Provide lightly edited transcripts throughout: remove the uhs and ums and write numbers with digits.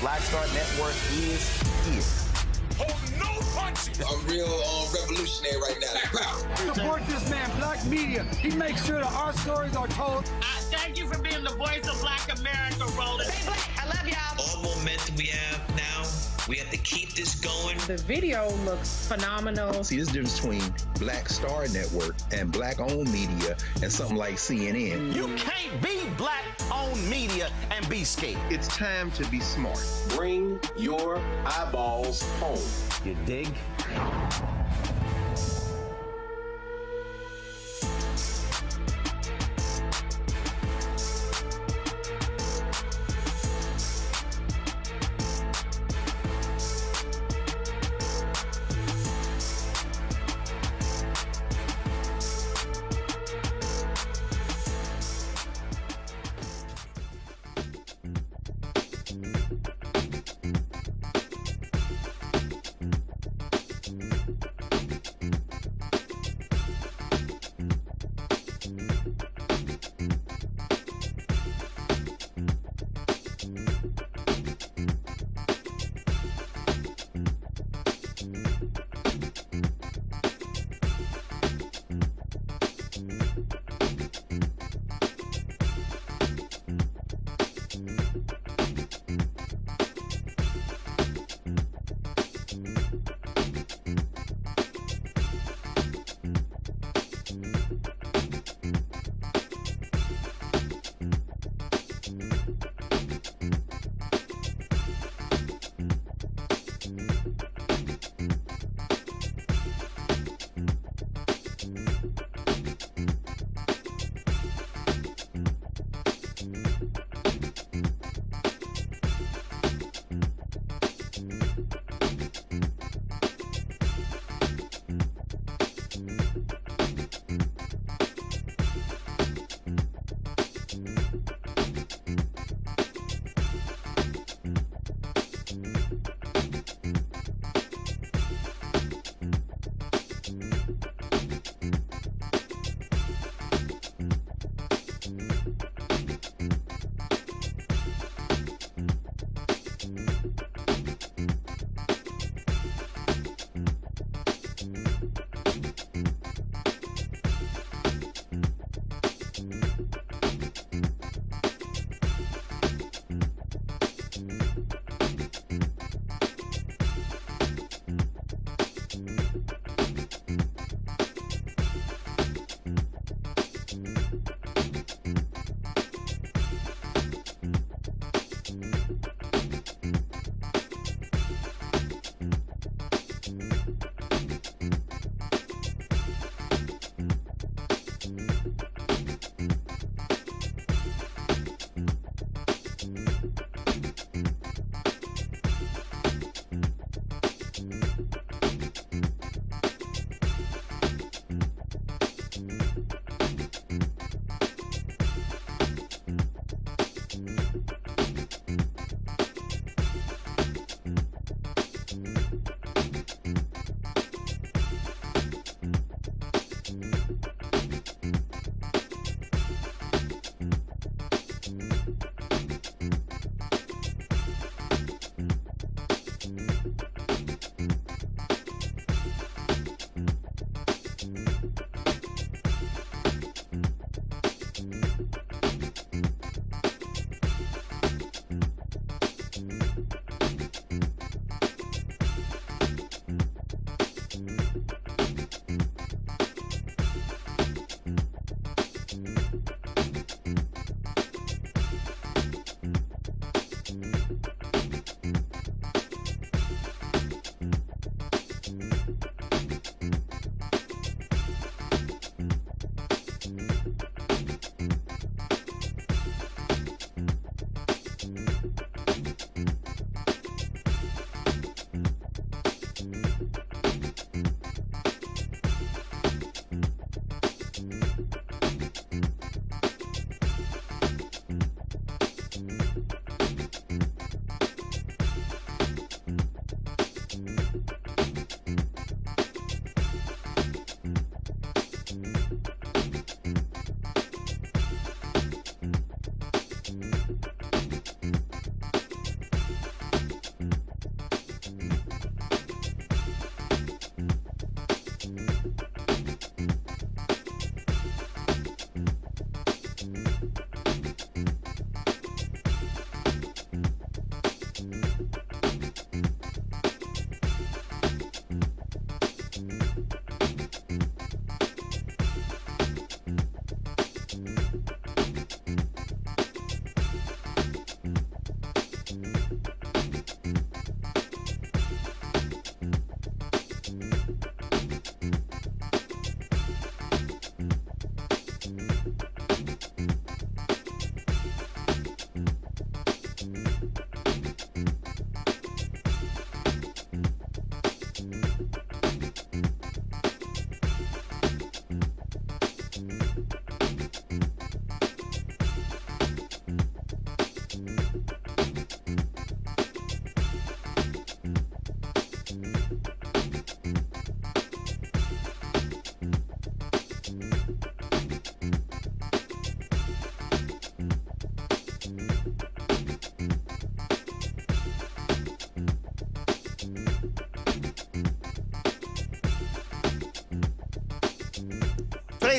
Black Star Network is here. Hold no punches. I'm real revolutionary right now. Support this man, Black Media. He makes sure that our stories are told. Thank you for being the voice of Black America, Roland. Stay black. I love y'all. All momentum we have now, we have to keep this going. The video looks phenomenal. See, there's a difference between Black Star Network and Black-owned media and something like CNN. You can't be Black-owned media and be scared. It's time to be smart. Bring your eyeballs home. You dig?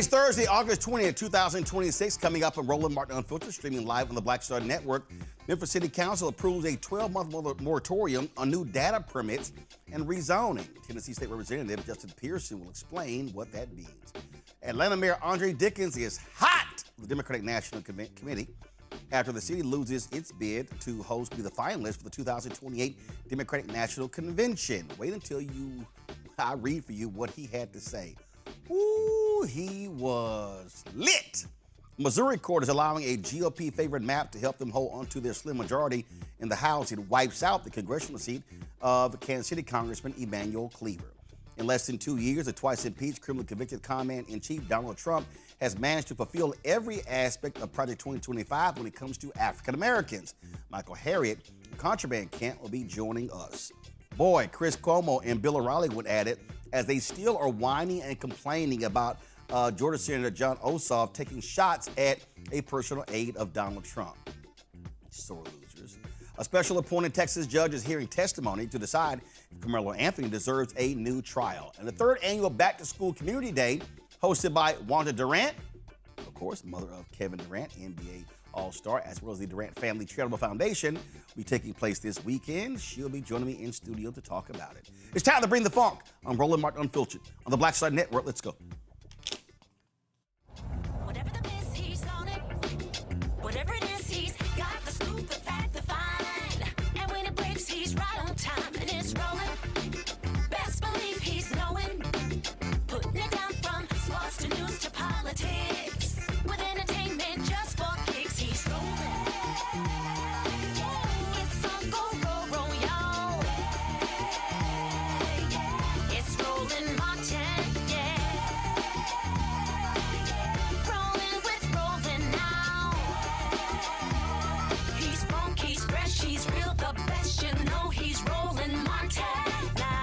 Today's Thursday, August 20th, 2026. Coming up on Roland Martin Unfiltered, streaming live on the Black Star Network. Memphis City Council approves a 12-month moratorium on new data permits and rezoning. Tennessee State Representative Justin Pearson will explain what that means. Atlanta Mayor Andre Dickens is hot with the Democratic National Committee after the city loses its bid to be the finalist for the 2028 Democratic National Convention. Wait until I read for you what he had to say. Ooh, he was lit. Missouri court is allowing a GOP-favored map to help them hold onto their slim majority in the House. It wipes out the congressional seat of Kansas City Congressman Emanuel Cleaver. In less than 2 years, the twice-impeached, criminally convicted Commander-in-Chief Donald Trump has managed to fulfill every aspect of Project 2025 when it comes to African Americans. Michael Harriott, contraband Kent, will be joining us. Boy, Chris Cuomo and Bill O'Reilly would add it, as they still are whining and complaining about Georgia Senator John Ossoff taking shots at a personal aide of Donald Trump. Sore losers. A special appointed Texas judge is hearing testimony to decide if Karmelo Anthony deserves a new trial. And the third annual Back to School Community Day, hosted by Wanda Durant, of course, mother of Kevin Durant, NBA All-Star, as well as the Durant Family Charitable Foundation, will be taking place this weekend. She'll be joining me in studio to talk about it. It's time to bring the funk. I'm Roland Martin Unfiltered on the Black Star Network. Let's go. Whatever the biz, he's on it. Whatever it is, he's got the scoop, the fact, the find. And when it breaks, he's right on time and it's rolling. Best believe he's knowing. Putting it down from sports to news to politics. With entertainment just for kicks, he's rolling. It's on go, roll, y'all. It's Roland Martin, yeah. Rolling with Roland now. He's funk, he's fresh, he's real, the best, you know he's Roland Martin now.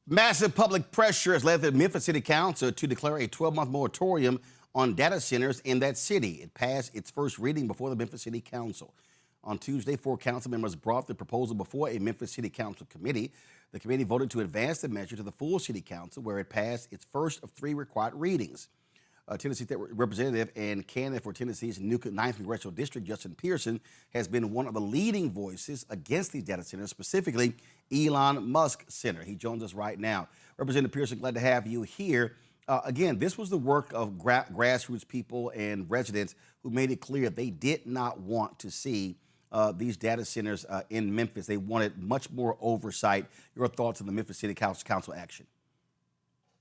Massive public pressure has led the Memphis City Council to declare a 12-month moratorium on data centers in that city. It passed its first reading before the Memphis City Council. On Tuesday, 4 council members brought the proposal before a Memphis City Council committee. The committee voted to advance the measure to the full City Council, where it passed its first of 3 required readings. Tennessee State Representative and candidate for Tennessee's 9th Congressional District, Justin Pearson, has been one of the leading voices against these data centers, specifically Elon Musk Center. He joins us right now. Representative Pearson, glad to have you here. Again, this was the work of grassroots people and residents who made it clear they did not want to see these data centers in Memphis. They wanted much more oversight. Your thoughts on the Memphis City Council action?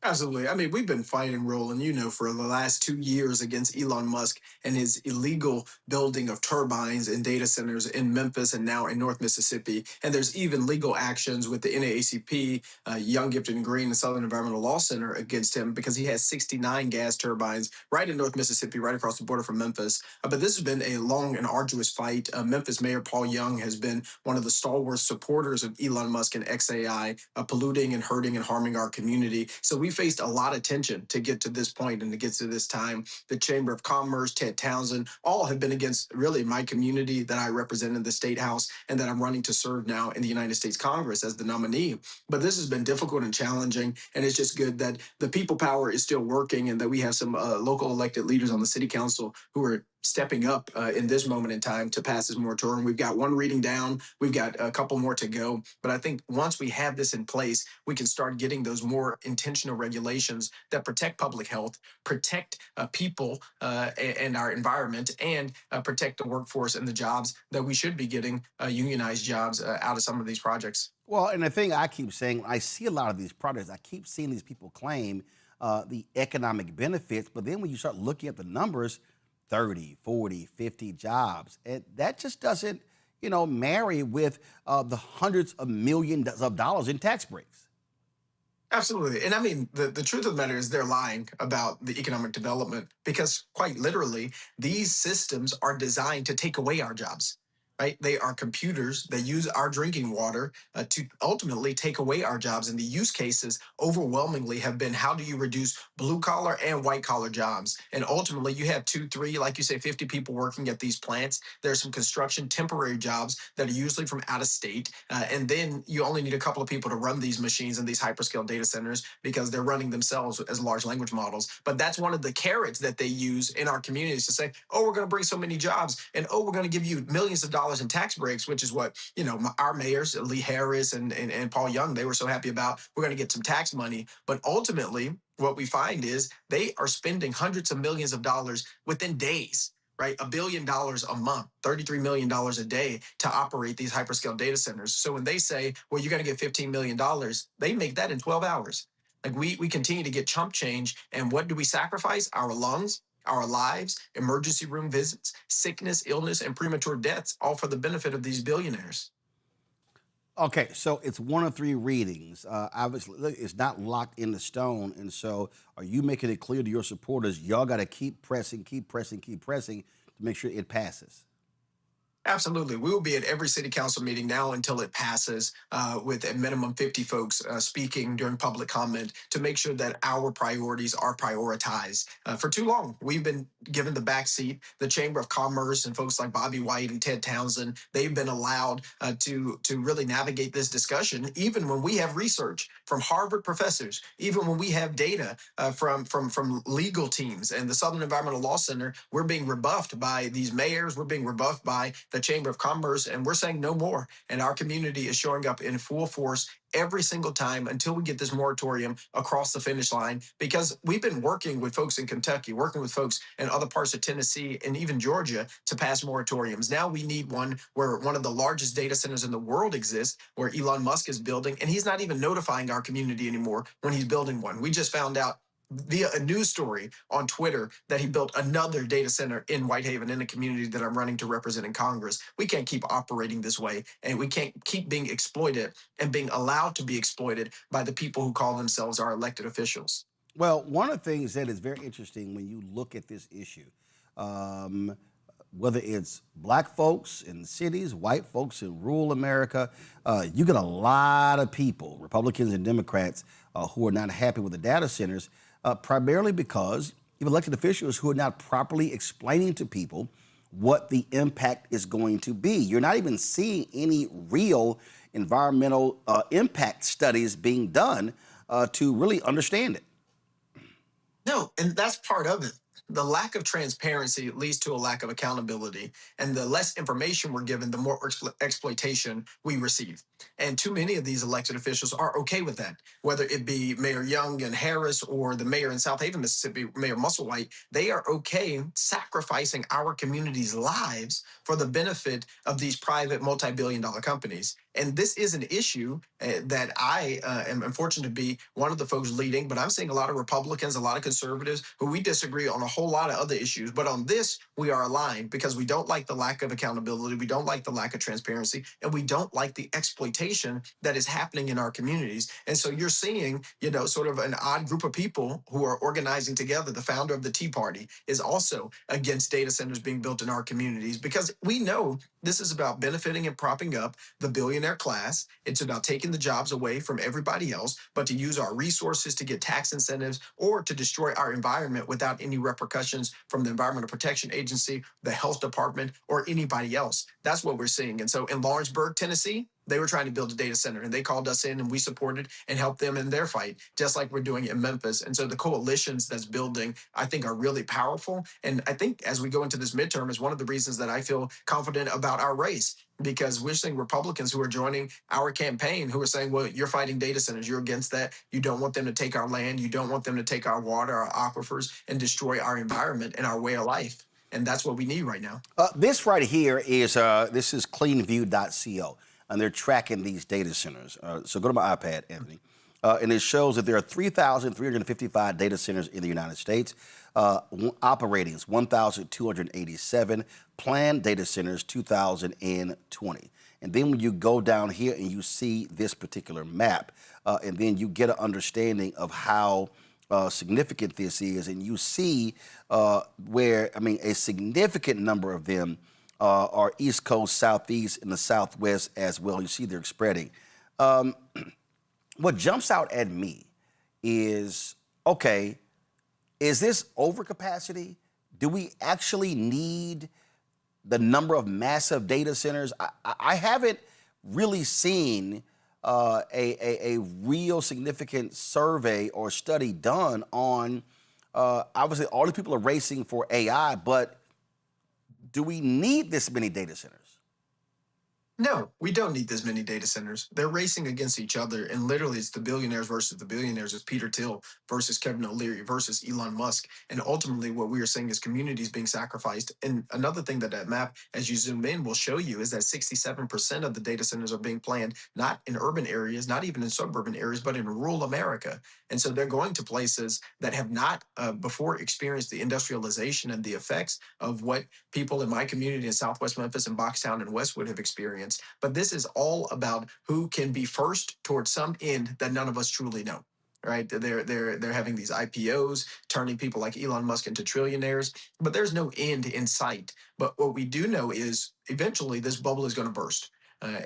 Absolutely. I mean, we've been fighting, Roland, for the last 2 years against Elon Musk and his illegal building of turbines and data centers in Memphis and now in North Mississippi. And there's even legal actions with the NAACP, Young, Gifted, and Green, and Southern Environmental Law Center against him because he has 69 gas turbines right in North Mississippi, right across the border from Memphis. But this has been a long and arduous fight. Memphis Mayor Paul Young has been one of the stalwart supporters of Elon Musk and XAI, polluting and hurting and harming our community. So we faced a lot of tension to get to this point and to get to this time. The Chamber of Commerce, Ted Townsend, all have been against really my community that I represent in the State House and that I'm running to serve now in the United States Congress as the nominee. But this has been difficult and challenging, and it's just good that the people power is still working and that we have some local elected leaders on the City Council who are stepping up in this moment in time to pass this moratorium. We've got 1 reading down. We've got a couple more to go. But I think once we have this in place, we can start getting those more intentional regulations that protect public health, protect people and our environment, and protect the workforce and the jobs that we should be getting, unionized jobs out of some of these projects. Well, and the thing I keep saying, when I see a lot of these projects, I keep seeing these people claim the economic benefits, but then when you start looking at the numbers, 30, 40, 50 jobs. And that just doesn't, marry with the hundreds of millions of dollars in tax breaks. Absolutely. And I mean, the truth of the matter is they're lying about the economic development because quite literally, these systems are designed to take away our jobs. right? They are computers that use our drinking water to ultimately take away our jobs. And the use cases overwhelmingly have been, how do you reduce blue collar and white collar jobs? And ultimately you have 2, 3, like you say, 50 people working at these plants. There's some construction temporary jobs that are usually from out of state. And then you only need a couple of people to run these machines in these hyperscale data centers because they're running themselves as large language models. But that's one of the carrots that they use in our communities to say, oh, we're going to bring so many jobs, and oh, we're going to give you millions of dollars in tax breaks, which is what, our mayors, Lee Harris and Paul Young, they were so happy about. We're going to get some tax money. But ultimately, what we find is they are spending hundreds of millions of dollars within days, right? $1 billion a month, $33 million a day to operate these hyperscale data centers. So when they say, well, you're going to get $15 million, they make that in 12 hours. Like we continue to get chump change. And what do we sacrifice? Our lungs, our lives, emergency room visits, sickness, illness, and premature deaths, all for the benefit of these billionaires. Okay, so it's one of 3 readings. Obviously, look, it's not locked in the stone. And so are you making it clear to your supporters, y'all got to keep pressing to make sure it passes? Absolutely. We will be at every city council meeting now until it passes, with a minimum 50 folks speaking during public comment to make sure that our priorities are prioritized. For too long, we've been given the backseat. The Chamber of Commerce and folks like Bobby White and Ted Townsend, they've been allowed to really navigate this discussion, even when we have research from Harvard professors, even when we have data from legal teams and the Southern Environmental Law Center. We're being rebuffed by these mayors. We're being rebuffed by the Chamber of Commerce, and we're saying no more. And our community is showing up in full force every single time until we get this moratorium across the finish line, because we've been working with folks in Kentucky, working with folks in other parts of Tennessee and even Georgia to pass moratoriums. Now we need one where one of the largest data centers in the world exists, where Elon Musk is building, and he's not even notifying our community anymore when he's building one. We just found out via a news story on Twitter that he built another data center in Whitehaven, in a community that I'm running to represent in Congress. We can't keep operating this way, and we can't keep being exploited and being allowed to be exploited by the people who call themselves our elected officials. Well, one of the things that is very interesting when you look at this issue, whether it's black folks in cities, white folks in rural America, you get a lot of people, Republicans and Democrats, who are not happy with the data centers, primarily because you have elected officials who are not properly explaining to people what the impact is going to be. You're not even seeing any real environmental impact studies being done to really understand it. No, and that's part of it. The lack of transparency leads to a lack of accountability, and the less information we're given, the more exploitation we receive. And too many of these elected officials are okay with that, whether it be Mayor Young and Harris or the mayor in South Haven, Mississippi, Mayor Musselwhite. They are okay sacrificing our community's lives for the benefit of these private multi-billion-dollar companies. And this is an issue that I am fortunate to be one of the folks leading, but I'm seeing a lot of Republicans, a lot of conservatives who we disagree on a whole lot of other issues. But on this, we are aligned because we don't like the lack of accountability, we don't like the lack of transparency, and we don't like the exploitation that is happening in our communities. And so you're seeing, sort of an odd group of people who are organizing together. The founder of the Tea Party is also against data centers being built in our communities, because we know this is about benefiting and propping up the billionaire class. It's about taking the jobs away from everybody else, but to use our resources to get tax incentives or to destroy our environment without any repercussions from the Environmental Protection Agency, the health department, or anybody else. That's what we're seeing. And so in Lawrenceburg, Tennessee, they were trying to build a data center, and they called us in, and we supported and helped them in their fight, just like we're doing in Memphis. And so the coalitions that's building, I think, are really powerful. And I think as we go into this midterm is one of the reasons that I feel confident about our race, because we're seeing Republicans who are joining our campaign who are saying, well, you're fighting data centers. You're against that. You don't want them to take our land. You don't want them to take our water, our aquifers, and destroy our environment and our way of life. And that's what we need right now. This right here is, this is cleanview.co. And they're tracking these data centers. So go to my iPad, Anthony. And it shows that there are 3,355 data centers in the United States. Operating is 1,287. Planned data centers, 2,020. And then when you go down here and you see this particular map, and then you get an understanding of how significant this is, and you see where, a significant number of them are East Coast, Southeast, and the Southwest as well. You see they're spreading. What jumps out at me is, okay, is this overcapacity? Do we actually need the number of massive data centers? I haven't really seen a real significant survey or study done on, obviously all the people are racing for AI, but do we need this many data centers? No, we don't need this many data centers. They're racing against each other, and literally it's the billionaires versus the billionaires. It's Peter Thiel versus Kevin O'Leary versus Elon Musk. And ultimately what we are seeing is communities being sacrificed. And another thing that map, as you zoom in, will show you is that 67% of the data centers are being planned, not in urban areas, not even in suburban areas, but in rural America. And so they're going to places that have not before experienced the industrialization and the effects of what people in my community in Southwest Memphis and Boxtown and Westwood have experienced. But this is all about who can be first towards some end that none of us truly know. Right? They're having these IPOs, turning people like Elon Musk into trillionaires, but there's no end in sight. But what we do know is eventually this bubble is going to burst.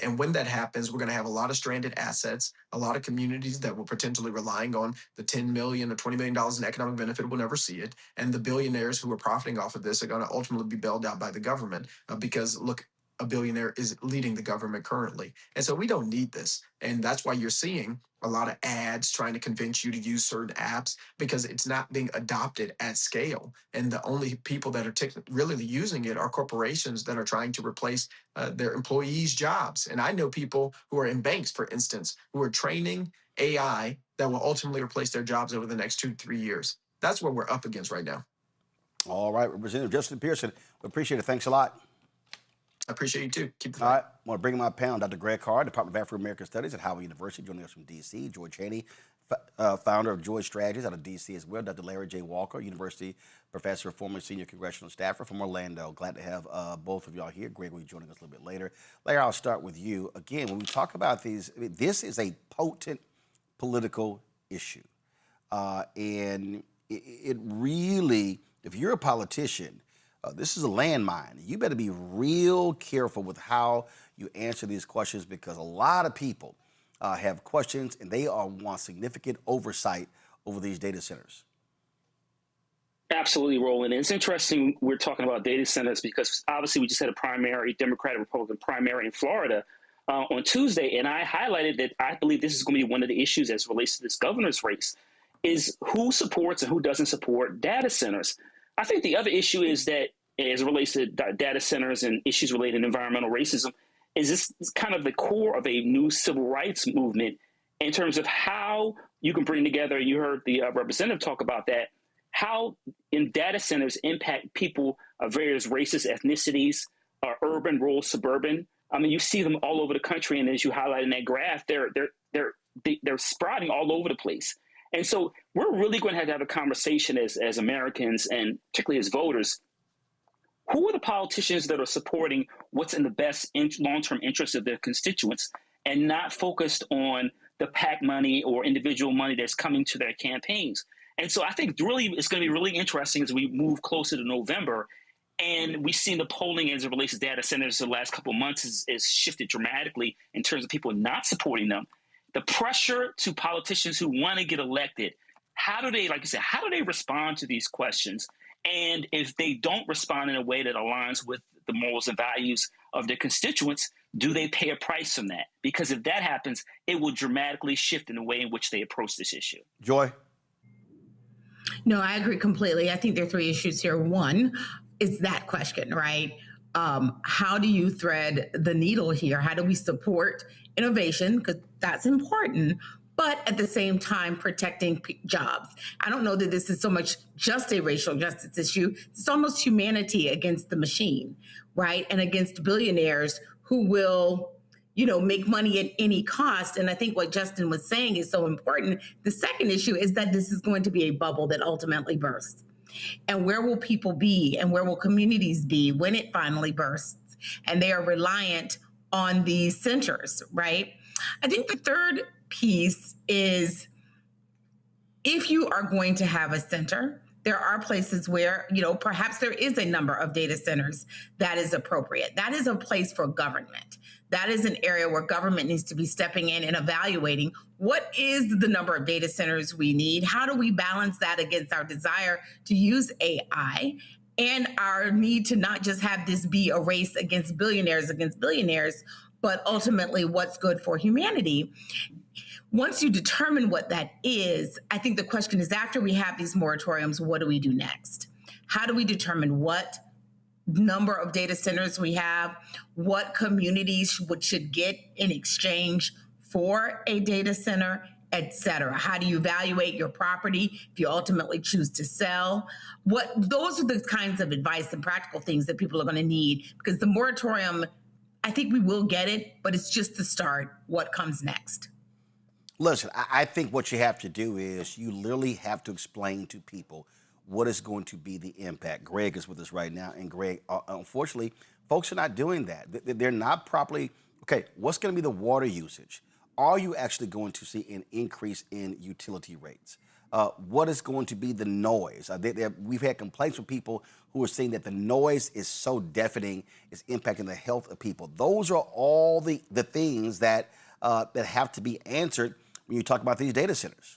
And when that happens, we're going to have a lot of stranded assets, a lot of communities that were potentially relying on the $10 million or $20 million in economic benefit will never see it. And the billionaires who are profiting off of this are going to ultimately be bailed out by the government because, look, a billionaire is leading the government currently. And so we don't need this. And that's why you're seeing a lot of ads trying to convince you to use certain apps because it's not being adopted at scale. And the only people that are really using it are corporations that are trying to replace their employees' jobs. And I know people who are in banks, for instance, who are training AI that will ultimately replace their jobs over the next 2 to 3 years. That's what we're up against right now. All right, Representative Justin Pearson, we appreciate it. Thanks a lot. I appreciate you too. Keep the fight. All right, I want to bring my panel, Dr. Greg Carr, Department of Afro-American Studies at Howard University, joining us from D.C. George Haney, founder of George Strategies out of D.C. as well. Dr. Larry J. Walker, University Professor, former Senior Congressional Staffer from Orlando. Glad to have both of y'all here. Greg will be joining us a little bit later. Larry, I'll start with you. Again, when we talk about these, this is a potent political issue. And it really, if you're a politician, this is a landmine. You better be real careful with how you answer these questions because a lot of people have questions and they want significant oversight over these data centers. Absolutely, Roland. And it's interesting we're talking about data centers because obviously we just had a primary, Democratic-Republican primary in Florida on Tuesday, and I highlighted that I believe this is going to be one of the issues as it relates to this governor's race, is who supports and who doesn't support data centers. I think the other issue is that as it relates to data centers and issues related to environmental racism, is this kind of the core of a new civil rights movement in terms of how you can bring together, you heard the representative talk about that, how in data centers impact people of various races, ethnicities, urban, rural, suburban. I mean, you see them all over the country, and as you highlight in that graph, they're sprouting all over the place. And so we're really going to have a conversation as Americans and particularly as voters. Who are the politicians that are supporting what's in the best long-term interest of their constituents and not focused on the PAC money or individual money that's coming to their campaigns? And so I think really it's going to be really interesting as we move closer to November. And we've seen the polling as it relates to data centers the last couple of months has shifted dramatically in terms of people not supporting them. The pressure to politicians who want to get elected, how do they, like I said, how do they respond to these questions? And if they don't respond in a way that aligns with the morals and values of their constituents, do they pay a price from that? Because if that happens, it will dramatically shift in the way in which they approach this issue. Joy? No, I agree completely. I think there are three issues here. One is that question, right? How do you thread the needle here? How do we support innovation? Because that's important. But at the same time, protecting jobs. I don't know that this is so much just a racial justice issue. It's almost humanity against the machine, right? And against billionaires who will, make money at any cost. And I think what Justin was saying is so important. The second issue is that this is going to be a bubble that ultimately bursts. And where will people be and where will communities be when it finally bursts? And they are reliant on these centers, right? I think the third piece is if you are going to have a center there are places where, perhaps there is a number of data centers that is appropriate. That is a place for government. That is an area where government needs to be stepping in and evaluating what is the number of data centers we need? How do we balance that against our desire to use AI and our need to not just have this be a race against billionaires, but ultimately what's good for humanity? Once you determine what that is, I think the question is, after we have these moratoriums, what do we do next? How do we determine what number of data centers we have, what communities should get in exchange for a data center, et cetera? How do you evaluate your property if you ultimately choose to sell? Those are the kinds of advice and practical things that people are going to need, because the moratorium, I think we will get it, but it's just the start. What comes next? Listen, I think what you have to do is you literally have to explain to people what is going to be the impact. Greg is with us right now, and Greg, unfortunately, folks are not doing that. They're not properly, okay, what's going to be the water usage? Are you actually going to see an increase in utility rates? What is going to be the noise? We've had complaints from people who are saying that the noise is so deafening, it's impacting the health of people. Those are all the things that have to be answered when you talk about these data centers.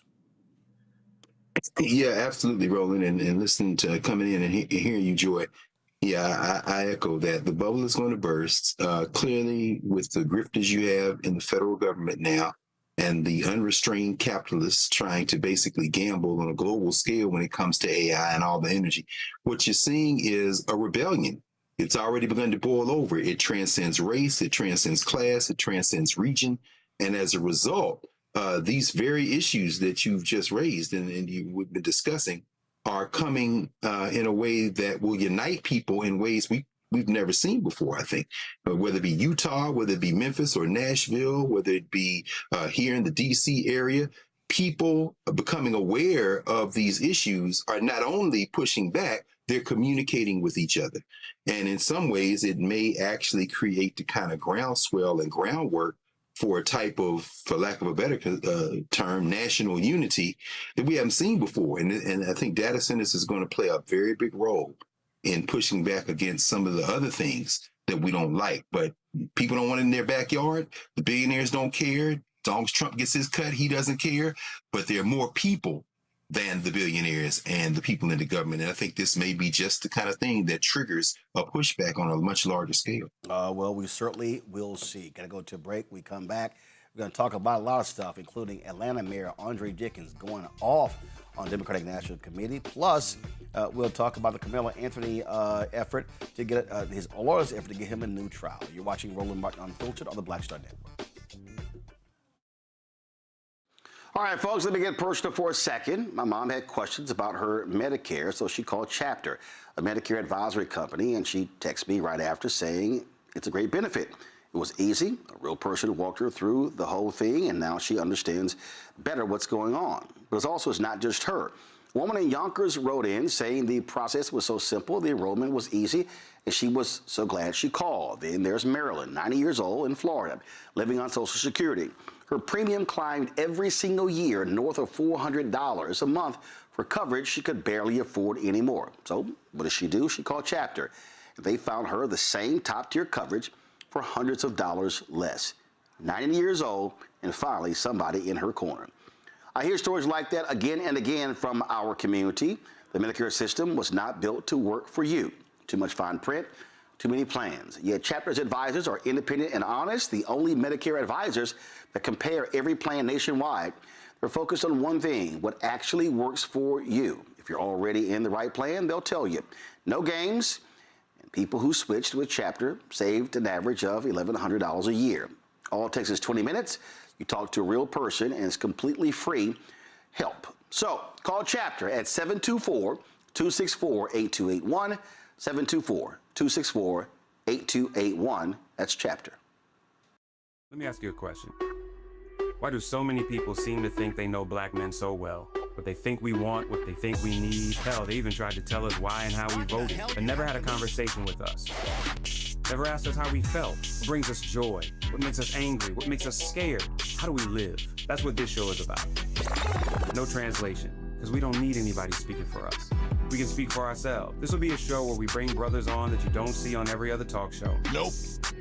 Yeah, absolutely, Roland, and listening to coming in and hearing you, Joy. Yeah, I echo that. The bubble is going to burst. Clearly, with the grifters you have in the federal government now and the unrestrained capitalists trying to basically gamble on a global scale when it comes to AI and all the energy, what you're seeing is a rebellion. It's already begun to boil over. It transcends race, it transcends class, it transcends region. And as a result, these very issues that you've just raised and we've been discussing are coming in a way that will unite people in ways we've never seen before, I think. Whether it be Utah, whether it be Memphis or Nashville, whether it be here in the DC area, people becoming aware of these issues are not only pushing back, they're communicating with each other. And in some ways, it may actually create the kind of groundswell and groundwork for a type of, for lack of a better term, national unity that we haven't seen before. And I think data centers is going to play a very big role in pushing back against some of the other things that we don't like. But people don't want it in their backyard. The billionaires don't care. As long as Trump gets his cut, he doesn't care. But there are more people than the billionaires and the people in the government. And I think this may be just the kind of thing that triggers a pushback on a much larger scale. Well, we certainly will see. Got to go to a break. We come back. We're going to talk about a lot of stuff, including Atlanta Mayor Andre Dickens going off on Democratic National Committee. Plus, we'll talk about the Karmelo Anthony effort to get his lawyer's effort to get him a new trial. You're watching Roland Martin Unfiltered on the Black Star Network. All right, folks, let me get personal for a second. My mom had questions about her Medicare, so she called Chapter, a Medicare advisory company, and she texted me right after saying it's a great benefit. It was easy. A real person walked her through the whole thing, and now she understands better what's going on. But it's not just her. A woman in Yonkers wrote in saying the process was so simple, the enrollment was easy, and she was so glad she called. Then there's Marilyn, 90 years old, in Florida, living on Social Security. Her premium climbed every single year north of $400 a month for coverage she could barely afford anymore. So what does she do? She called Chapter. They found her the same top-tier coverage for hundreds of dollars less. 90 years old, and finally somebody in her corner. I hear stories like that again and again from our community. The Medicare system was not built to work for you. Too much fine print, too many plans. Yet Chapter's advisors are independent and honest, the only Medicare advisors that compare every plan nationwide. They're focused on one thing, what actually works for you. If you're already in the right plan, they'll tell you. No games, and people who switched with Chapter saved an average of $1,100 a year. All it takes is 20 minutes. You talk to a real person, and it's completely free help. So call Chapter at 724-264-8281, 724-264-8281. That's Chapter. Let me ask you a question. Why do so many people seem to think they know black men so well? What they think we want, what they think we need. Hell, they even tried to tell us why and how we voted, but never had a conversation with us. Never asked us how we felt, what brings us joy, what makes us angry, what makes us scared. How do we live? That's what this show is about. No translation, because we don't need anybody speaking for us. we can speak for ourselves. This will be a show where we bring brothers on that you don't see on every other talk show. Nope.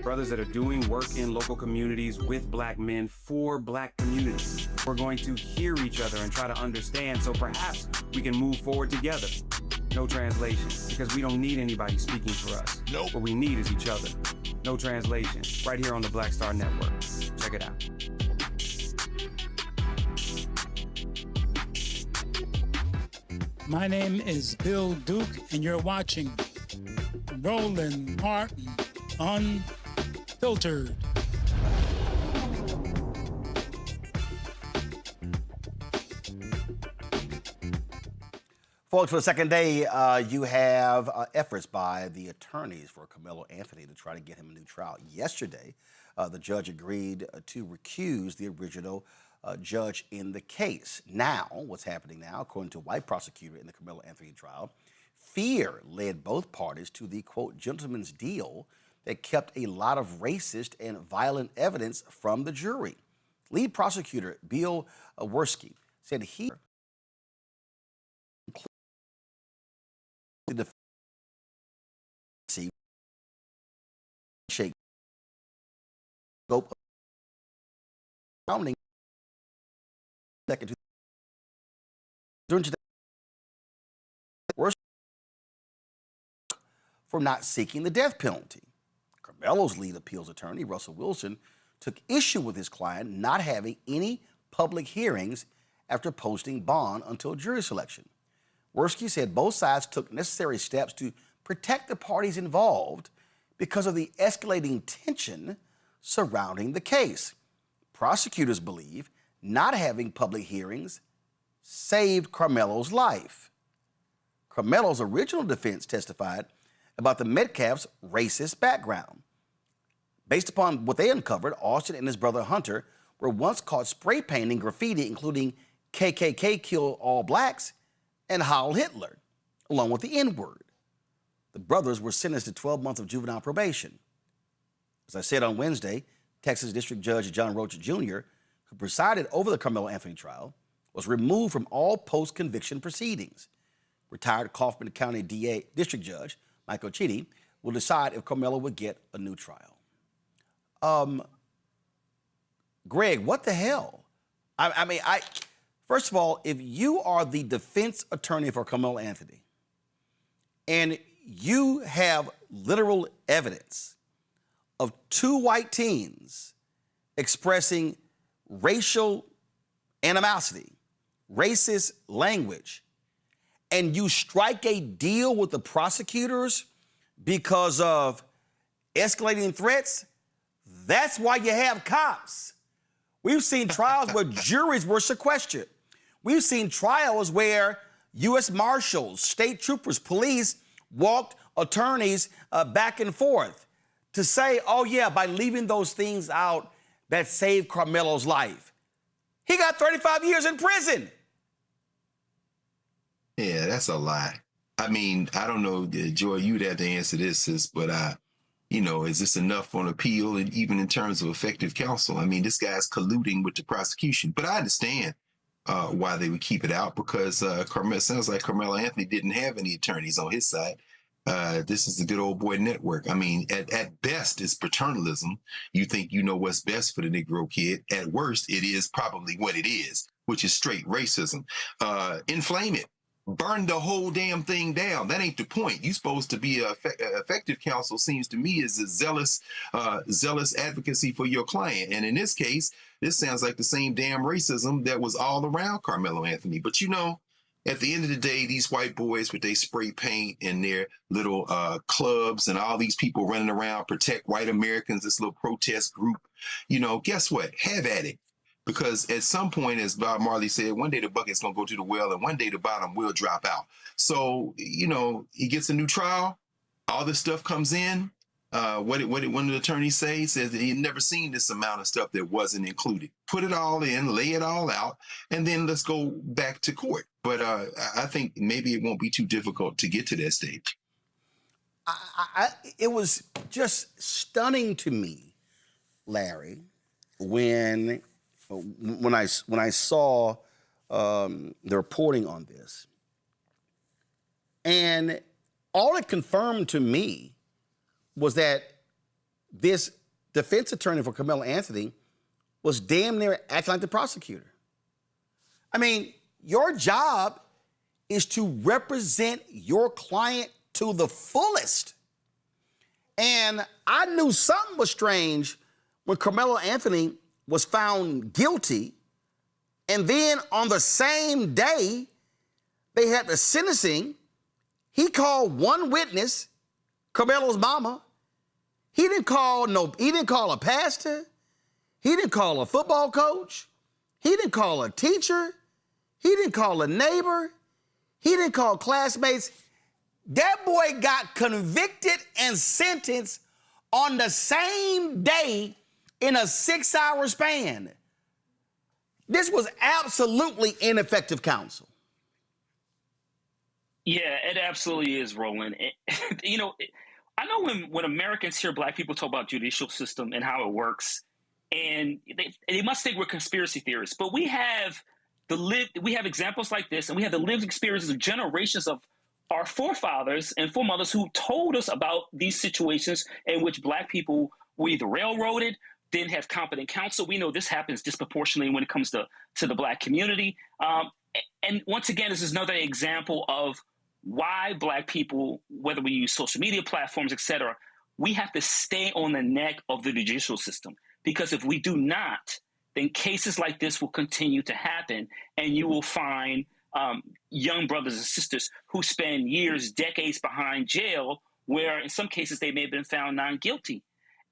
Brothers that are doing work in local communities with black men for black communities. We're going to hear each other and try to understand so perhaps we can move forward together. No translation, because we don't need anybody speaking for us. Nope. What we need is each other. No translation, right here on the Black Star Network. Check it out. My name is Bill Duke, and you're watching Roland Martin Unfiltered. Folks, for the second day, you have efforts by the attorneys for Karmelo Anthony to try to get him a new trial. Yesterday, the judge agreed to recuse the original judge in the case. Now, what's happening now, according to a white prosecutor in the Karmelo Anthony trial, fear led both parties to the, quote, gentleman's deal that kept a lot of racist and violent evidence from the jury. Lead prosecutor Bill Worski said he the shake scope second for not seeking the death penalty. Karmelo's lead appeals attorney, Russell Wilson, took issue with his client not having any public hearings after posting bond until jury selection. Worski said both sides took necessary steps to protect the parties involved because of the escalating tension surrounding the case. Prosecutors believe not having public hearings saved Karmelo's life. Karmelo's original defense testified about the Metcalf's racist background. Based upon what they uncovered, Austin and his brother Hunter were once caught spray painting graffiti, including KKK kill all blacks and Heil Hitler, along with the N-word. The brothers were sentenced to 12 months of juvenile probation. As I said on Wednesday, Texas District Judge John Roach Jr., who presided over the Karmelo Anthony trial, was removed from all post-conviction proceedings. Retired Kaufman County District Judge Michael Chitty will decide if Karmelo would get a new trial. Greg, what the hell? First of all, if you are the defense attorney for Karmelo Anthony and you have literal evidence of two white teens expressing racial animosity, racist language, and you strike a deal with the prosecutors because of escalating threats, that's why you have cops. We've seen trials where juries were sequestered. We've seen trials where U.S. Marshals, state troopers, police walked attorneys back and forth to say, oh, yeah, by leaving those things out, that saved Karmelo's life. He got 35 years in prison. Yeah, that's a lie. I mean, I don't know, Joy, you'd have to answer this, sis, but, is this enough on appeal and even in terms of effective counsel? I mean, this guy's colluding with the prosecution, but I understand why they would keep it out because sounds like Karmelo Anthony didn't have any attorneys on his side. This is the good old boy network. I mean, at best, it's paternalism. You think you know what's best for the Negro kid. At worst, it is probably what it is, which is straight racism. Inflame it. Burn the whole damn thing down. That ain't the point. You're supposed to be effective counsel, seems to me, is a zealous advocacy for your client. And in this case, this sounds like the same damn racism that was all around Karmelo Anthony. But at the end of the day, these white boys with their spray paint and their little clubs and all these people running around, protect white Americans, this little protest group, guess what? Have at it. Because at some point, as Bob Marley said, one day the bucket's going to go to the well and one day the bottom will drop out. So, he gets a new trial. All this stuff comes in. What did one of the attorneys say? He says that he had never seen this amount of stuff that wasn't included. Put it all in, lay it all out, and then let's go back to court. But I think maybe it won't be too difficult to get to that stage. It was just stunning to me, Larry, when I saw the reporting on this. And all it confirmed to me was that this defense attorney for Karmelo Anthony was damn near acting like the prosecutor. I mean, your job is to represent your client to the fullest. And I knew something was strange when Karmelo Anthony was found guilty, and then on the same day they had the sentencing, he called one witness, Karmelo's mama. He didn't call a pastor. He didn't call a football coach. He didn't call a teacher. He didn't call a neighbor. He didn't call classmates. That boy got convicted and sentenced on the same day in a 6-hour span. This was absolutely ineffective counsel. Yeah, it absolutely is, Roland. I know when Americans hear Black people talk about judicial system and how it works, and they must think we're conspiracy theorists. But we have examples like this, and we have the lived experiences of generations of our forefathers and foremothers who told us about these situations in which Black people were either railroaded, didn't have competent counsel. We know this happens disproportionately when it comes to the Black community. And once again, this is another example of why Black people, whether we use social media platforms, et cetera, we have to stay on the neck of the judicial system. Because if we do not, then cases like this will continue to happen, and you will find young brothers and sisters who spend years, decades behind jail, where in some cases they may have been found non-guilty.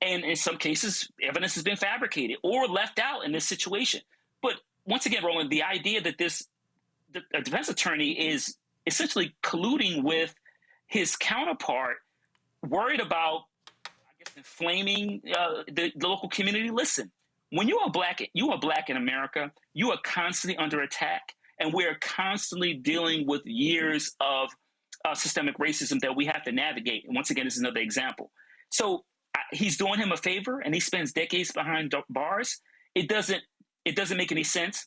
And in some cases, evidence has been fabricated or left out in this situation. But once again, Roland, the idea that a defense attorney is essentially colluding with his counterpart, worried about, inflaming the local community. Listen, when you are Black in America, you are constantly under attack, and we're constantly dealing with years of systemic racism that we have to navigate. And once again, this is another example. So he's doing him a favor, and he spends decades behind bars. It doesn't make any sense.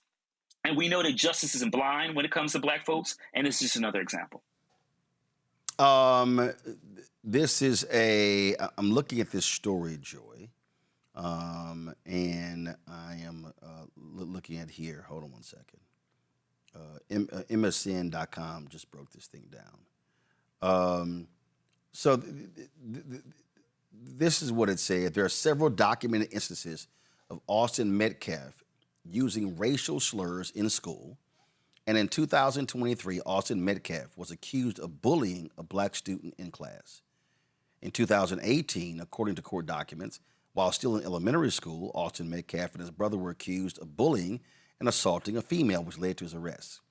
And we know that justice isn't blind when it comes to Black folks, and it's just another example. This is I'm looking at this story, Joy, and I am looking at here. Hold on one second. MSN.com just broke this thing down. So this is what it said. There are several documented instances of Austin Metcalf using racial slurs in school. And in 2023, Austin Metcalf was accused of bullying a Black student in class. In 2018, according to court documents, while still in elementary school, Austin Metcalf and his brother were accused of bullying and assaulting a female, which led to his arrest.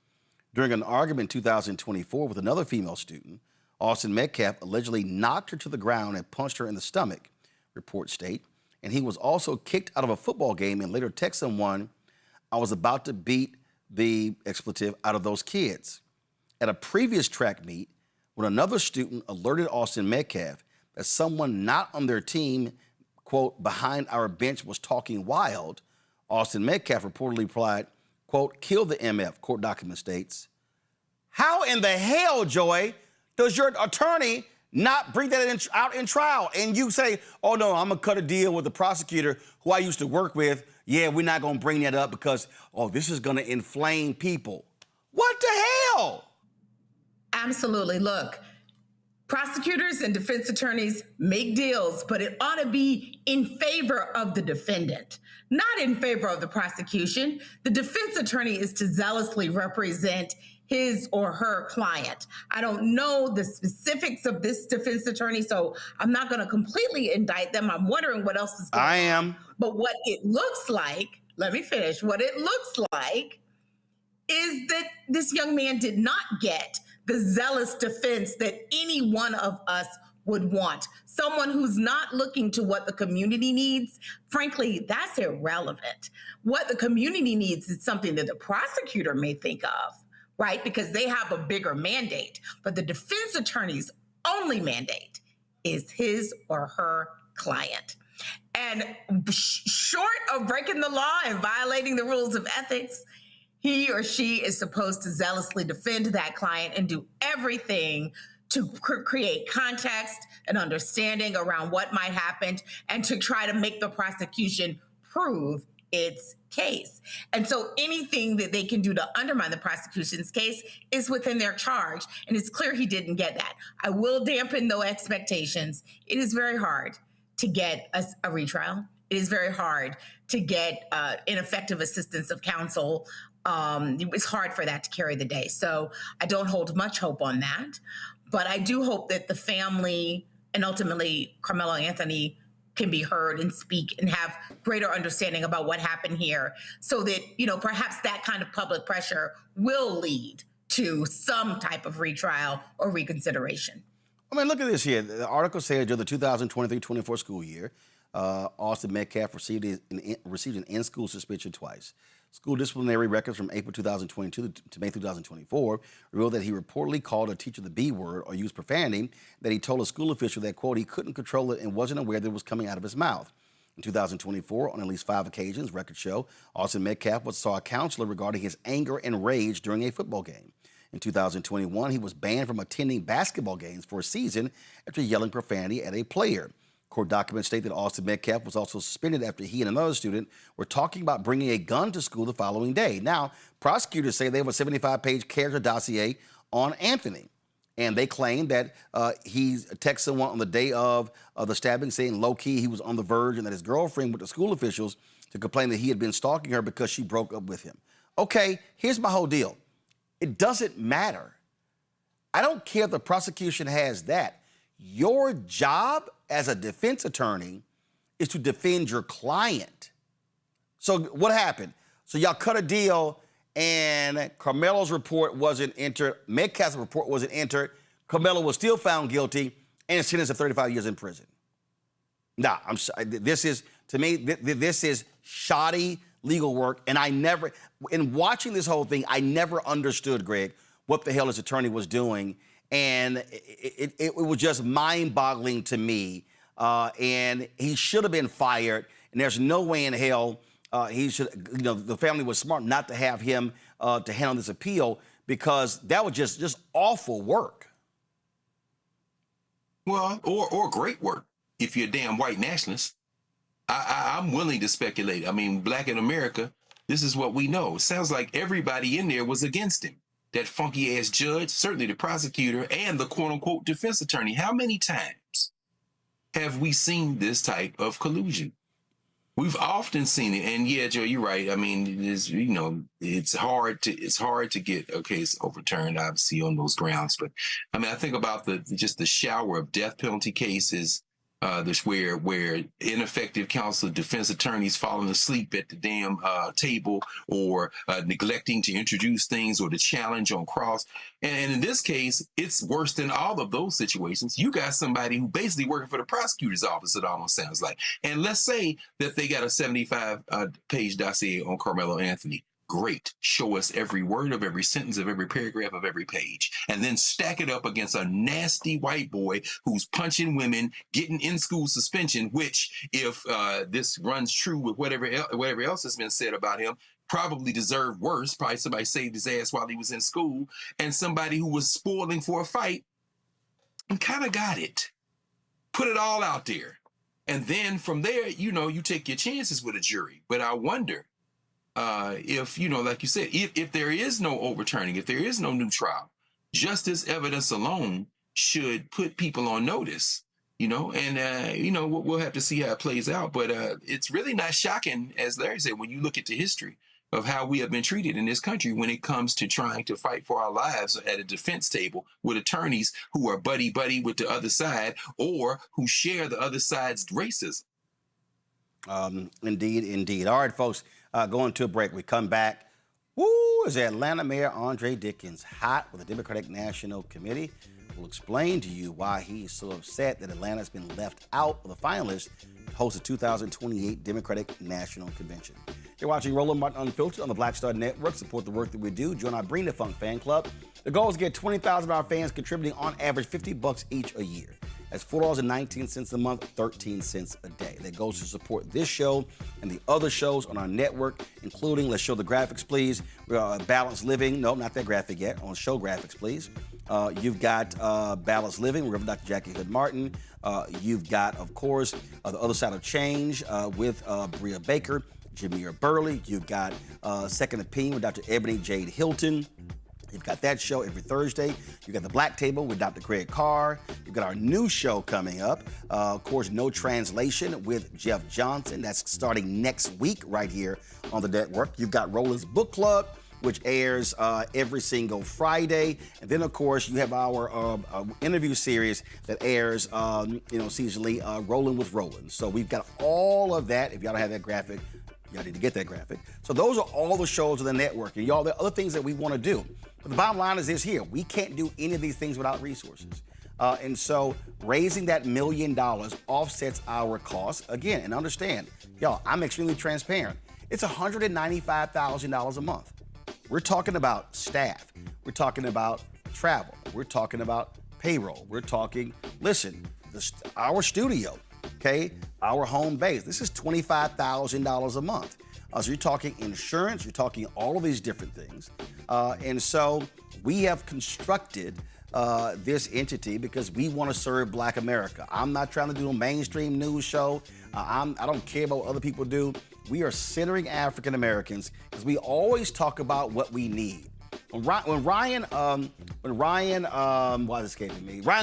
During an argument in 2024 with another female student, Austin Metcalf allegedly knocked her to the ground and punched her in the stomach, reports state. And he was also kicked out of a football game and later texted someone, "I was about to beat the expletive out of those kids." At a previous track meet, when another student alerted Austin Metcalf that someone not on their team, quote, behind our bench was talking wild, Austin Metcalf reportedly replied, quote, "Kill the MF," court document states. How in the hell, Joy, does your attorney not bring that out in trial? And you say, "Oh, no, I'm going to cut a deal with the prosecutor who I used to work with. Yeah, we're not going to bring that up because, this is going to inflame people." What the hell? Absolutely. Look, prosecutors and defense attorneys make deals, but it ought to be in favor of the defendant, not in favor of the prosecution. The defense attorney is to zealously represent his or her client. I don't know the specifics of this defense attorney, so I'm not going to completely indict them. I'm wondering what else is going on. I am. But what it looks like, let me finish. What it looks like is that this young man did not get the zealous defense that any one of us would want. Someone who's not looking to what the community needs. Frankly, that's irrelevant. What the community needs is something that the prosecutor may think of, right? Because they have a bigger mandate. But the defense attorney's only mandate is his or her client. And short of breaking the law and violating the rules of ethics, he or she is supposed to zealously defend that client and do everything to create context and understanding around what might happen and to try to make the prosecution prove its case. And so anything that they can do to undermine the prosecution's case is within their charge. And it's clear he didn't get that. I will dampen no expectations. It is very hard to get a retrial. It is very hard to get ineffective assistance of counsel. It's hard for that to carry the day. So I don't hold much hope on that. But I do hope that the family and ultimately Karmelo Anthony can be heard and speak and have greater understanding about what happened here so that, perhaps that kind of public pressure will lead to some type of retrial or reconsideration. I mean, look at this here. The article says during the 2023-24 school year, Austin Metcalf received an in-school suspension twice. School disciplinary records from April 2022 to May 2024 revealed that he reportedly called a teacher the B word or used profanity, that he told a school official that, quote, he couldn't control it and wasn't aware that it was coming out of his mouth. In 2024, on at least 5 occasions, records show, Austin Metcalf saw a counselor regarding his anger and rage during a football game. In 2021, he was banned from attending basketball games for a season after yelling profanity at a player. Court documents state that Austin Metcalf was also suspended after he and another student were talking about bringing a gun to school the following day. Now, prosecutors say they have a 75-page character dossier on Anthony, and they claim that he texted someone on the day of the stabbing saying low-key he was on the verge and that his girlfriend went to school officials to complain that he had been stalking her because she broke up with him. Okay, here's my whole deal. It doesn't matter. I don't care if the prosecution has that. Your job as a defense attorney is to defend your client. So what happened? So y'all cut a deal and Karmelo's report wasn't entered, Metcalf's report wasn't entered, Karmelo was still found guilty and sentenced to 35 years in prison. Nah, I'm sorry. This is, to me, this is shoddy legal work, and in watching this whole thing, I never understood, Greg, what the hell his attorney was doing. And it was just mind-boggling to me. And he should have been fired. And there's no way in hell he should, the family was smart not to have him to handle this appeal, because that was just awful work. Well, or great work if you're a damn white nationalist. I'm willing to speculate. I mean, black in America, this is what we know. It sounds like everybody in there was against him. That funky-ass judge, certainly the prosecutor, and the quote-unquote defense attorney. How many times have we seen this type of collusion? We've often seen it, and yeah, Joe, you're right. I mean, it's hard to get a case overturned, obviously, on those grounds. But I mean, I think about just the shower of death penalty cases. Where ineffective counsel defense attorneys falling asleep at the damn table, or neglecting to introduce things, or to challenge on cross. And in this case, it's worse than all of those situations. You got somebody who basically working for the prosecutor's office, it almost sounds like. And let's say that they got a 75-page dossier on Karmelo Anthony. Great. Show us every word of every sentence of every paragraph of every page, and then stack it up against a nasty white boy who's punching women, getting in-school suspension, which, if this runs true with whatever else has been said about him, probably deserved worse. Probably somebody saved his ass while he was in school, and somebody who was spoiling for a fight and kind of got it. Put it all out there. And then from there, you take your chances with a jury. But I wonder, if, like you said, if there is no overturning, if there is no new trial, just this evidence alone should put people on notice, and, we'll have to see how it plays out. But it's really not shocking, as Larry said, when you look at the history of how we have been treated in this country when it comes to trying to fight for our lives at a defense table with attorneys who are buddy-buddy with the other side, or who share the other side's racism. Indeed. All right, folks. Going to a break. We come back. Woo! Is Atlanta Mayor Andre Dickens hot with the Democratic National Committee? We'll explain to you why he is so upset that Atlanta's been left out of the finalists to host the 2028 Democratic National Convention. You're watching Roland Martin Unfiltered on the Black Star Network. Support the work that we do. Join our Bring the Funk fan club. The goal is to get 20,000 of our fans contributing on average $50 each a year. That's $4.19 a month, 13 cents a day. That goes to support this show and the other shows on our network, including, let's show the graphics, please. Balanced Living. No, not that graphic yet. On show graphics, please. You've got Balanced Living, Reverend Dr. Jackie Hood Martin. You've got, of course, The Other Side of Change with Bria Baker, Jameer Burley. You've got Second Opinion with Dr. Ebony Jade Hilton. You've got that show every Thursday. You've got The Black Table with Dr. Greg Carr. You've got our new show coming up. Of course, No Translation with Jeff Johnson. That's starting next week right here on the network. You've got Roland's Book Club, which airs every single Friday. And then, of course, you have our interview series that airs, seasonally, Rolling with Roland. So we've got all of that. If y'all don't have that graphic, y'all need to get that graphic. So those are all the shows of the network. And y'all, there are other things that we want to do. But the bottom line is this here. We can't do any of these things without resources. And so raising that $1 million offsets our costs. Again, and understand, y'all, I'm extremely transparent. It's $195,000 a month. We're talking about staff. We're talking about travel. We're talking about payroll. We're talking, listen, our studio, okay, our home base. This is $25,000 a month. So you're talking insurance, you're talking all of these different things. And so we have constructed this entity because we want to serve Black America. I'm not trying to do a mainstream news show. I don't care about what other people do. We are centering African Americans because we always talk about what we need. When Ryan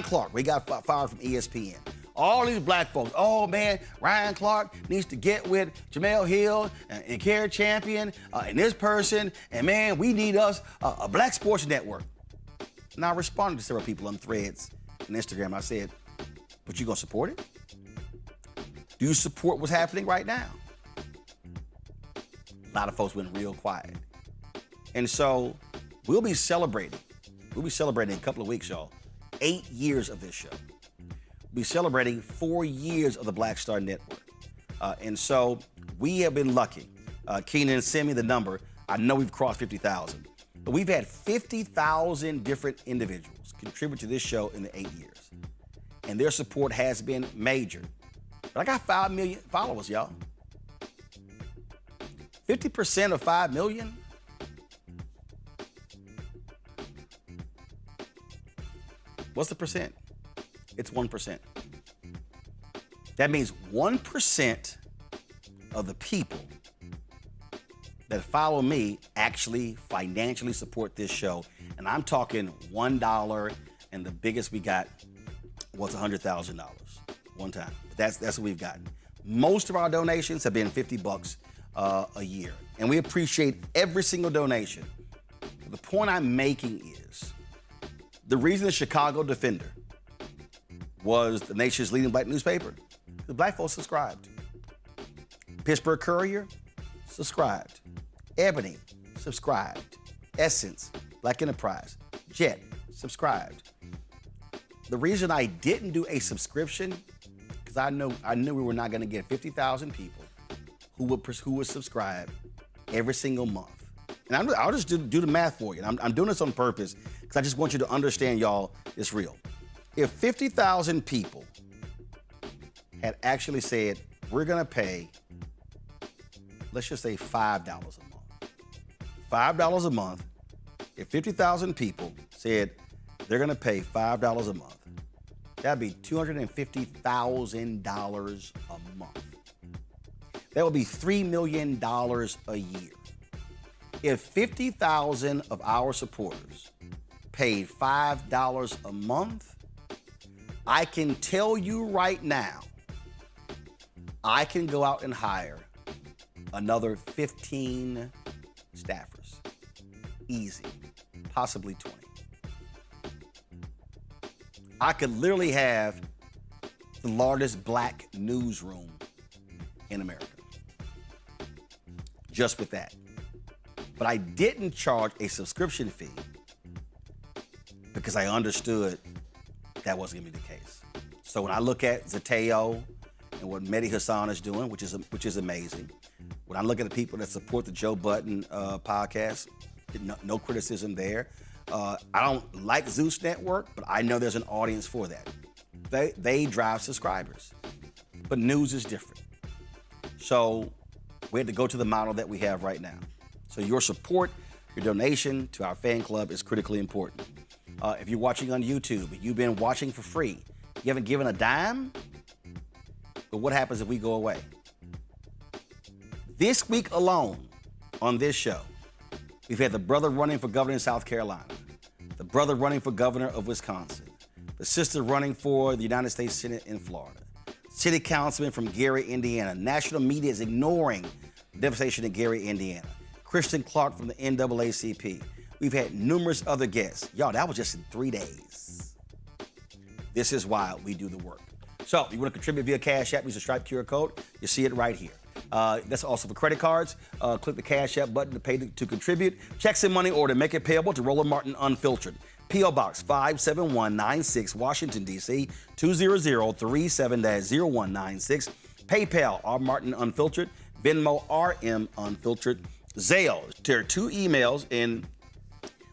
Clark, we got fired from ESPN. All these Black folks, oh man, Ryan Clark needs to get with Jamel Hill and Care Champion and this person, and man, we need us a Black sports network. And I responded to several people on Threads and Instagram. I said, but you gonna support it? Do you support what's happening right now? A lot of folks went real quiet. And so we'll be celebrating in a couple of weeks, y'all, 8 years of this show. We'll be celebrating 4 years of the Black Star Network. And so we have been lucky. Keenan, send me the number. I know we've crossed 50,000. But we've had 50,000 different individuals contribute to this show in the 8 years. And their support has been major. But I got 5 million followers, y'all. 50% of 5 million? What's the percent? It's 1%. That means 1% of the people that follow me actually financially support this show. And I'm talking $1, and the biggest we got was $100,000 one time. But that's what we've gotten. Most of our donations have been $50 a year. And we appreciate every single donation. But the point I'm making is the reason the Chicago Defender was the nation's leading Black newspaper, the Black folks subscribed. Pittsburgh Courier, subscribed. Ebony, subscribed. Essence, Black Enterprise, Jet, subscribed. The reason I didn't do a subscription, because I knew we were not going to get 50,000 people who would subscribe every single month. And I'll just do the math for you. And I'm doing this on purpose because I just want you to understand, y'all, it's real. If 50,000 people had actually said, we're going to pay, let's just say $5 a month. $5 a month. If 50,000 people said they're going to pay $5 a month, that'd be $250,000 a month. That would be $3 million a year. If 50,000 of our supporters paid $5 a month, I can tell you right now, I can go out and hire another 15 staffers. Easy. Possibly 20. I could literally have the largest Black newsroom in America. Just with that. But I didn't charge a subscription fee because I understood that wasn't gonna be the case. So when I look at Zateo and what Mehdi Hassan is doing, which is amazing. When I look at the people that support the Joe Budden podcast, no criticism there. I don't like Zeus Network, but I know there's an audience for that. they drive subscribers. But news is different. So we had to go to the model that we have right now. So your support, your donation to our fan club is critically important. If you're watching on YouTube, you've been watching for free, you haven't given a dime, but what happens if we go away? This week alone on this show, we've had the brother running for governor in South Carolina, the brother running for governor of Wisconsin, the sister running for the United States Senate in Florida, city councilman from Gary, Indiana. National media is ignoring devastation in Gary, Indiana. Christian Clark from the NAACP. We've had numerous other guests. Y'all, that was just in 3 days. This is why we do the work. So, you want to contribute via Cash App, use the Stripe QR code. You see it right here. That's also for credit cards. Click the Cash App button to pay to contribute. Checks and money order, make it payable to Roland Martin Unfiltered. P.O. Box 57196, Washington, D.C. 20037-0196. PayPal, R. Martin Unfiltered. Venmo, RM Unfiltered. Zelle. There are 2 emails, and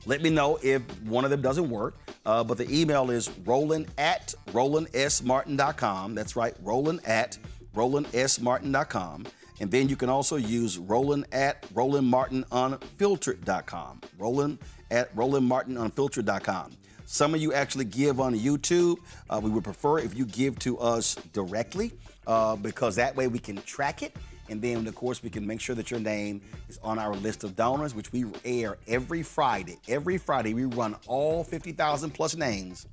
let me know if one of them doesn't work. But the email is roland@rolandsmartin.com. That's right, roland@rolandsmartin.com. And then you can also use roland@rolandmartinunfiltered.com. roland@rolandmartinunfiltered.com. Some of you actually give on YouTube. We would prefer if you give to us directly because that way we can track it. And then, of course, we can make sure that your name is on our list of donors, which we air every Friday. Every Friday, we run all 50,000 plus names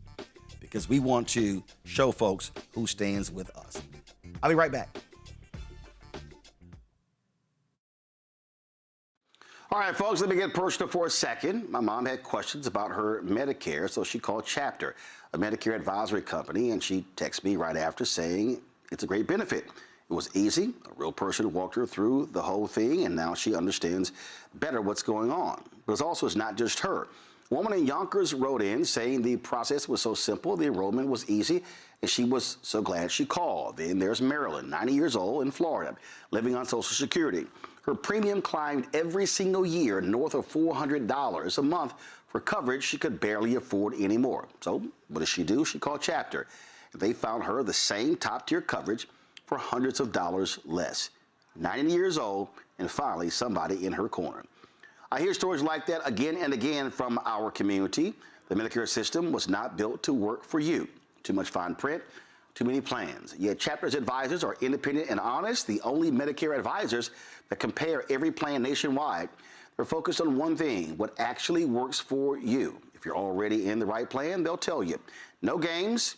because we want to show folks who stands with us. I'll be right back. All right, folks, let me get personal for a second. My mom had questions about her Medicare, so she called Chapter, a Medicare advisory company, and she texted me right after saying it's a great benefit. It was easy. A real person walked her through the whole thing, and now she understands better what's going on. But it's not just her. A woman in Yonkers wrote in saying the process was so simple, the enrollment was easy, and she was so glad she called. Then there's Marilyn, 90 years old, in Florida, living on Social Security. Her premium climbed every single year north of $400 a month for coverage she could barely afford anymore. So what does she do? She called Chapter. They found her the same top-tier coverage for hundreds of dollars less. 90 years old, and finally somebody in her corner. I hear stories like that again and again from our community. The Medicare system was not built to work for you. Too much fine print, too many plans. Yet Chapter's advisors are independent and honest, the only Medicare advisors that compare every plan nationwide. They're focused on one thing, what actually works for you. If you're already in the right plan, they'll tell you. No games.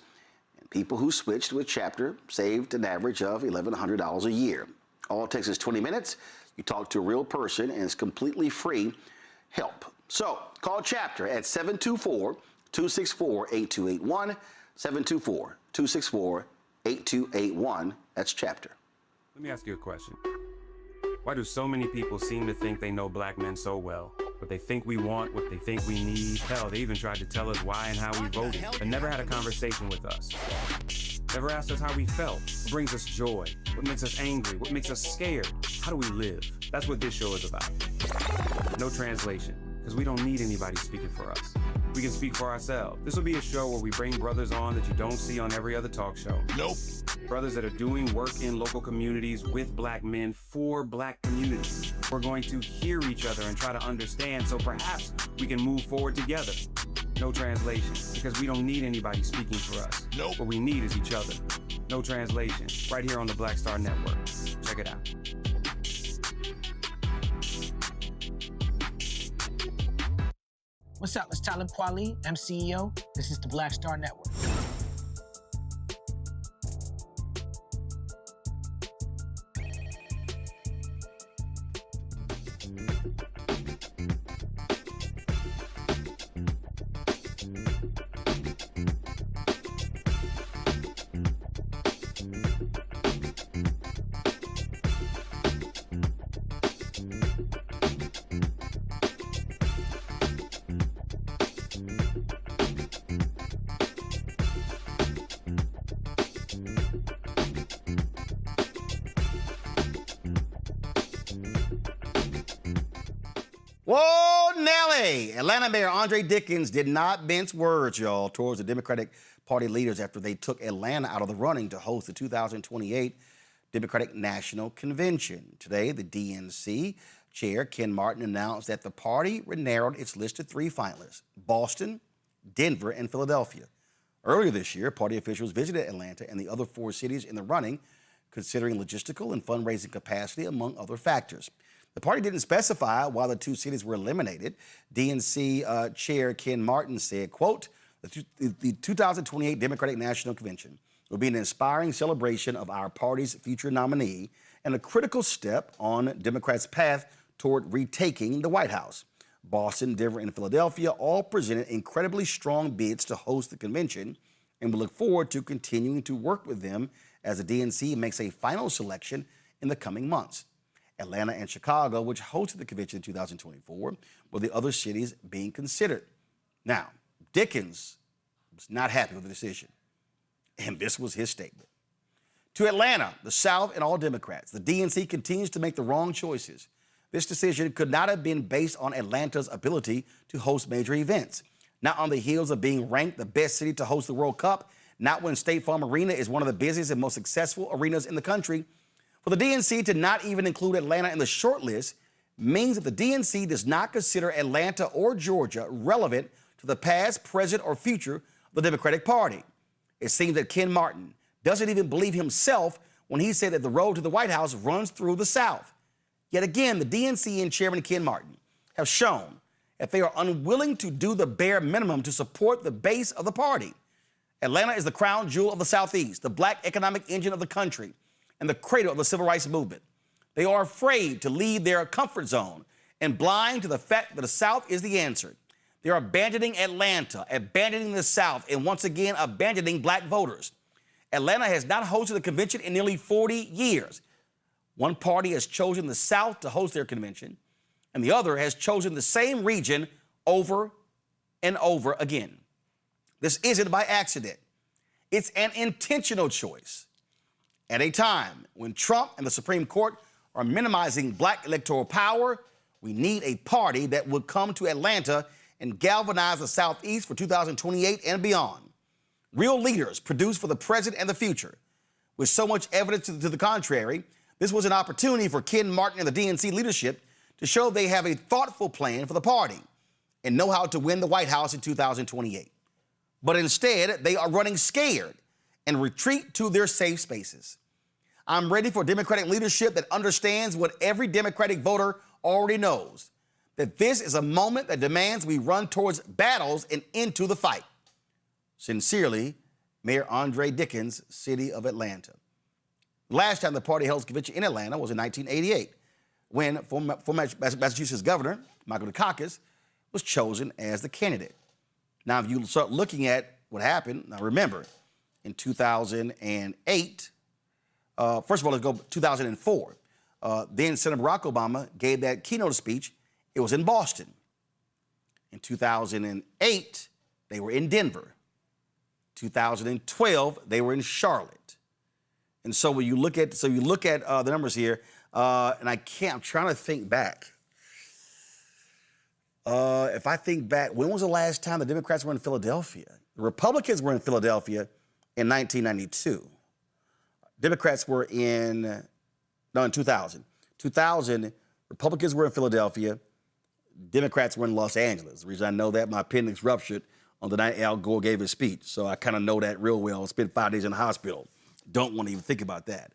People who switched with Chapter saved an average of $1,100 a year. All it takes is 20 minutes. You talk to a real person, and it's completely free help. So call Chapter at 724-264-8281, 724-264-8281. That's Chapter. Let me ask you a question. Why do so many people seem to think they know black men so well? What they think we want, what they think we need. Hell, they even tried to tell us why and how we voted, but never had a conversation with us. Never asked us how we felt, what brings us joy, what makes us angry, what makes us scared. How do we live? That's what this show is about. No translation, because we don't need anybody speaking for us. We can speak for ourselves. This will be a show where we bring brothers on that you don't see on every other talk show. Nope. Brothers that are doing work in local communities with black men for black communities. We're going to hear each other and try to understand so perhaps we can move forward together. No translation, because we don't need anybody speaking for us. Nope. What we need is each other. No translation, right here on the Black Star Network. Check it out. What's up? It's Talib Kweli. I'm CEO. This is the Black Star Network. Whoa, Nelly! Atlanta Mayor Andre Dickens did not mince words, y'all, towards the Democratic party leaders after they took Atlanta out of the running to host the 2028 Democratic National Convention. Today, the DNC chair, Ken Martin, announced that the party narrowed its list to 3 finalists: Boston, Denver, and Philadelphia. Earlier this year, party officials visited Atlanta and the other 4 cities in the running, considering logistical and fundraising capacity, among other factors. The party didn't specify why the 2 cities were eliminated. DNC Chair Ken Martin said, quote, the 2028 Democratic National Convention will be an inspiring celebration of our party's future nominee and a critical step on Democrats' path toward retaking the White House. Boston, Denver, and Philadelphia all presented incredibly strong bids to host the convention, and we look forward to continuing to work with them as the DNC makes a final selection in the coming months. Atlanta and Chicago, which hosted the convention in 2024, were the other cities being considered. Now, Dickens was not happy with the decision, and this was his statement. To Atlanta, the South, and all Democrats, the DNC continues to make the wrong choices. This decision could not have been based on Atlanta's ability to host major events, not on the heels of being ranked the best city to host the World Cup, not when State Farm Arena is one of the busiest and most successful arenas in the country. For the DNC to not even include Atlanta in the short list means that the DNC does not consider Atlanta or Georgia relevant to the past, present, or future of the Democratic Party. It seems that Ken Martin doesn't even believe himself when he said that the road to the White House runs through the South. Yet again, the DNC and Chairman Ken Martin have shown that they are unwilling to do the bare minimum to support the base of the party. Atlanta is the crown jewel of the Southeast, the black economic engine of the country, and the cradle of the civil rights movement. They are afraid to leave their comfort zone and blind to the fact that the South is the answer. They are abandoning Atlanta, abandoning the South, and once again abandoning black voters. Atlanta has not hosted a convention in nearly 40 years. One party has chosen the South to host their convention, and the other has chosen the same region over and over again. This isn't by accident. It's an intentional choice. At a time when Trump and the Supreme Court are minimizing black electoral power, we need a party that will come to Atlanta and galvanize the Southeast for 2028 and beyond. Real leaders produced for the present and the future. With so much evidence to the contrary, this was an opportunity for Ken Martin and the DNC leadership to show they have a thoughtful plan for the party and know how to win the White House in 2028. But instead, they are running scared and retreat to their safe spaces. I'm ready for Democratic leadership that understands what every Democratic voter already knows, that this is a moment that demands we run towards battles and into the fight. Sincerely, Mayor Andre Dickens, City of Atlanta. The last time the party held its convention in Atlanta was in 1988, when former Massachusetts Governor Michael Dukakis was chosen as the candidate. Now, if you start looking at what happened, now remember, in 2008, first of all, let's go 2004. Then Senator Barack Obama gave that keynote speech. It was in Boston. In 2008, they were in Denver. 2012, they were in Charlotte. And so when you look at, the numbers here, and I'm trying to think back. If I think back, when was the last time the Democrats were in Philadelphia? The Republicans were in Philadelphia in 1992. Democrats were in 2000. 2000, Republicans were in Philadelphia. Democrats were in Los Angeles. The reason I know that, my appendix ruptured on the night Al Gore gave his speech. So I kind of know that real well. I spent 5 days in the hospital. Don't want to even think about that.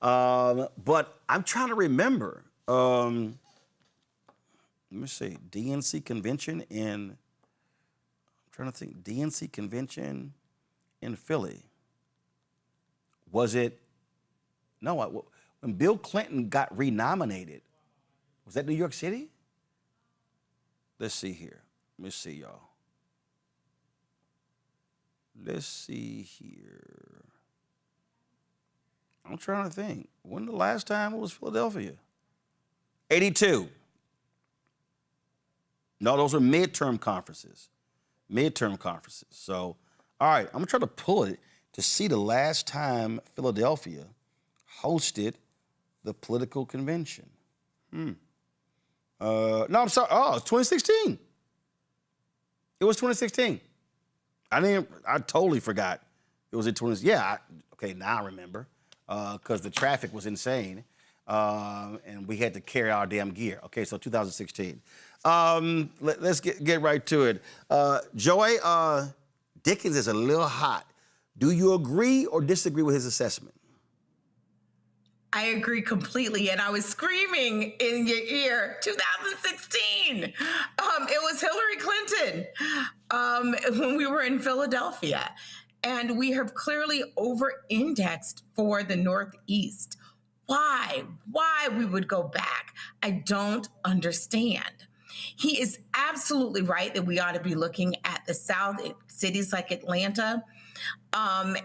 But I'm trying to remember. Let me see. DNC convention in, DNC convention in Philly. Was it, no, when Bill Clinton got renominated, was that New York City? Let's see here. Let me see, y'all. Let's see here. I'm trying to think. When the last time it was Philadelphia? 82. No, those were midterm conferences. Midterm conferences. So, all right, I'm going to try to pull it to see the last time Philadelphia hosted the political convention. No, I'm sorry. Oh, it's 2016. It was 2016. I totally forgot it was in 20. Yeah, okay, now I remember, because the traffic was insane, and we had to carry our damn gear. Okay, so 2016. Let's get right to it. Joy, Dickens is a little hot. Do you agree or disagree with his assessment? I agree completely, and I was screaming in your ear, 2016. It was Hillary Clinton when we were in Philadelphia, and we have clearly over-indexed for the Northeast. Why we would go back, I don't understand. He is absolutely right that we ought to be looking at the South, cities like Atlanta, and,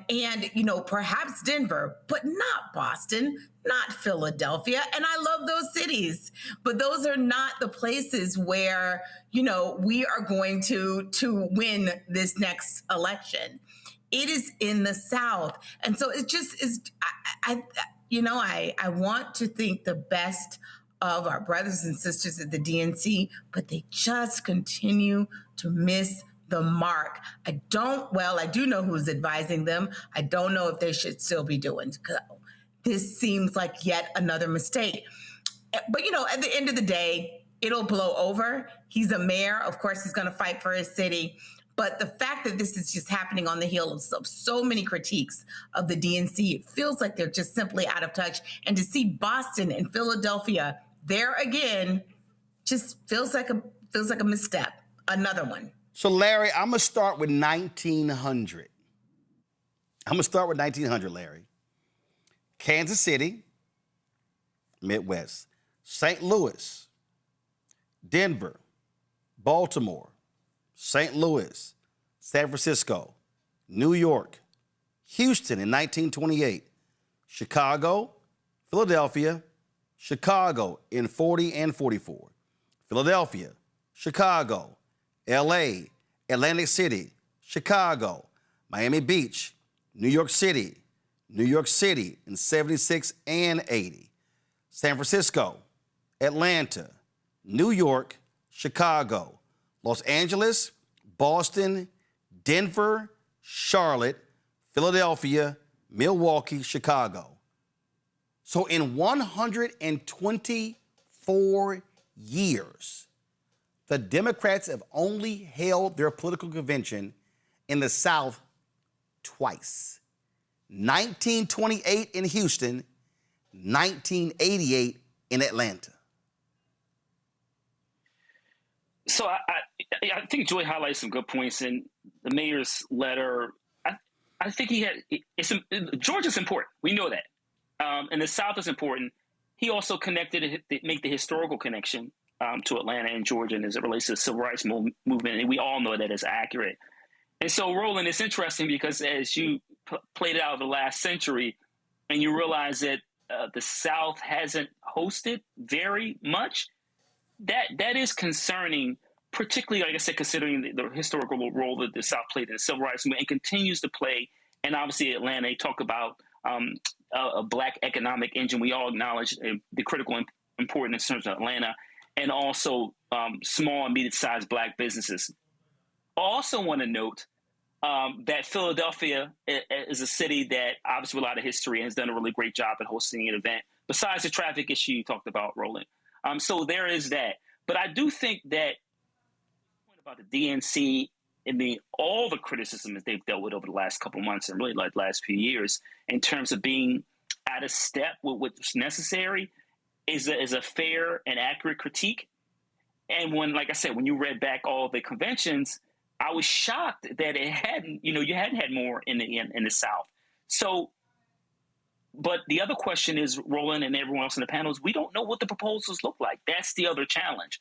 perhaps Denver, but not Boston, not Philadelphia. And I love those cities, but those are not the places where, we are going to win this next election. It is in the South. And so it just is, I want to think the best of our brothers and sisters at the DNC, but they just continue to miss the mark. I do know who's advising them. I don't know if they should still be doing so. This seems like yet another mistake. But, at the end of the day, it'll blow over. He's a mayor. Of course, he's going to fight for his city. But the fact that this is just happening on the heels of so many critiques of the DNC, it feels like they're just simply out of touch. And to see Boston and Philadelphia there again just feels like a misstep. Another one. So, Larry, I'm going to start with 1900. Larry. Kansas City, Midwest. St. Louis, Denver, Baltimore, St. Louis, San Francisco, New York, Houston in 1928, Chicago, Philadelphia, Chicago in 40 and 44, Philadelphia, Chicago, L.A., Atlantic City, Chicago, Miami Beach, New York City in 76 and 80, San Francisco, Atlanta, New York, Chicago, Los Angeles, Boston, Denver, Charlotte, Philadelphia, Milwaukee, Chicago. So in 124 years, the Democrats have only held their political convention in the South twice. 1928 in Houston, 1988 in Atlanta. So I think Joy highlights some good points in the mayor's letter. I think Georgia's important. We know that. And the South is important. He also make the historical connection to Atlanta and Georgia and as it relates to the civil rights movement. And we all know that is accurate. And so, Roland, it's interesting because as you played it out of the last century and you realize that the South hasn't hosted very much, that is concerning, particularly, like I said, considering the historical role that the South played in the civil rights movement and continues to play. And obviously Atlanta, they talk about a Black economic engine. We all acknowledge the critical importance in terms of Atlanta and also small and medium-sized Black businesses. I also want to note that Philadelphia is a city that obviously with a lot of history and has done a really great job at hosting an event, besides the traffic issue you talked about, Roland. So there is that. But I do think that about the DNC and all the criticism that they've dealt with over the last couple of months and really like the last few years in terms of being out of step with what's necessary is a fair and accurate critique. And when, like I said, when you read back all the conventions, I was shocked that it hadn't, you hadn't had more in the South. So, but the other question is, Roland and everyone else in the panel, is we don't know what the proposals look like. That's the other challenge.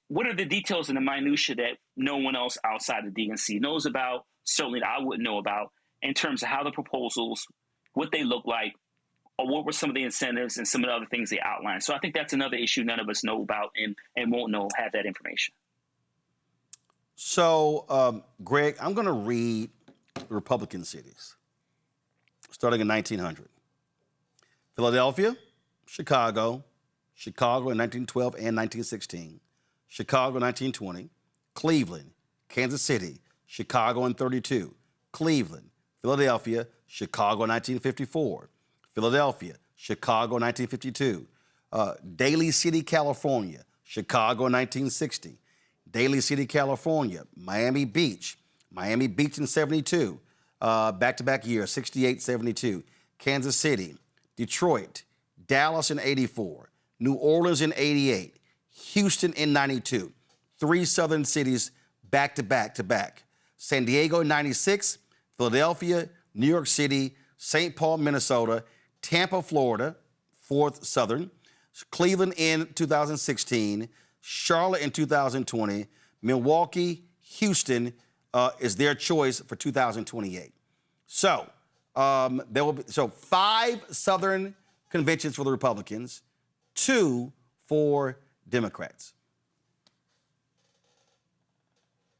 What are the details in the minutia that no one else outside the DNC knows about, certainly that I wouldn't know about, in terms of how the proposals, what they look like, or what were some of the incentives and some of the other things they outlined. So I think that's another issue none of us know about and won't have that information. So, Greg, I'm going to read the Republican cities, starting in 1900. Philadelphia, Chicago in 1912 and 1916, Chicago 1920, Cleveland, Kansas City, Chicago in 32, Cleveland, Philadelphia, Chicago 1954, Philadelphia, Chicago 1952, Daly City, California, Chicago 1960, Daly City, California, Miami Beach in 72, back-to-back years, 68, 72, Kansas City, Detroit, Dallas in 84, New Orleans in 88, Houston in 92, 3 southern cities back-to-back. San Diego in 96, Philadelphia, New York City, St. Paul, Minnesota, Tampa, Florida, 4th Southern, Cleveland in 2016, Charlotte in 2020, Milwaukee, Houston is their choice for 2028. So there will be 5 Southern conventions for the Republicans, 2 for Democrats.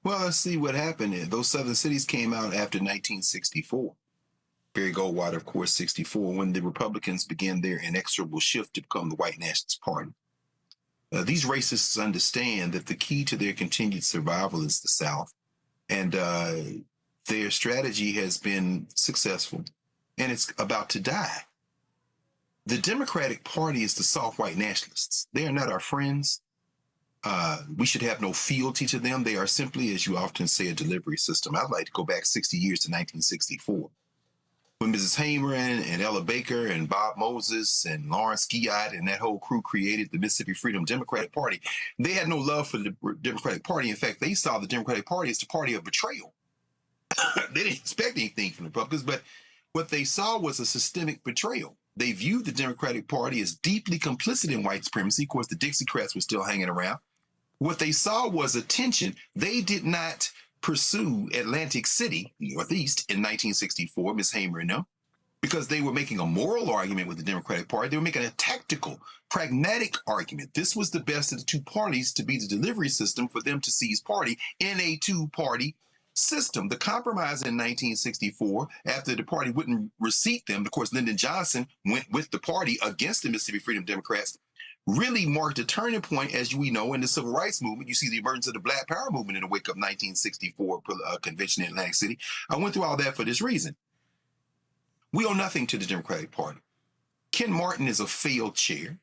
Well, let's see what happened. Those southern cities came out after 1964. Barry Goldwater, of course, 64, when the Republicans began their inexorable shift to become the white nationalist party. These racists understand that the key to their continued survival is the South, and their strategy has been successful, and it's about to die. The Democratic Party is the soft white nationalists. They are not our friends. We should have no fealty to them. They are simply, as you often say, a delivery system. I'd like to go back 60 years to 1964. When Mrs. Hamer and Ella Baker and Bob Moses and Lawrence Guillot and that whole crew created the Mississippi Freedom Democratic Party, they had no love for the Democratic Party. In fact, they saw the Democratic Party as the party of betrayal. They didn't expect anything from the Republicans, but what they saw was a systemic betrayal. They viewed the Democratic Party as deeply complicit in white supremacy. Of course, the Dixiecrats were still hanging around. What they saw was a tension. They did not pursue Atlantic City, Northeast, in 1964, Ms. Hamer and them, because they were making a moral argument with the Democratic Party. They were making a tactical, pragmatic argument. This was the best of the two parties to be the delivery system for them to seize party in a two-party system. The compromise in 1964, after the party wouldn't reseat them, of course, Lyndon Johnson went with the party against the Mississippi Freedom Democrats, really marked a turning point, as we know, in the civil rights movement. You see the emergence of the Black Power movement in the wake of 1964 convention in Atlantic City. I went through all that for this reason. We owe nothing to the Democratic Party. Ken Martin is a failed chair.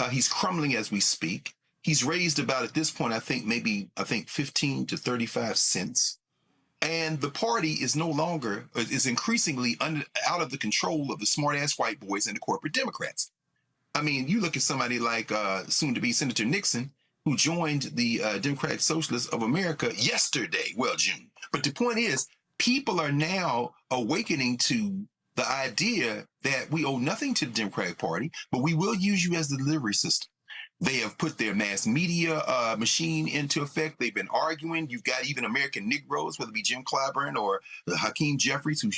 He's crumbling as we speak. He's raised about, at this point, I think 15 to 35 cents. And the party is no longer, is increasingly out of the control of the smart-ass white boys and the corporate Democrats. I mean, you look at somebody like soon-to-be Senator Nixon, who joined the Democratic Socialists of America yesterday, June. But the point is, people are now awakening to the idea that we owe nothing to the Democratic Party, but we will use you as the delivery system. They have put their mass media machine into effect. They've been arguing. You've got even American Negroes, whether it be Jim Clyburn or Hakeem Jeffries, who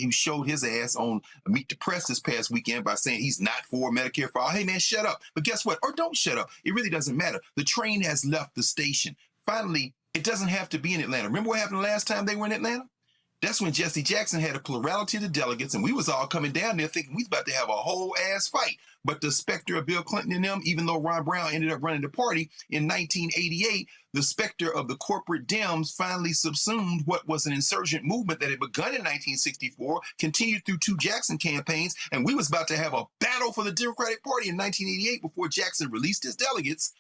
showed his ass on Meet the Press this past weekend by saying he's not for Medicare for all. Hey, man, shut up. But guess what? Or don't shut up. It really doesn't matter. The train has left the station. Finally, it doesn't have to be in Atlanta. Remember what happened the last time they were in Atlanta? That's when Jesse Jackson had a plurality of the delegates, and we was all coming down there thinking we was about to have a whole ass fight. But the specter of Bill Clinton and them, even though Ron Brown ended up running the party in 1988, the specter of the corporate Dems finally subsumed what was an insurgent movement that had begun in 1964, continued through 2 Jackson campaigns, and we was about to have a battle for the Democratic Party in 1988 before Jackson released his delegates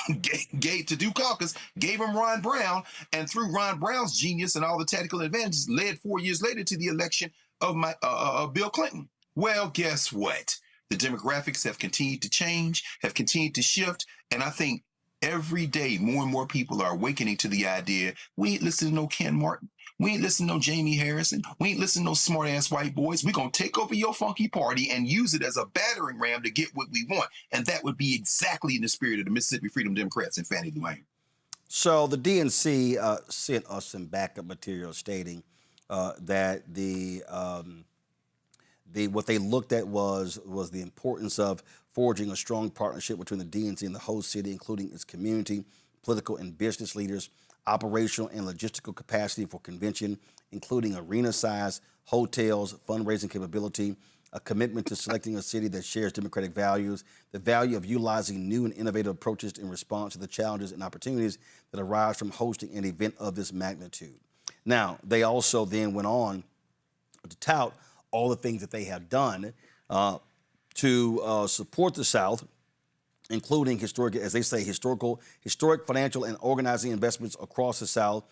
and gave to do caucus, gave him Ron Brown, and through Ron Brown's genius and all the tactical advantages, led 4 years later to the election of Bill Clinton. Well, guess what? The demographics have continued to change, have continued to shift, and I think every day more and more people are awakening to the idea, we ain't listening to no Ken Martin, we ain't listening to no Jamie Harrison, we ain't listening to no smart-ass white boys. We're going to take over your funky party and use it as a battering ram to get what we want, and that would be exactly in the spirit of the Mississippi Freedom Democrats and Fannie Lou Hamer. So the DNC sent us some backup material stating that what they looked at was the importance of forging a strong partnership between the DNC and the host city, including its community, political and business leaders, operational and logistical capacity for convention, including arena size, hotels, fundraising capability, a commitment to selecting a city that shares democratic values, the value of utilizing new and innovative approaches in response to the challenges and opportunities that arise from hosting an event of this magnitude. Now, they also then went on to tout all the things that they have done to support the South, including historic, as they say, historic financial and organizing investments across the South,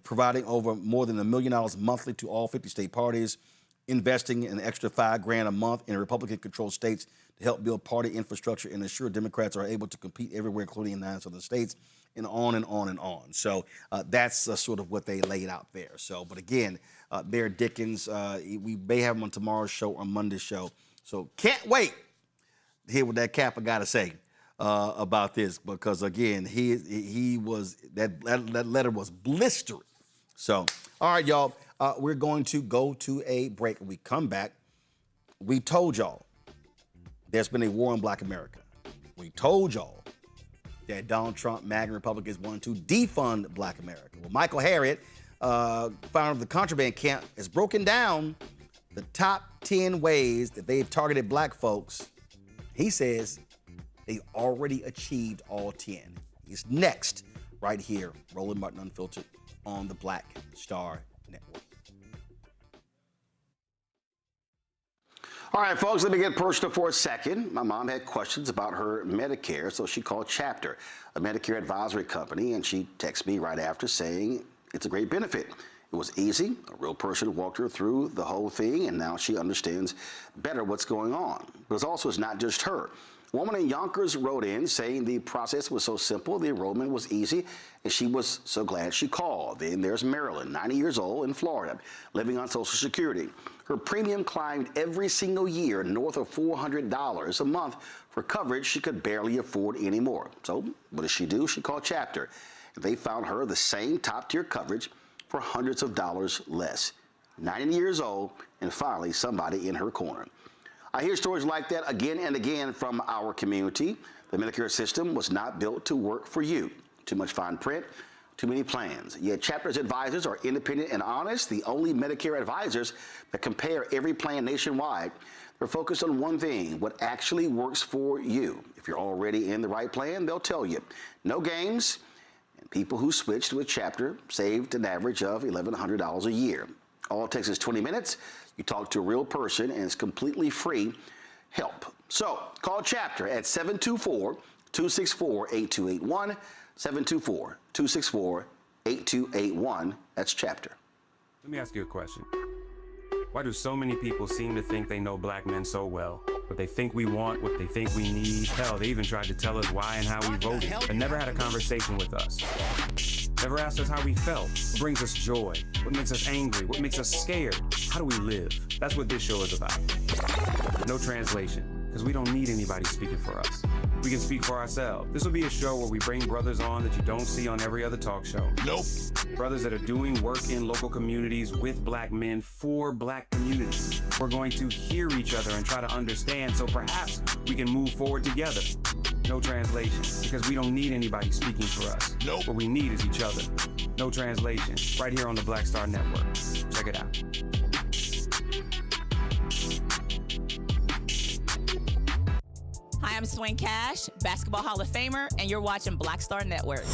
providing over more than $1 million monthly to all 50 state parties, investing an extra $5,000 a month in Republican-controlled states to help build party infrastructure and ensure Democrats are able to compete everywhere, including in 9 southern states, and on and on and on. So that's sort of what they laid out there. So, but again, Mayor Dickens, we may have him on tomorrow's show or Monday's show. So can't wait to hear what that Kappa got to say about this, because again, he was that letter was blistering. So, all right, y'all, we're going to go to a break. When we come back, we told y'all there's been a war on Black America. We told y'all that Donald Trump, MAGA Republicans want to defund Black America. Well, Michael Harriott, founder of the Contraband Camp, has broken down the top 10 ways that they've targeted Black folks. He says they already achieved all 10. He's next, right here, Roland Martin Unfiltered on the Black Star Network. All right, folks, let me get personal for a second. My mom had questions about her Medicare, so she called Chapter, a Medicare advisory company, and she texted me right after saying it's a great benefit. It was easy. A real person walked her through the whole thing, and now she understands better what's going on. But it's not just her. A woman in Yonkers wrote in saying the process was so simple, the enrollment was easy, and she was so glad she called. Then there's Marilyn, 90 years old, in Florida, living on Social Security. Her premium climbed every single year north of $400 a month for coverage she could barely afford anymore. So what does she do? She called Chapter. They found her the same top-tier coverage for hundreds of dollars less. 90 years old, and finally somebody in her corner. I hear stories like that again and again from our community. The Medicare system was not built to work for you. Too much fine print, too many plans. Yet Chapter's advisors are independent and honest, the only Medicare advisors that compare every plan nationwide. They're focused on one thing, what actually works for you. If you're already in the right plan, they'll tell you. No games, and people who switched with Chapter saved an average of $1,100 a year. All it takes is 20 minutes. You talk to a real person, and it's completely free help. So call Chapter at 724-264-8281, 724-264-8281. That's Chapter. Let me ask you a question. Why do so many people seem to think they know Black men so well? What they think we want, what they think we need. Hell, they even tried to tell us why and how we voted, but never had a conversation with us. Never asked us how we felt, what brings us joy, what makes us angry, what makes us scared. How do we live? That's what this show is about. No translation, because we don't need anybody speaking for us. We can speak for ourselves. This will be a show where we bring brothers on that you don't see on every other talk show. Nope. Brothers that are doing work in local communities with Black men for Black communities. We're going to hear each other and try to understand, so perhaps we can move forward together. No translation, because we don't need anybody speaking for us. Nope. What we need is each other. No translation, right here on the Black Star Network. Check it out. Hi, I'm Swing Cash, Basketball Hall of Famer, and you're watching Black Star Network.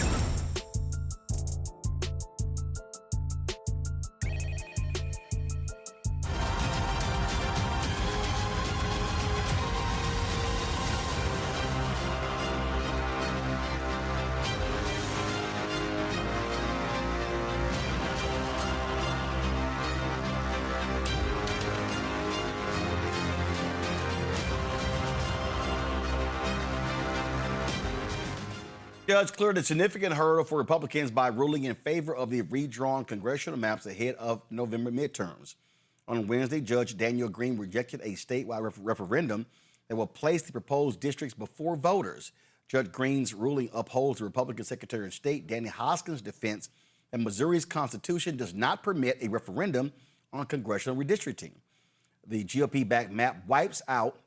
Judge cleared a significant hurdle for Republicans by ruling in favor of the redrawn congressional maps ahead of November midterms. On Wednesday, Judge Daniel Green rejected a statewide referendum that will place the proposed districts before voters. Judge Green's ruling upholds the Republican Secretary of State Danny Hoskins' defense that Missouri's Constitution does not permit a referendum on congressional redistricting. The GOP-backed map wipes out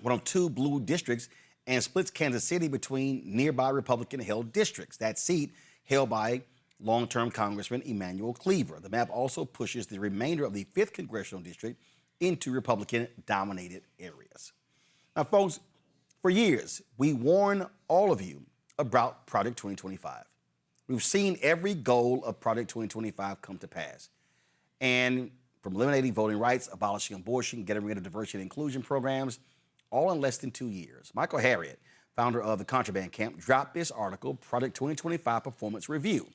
one of 2 blue districts and splits Kansas City between nearby Republican-held districts. That seat held by long-term Congressman Emanuel Cleaver. The map also pushes the remainder of the 5th congressional district into Republican-dominated areas. Now, folks, for years, we warned all of you about Project 2025. We've seen every goal of Project 2025 come to pass. And from eliminating voting rights, abolishing abortion, getting rid of diversity and inclusion programs, all in less than 2 years. Michael Harriott, founder of the Contraband Camp, dropped this article, Project 2025 Performance Review.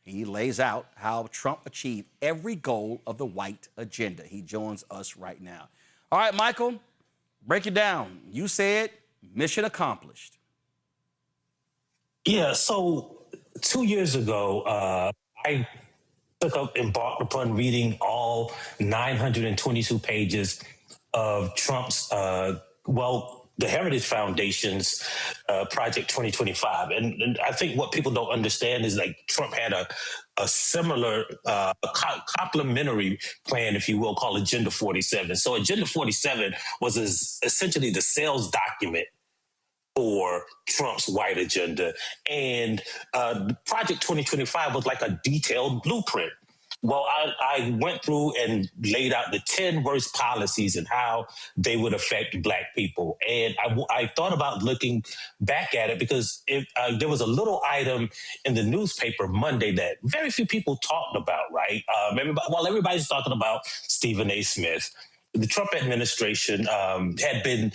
He lays out how Trump achieved every goal of the white agenda. He joins us right now. All right, Michael, break it down. You said mission accomplished. Yeah, so 2 years ago, I embarked upon reading all 922 pages of Trump's, the Heritage Foundation's Project 2025. And I think what people don't understand is like Trump had a similar complementary plan, if you will, called Agenda 47. So Agenda 47 was essentially the sales document for Trump's white agenda. And Project 2025 was like a detailed blueprint. Well, I went through and laid out the 10 worst policies and how they would affect Black people. And I thought about looking back at it because there was a little item in the newspaper Monday that very few people talked about, right? Everybody's talking about Stephen A. Smith. The Trump administration had been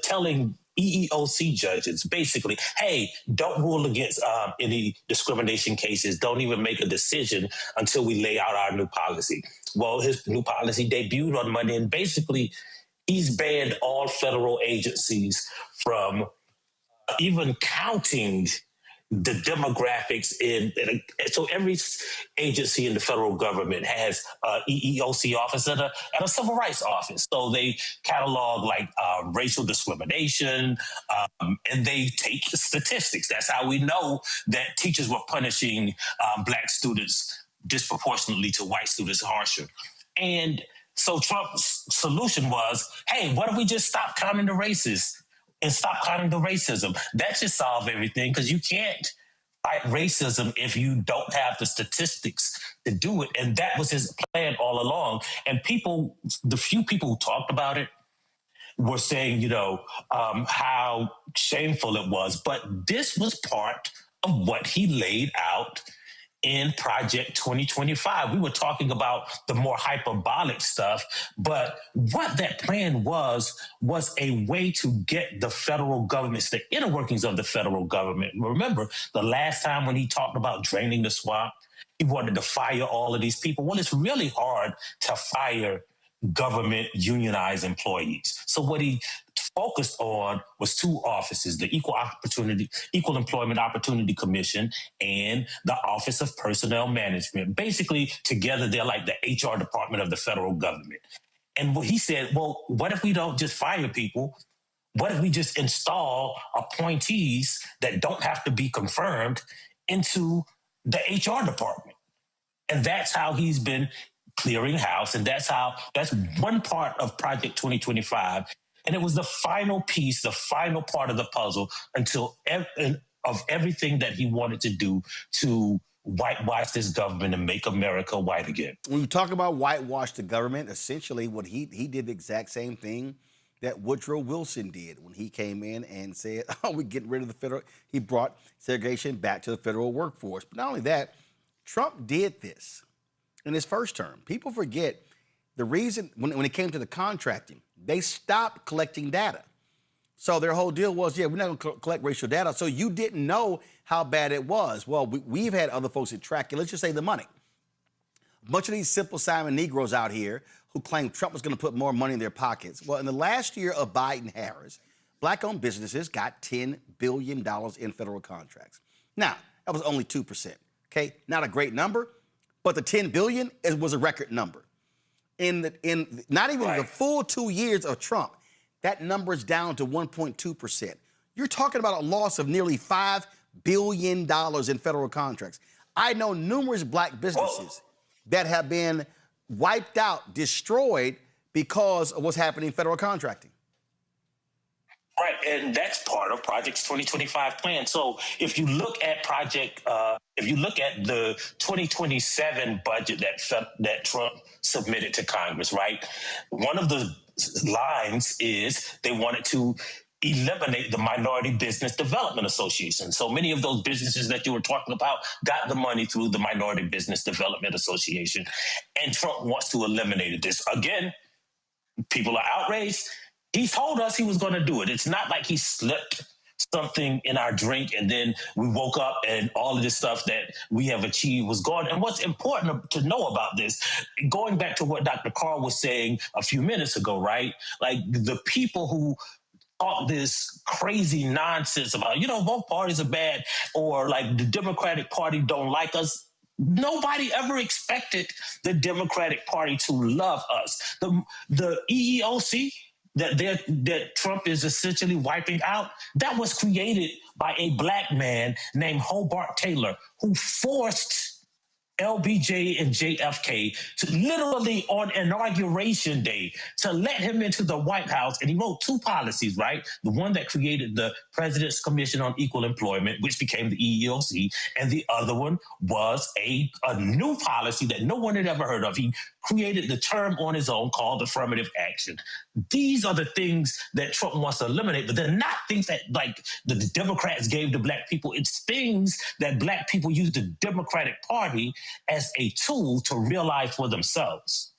telling EEOC judges, basically, hey, don't rule against any discrimination cases. Don't even make a decision until we lay out our new policy. Well, his new policy debuted on Monday, and basically he's banned all federal agencies from even counting the demographics so every agency in the federal government has an EEOC office and a civil rights office. So they catalog like racial discrimination, and they take statistics. That's how we know that teachers were punishing Black students disproportionately to white students harsher. And so Trump's solution was, hey, why don't we just stop counting the races? And stop counting the racism. That should solve everything, because you can't fight racism if you don't have the statistics to do it. And that was his plan all along. And the few people who talked about it were saying, how shameful it was. But this was part of what he laid out in Project 2025. We were talking about the more hyperbolic stuff, but what that plan was a way to get the federal government, the inner workings of the federal government. Remember, the last time when he talked about draining the swamp, he wanted to fire all of these people. Well, it's really hard to fire government unionized employees. So what he focused on was two offices, the Equal Employment Opportunity Commission and the Office of Personnel Management. Basically, together, they're like the HR department of the federal government. And he said, well, what if we don't just fire people? What if we just install appointees that don't have to be confirmed into the HR department? And that's how he's been clearing house. And that's one part of Project 2025. And it was the final piece, the final part of the puzzle of everything that he wanted to do to whitewash this government and make America white again. When you talk about whitewash the government, essentially what he did the exact same thing that Woodrow Wilson did when he came in and said, we're getting rid of the federal. He brought segregation back to the federal workforce. But not only that, Trump did this in his first term. People forget the reason when it came to the contracting, they stopped collecting data. So their whole deal was, we're not going to collect racial data. So you didn't know how bad it was. Well, we've had other folks that track it. Let's just say the money. A bunch of these Simple Simon Negroes out here who claimed Trump was going to put more money in their pockets. Well, in the last year of Biden-Harris, Black-owned businesses got $10 billion in federal contracts. Now, that was only 2%. Okay, not a great number, but the $10 billion was a record number. In not even the full 2 years of Trump, that number is down to 1.2%. You're talking about a loss of nearly $5 billion in federal contracts. I know numerous Black businesses that have been wiped out, destroyed because of what's happening in federal contracting. Right, and that's part of Project's 2025 plan. So if you look at the 2027 budget that Trump submitted to Congress, right, one of the lines is they wanted to eliminate the Minority Business Development Association. So many of those businesses that you were talking about got the money through the Minority Business Development Association, and Trump wants to eliminate this. Again, people are outraged. He told us he was going to do it. It's not like he slipped something in our drink and then we woke up and all of this stuff that we have achieved was gone. And what's important to know about this, going back to what Dr. Carr was saying a few minutes ago, right? Like the people who talk this crazy nonsense about, both parties are bad, or like the Democratic Party don't like us. Nobody ever expected the Democratic Party to love us. The EEOC that Trump is essentially wiping out, that was created by a black man named Hobart Taylor, who forced LBJ and JFK to literally on Inauguration Day to let him into the White House. And he wrote two policies, right? The one that created the President's Commission on Equal Employment, which became the EEOC. And the other one was a new policy that no one had ever heard of. He created the term on his own called affirmative action. These are the things that Trump wants to eliminate, but they're not things that like the Democrats gave to black people. It's things that black people use the Democratic Party as a tool to realize for themselves.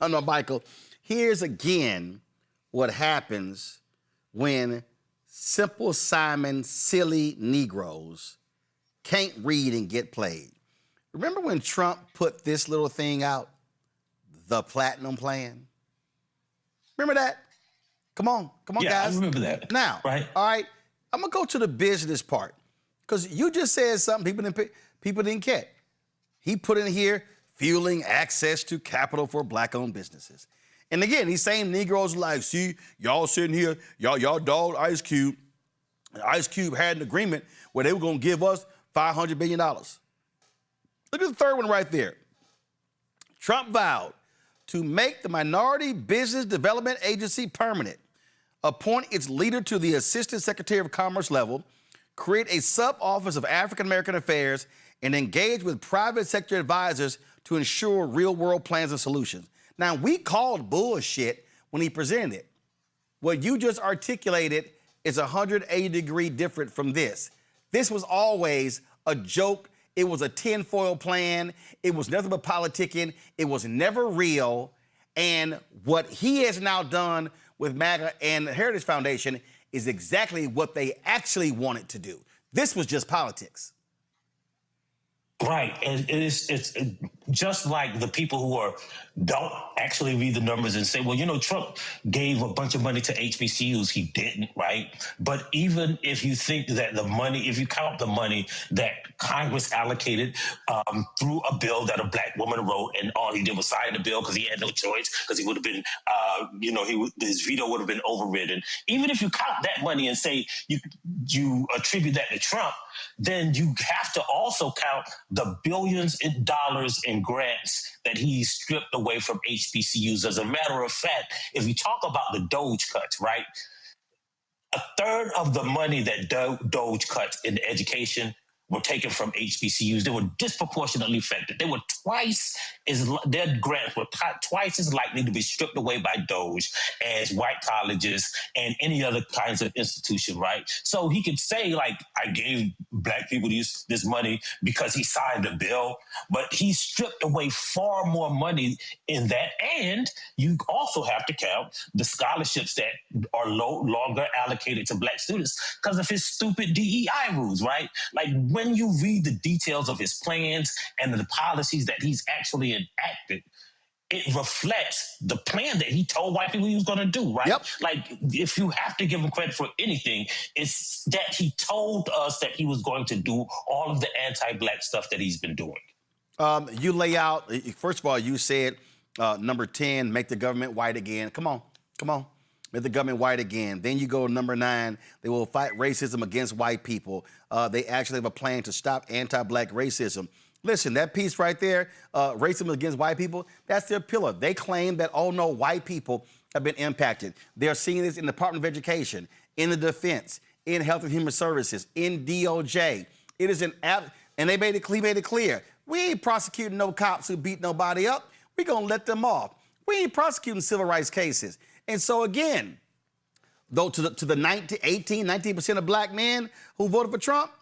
Oh, no, Michael, here's again what happens when Simple Simon, silly Negroes can't read and get played. Remember when Trump put this little thing out, the Platinum Plan? Remember that? Come on, guys. I remember that. Now, right? All right, I'm going to go to the business part because you just said something people didn't catch. He put in here, fueling access to capital for black-owned businesses. And again, these same Negroes are like, see, y'all sitting here, y'all dogged Ice Cube. Ice Cube had an agreement where they were going to give us $500 billion. Look at the third one right there. Trump vowed to make the Minority Business Development Agency permanent, appoint its leader to the Assistant Secretary of Commerce level, create a sub-office of African-American affairs, and engage with private sector advisors to ensure real-world plans and solutions. Now, we called bullshit when he presented it. What you just articulated is 180-degree different from this. This was always a joke. It was a tinfoil plan. It was nothing but politicking. It was never real. And what he has now done with MAGA and the Heritage Foundation is exactly what they actually wanted to do. This was just politics. Right, and it's just like the people who don't actually read the numbers and say, well, Trump gave a bunch of money to HBCUs. He didn't, right? But even if you think that if you count the money that Congress allocated through a bill that a black woman wrote, and all he did was sign the bill because he had no choice, because he would have been, his veto would have been overridden. Even if you count that money and say you attribute that to Trump, then you have to also count the billions in dollars in grants that he stripped away from HBCUs. As a matter of fact, if you talk about the Doge cuts, right, a third of the money that Doge cuts in education were taken from HBCUs. They were disproportionately affected. Their grants were twice as likely to be stripped away by Doge as white colleges and any other kinds of institution, right? So he could say, like, I gave black people this money because he signed a bill, but he stripped away far more money in that. And you also have to count the scholarships that are no longer allocated to black students because of his stupid DEI rules, right? Like, when you read the details of his plans and the policies that he's actually enacted, it reflects the plan that he told white people he was going to do, right? Yep. Like, if you have to give him credit for anything, it's that he told us that he was going to do all of the anti-black stuff that he's been doing. You lay out, first of all, you said number 10, make the government white again. Come on. Make the government white again. Then you go to number 9, they will fight racism against white people. They actually have a plan to stop anti-black racism. Listen, that piece right there, racism against white people, that's their pillar. They claim that, oh no, white people have been impacted. They're seeing this in the Department of Education, in the defense, in Health and Human Services, in DOJ. It is and they made it clear. We ain't prosecuting no cops who beat nobody up. We're gonna let them off. We ain't prosecuting civil rights cases. And so again, though, to the 19% of black men who voted for Trump,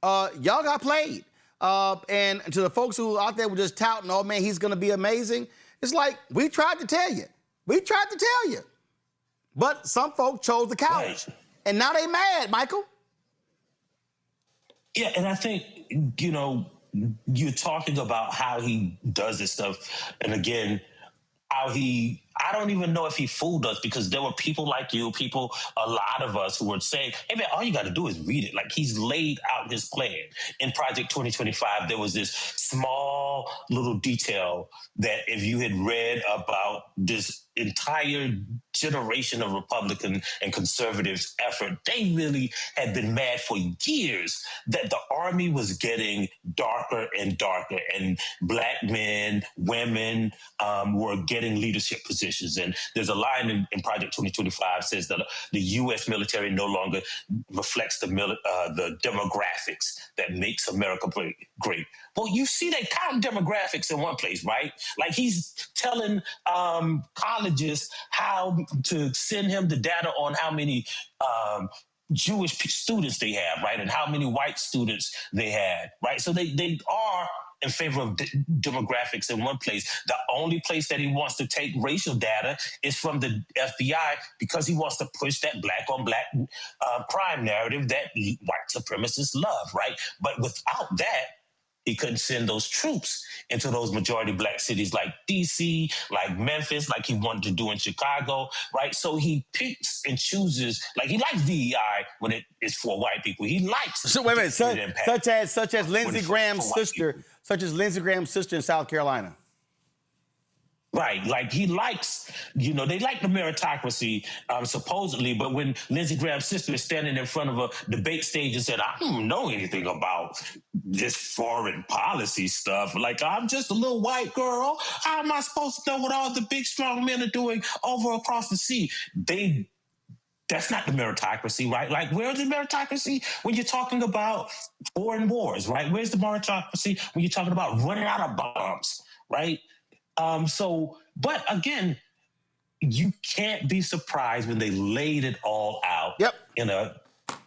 y'all got played. And to the folks who out there were just touting, oh man, he's going to be amazing. It's like, we tried to tell you. But some folks chose the couch. Right. And now they mad, Michael. Yeah, and I think, you're talking about how he does this stuff. And again, I don't even know if he fooled us, because there were people like you, a lot of us who were saying, hey man, all you got to do is read it. Like, he's laid out his plan. In Project 2025, there was this small little detail that if you had read about this entire generation of Republican and conservatives effort, they really had been mad for years that the Army was getting darker and darker, and black men, women were getting leadership positions. And there's a line in Project 2025 says that the U.S. military no longer reflects the demographics that makes America great. Well, you see, they count demographics in one place, right? Like, he's telling colleges how to send him the data on how many Jewish students they have, right? And how many white students they had, right? So they are in favor of demographics in one place. The only place that he wants to take racial data is from the FBI, because he wants to push that black on black crime narrative that white supremacists love, right? But without that, he couldn't send those troops into those majority black cities like DC, like Memphis, like he wanted to do in Chicago, right? So he picks and chooses, like, he likes DEI when it is for white people. He likes wait a minute, such as Lindsey Graham's sister, in South Carolina. Right, like he likes, they like the meritocracy, supposedly, but when Lindsey Graham's sister is standing in front of a debate stage and said, I don't know anything about this foreign policy stuff, like, I'm just a little white girl, how am I supposed to know what all the big, strong men are doing over across the sea? That's not the meritocracy, right? Like, where's the meritocracy when you're talking about foreign wars, right? Where's the meritocracy when you're talking about running out of bombs, right? But again, you can't be surprised when they laid it all out in a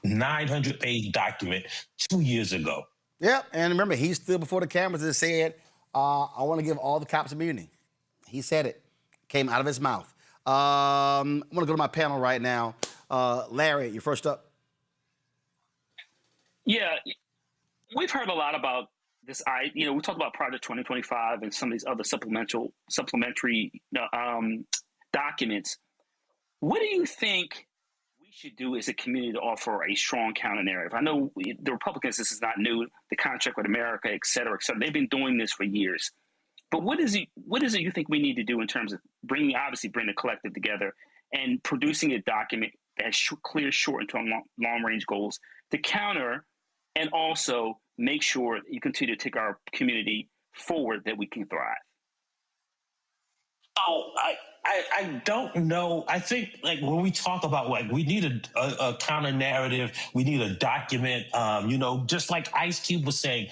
900-page document 2 years ago. Yep, and remember, he stood before the cameras and said, I want to give all the cops immunity. He said it. Came out of his mouth. I'm going to go to my panel right now. Larry, you're first up. Yeah, we've heard a lot about this, we talked about Project 2025 and some of these other supplementary documents. What do you think we should do as a community to offer a strong counter narrative? I know the Republicans, this is not new, the contract with America, et cetera, they've been doing this for years. But what is it you think we need to do in terms of bring the collective together and producing a document that has clear, short, and long-range goals to counter and also make sure you continue to take our community forward, that we can thrive? Oh, I don't know. I think, like, when we talk about, like, we need a counter narrative, we need a document, just like Ice Cube was saying,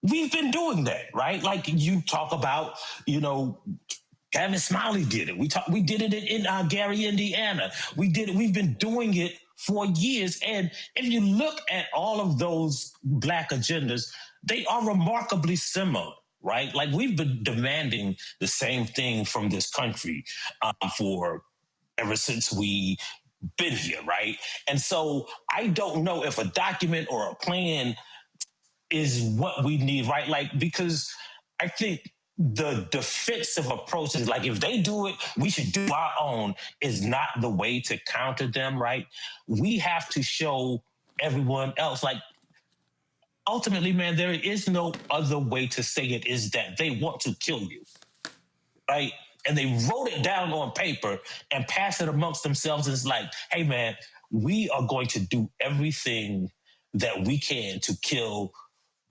we've been doing that, right? Like, you talk about, Kevin Smiley did it. We did it in Gary, Indiana. We've been doing it for years. And if you look at all of those black agendas, they are remarkably similar, right? Like, we've been demanding the same thing from this country ever since we been here, right? And so I don't know if a document or a plan is what we need, right? Like, because I think the defensive approach is like, if they do it, we should do our own, is not the way to counter them, right? We have to show everyone else, like, ultimately, man, there is no other way to say it, is that they want to kill you, right? And they wrote it down on paper and passed it amongst themselves. It's like, hey, man, we are going to do everything that we can to kill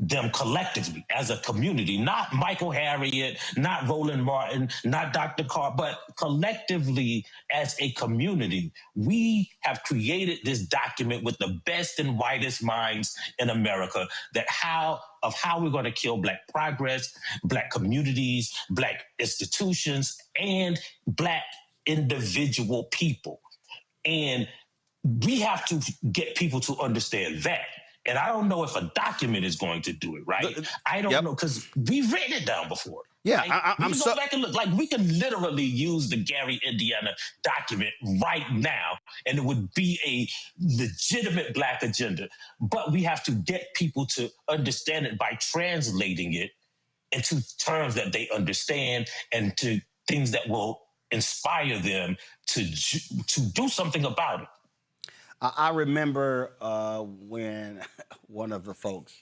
them collectively as a community, not Michael Harriott, not Roland Martin, not Dr. Carr, but collectively as a community. We have created this document with the best and whitest minds in America that how we're going to kill Black progress, Black communities, Black institutions, and Black individual people. And we have to get people to understand that. And I don't know if a document is going to do it, right? I don't know, because we've written it down before. Yeah, right? I'm so back and look. Like, we can literally use the Gary, Indiana document right now, and it would be a legitimate Black agenda. But we have to get people to understand it by translating it into terms that they understand and to things that will inspire them to do something about it. I remember when one of the folks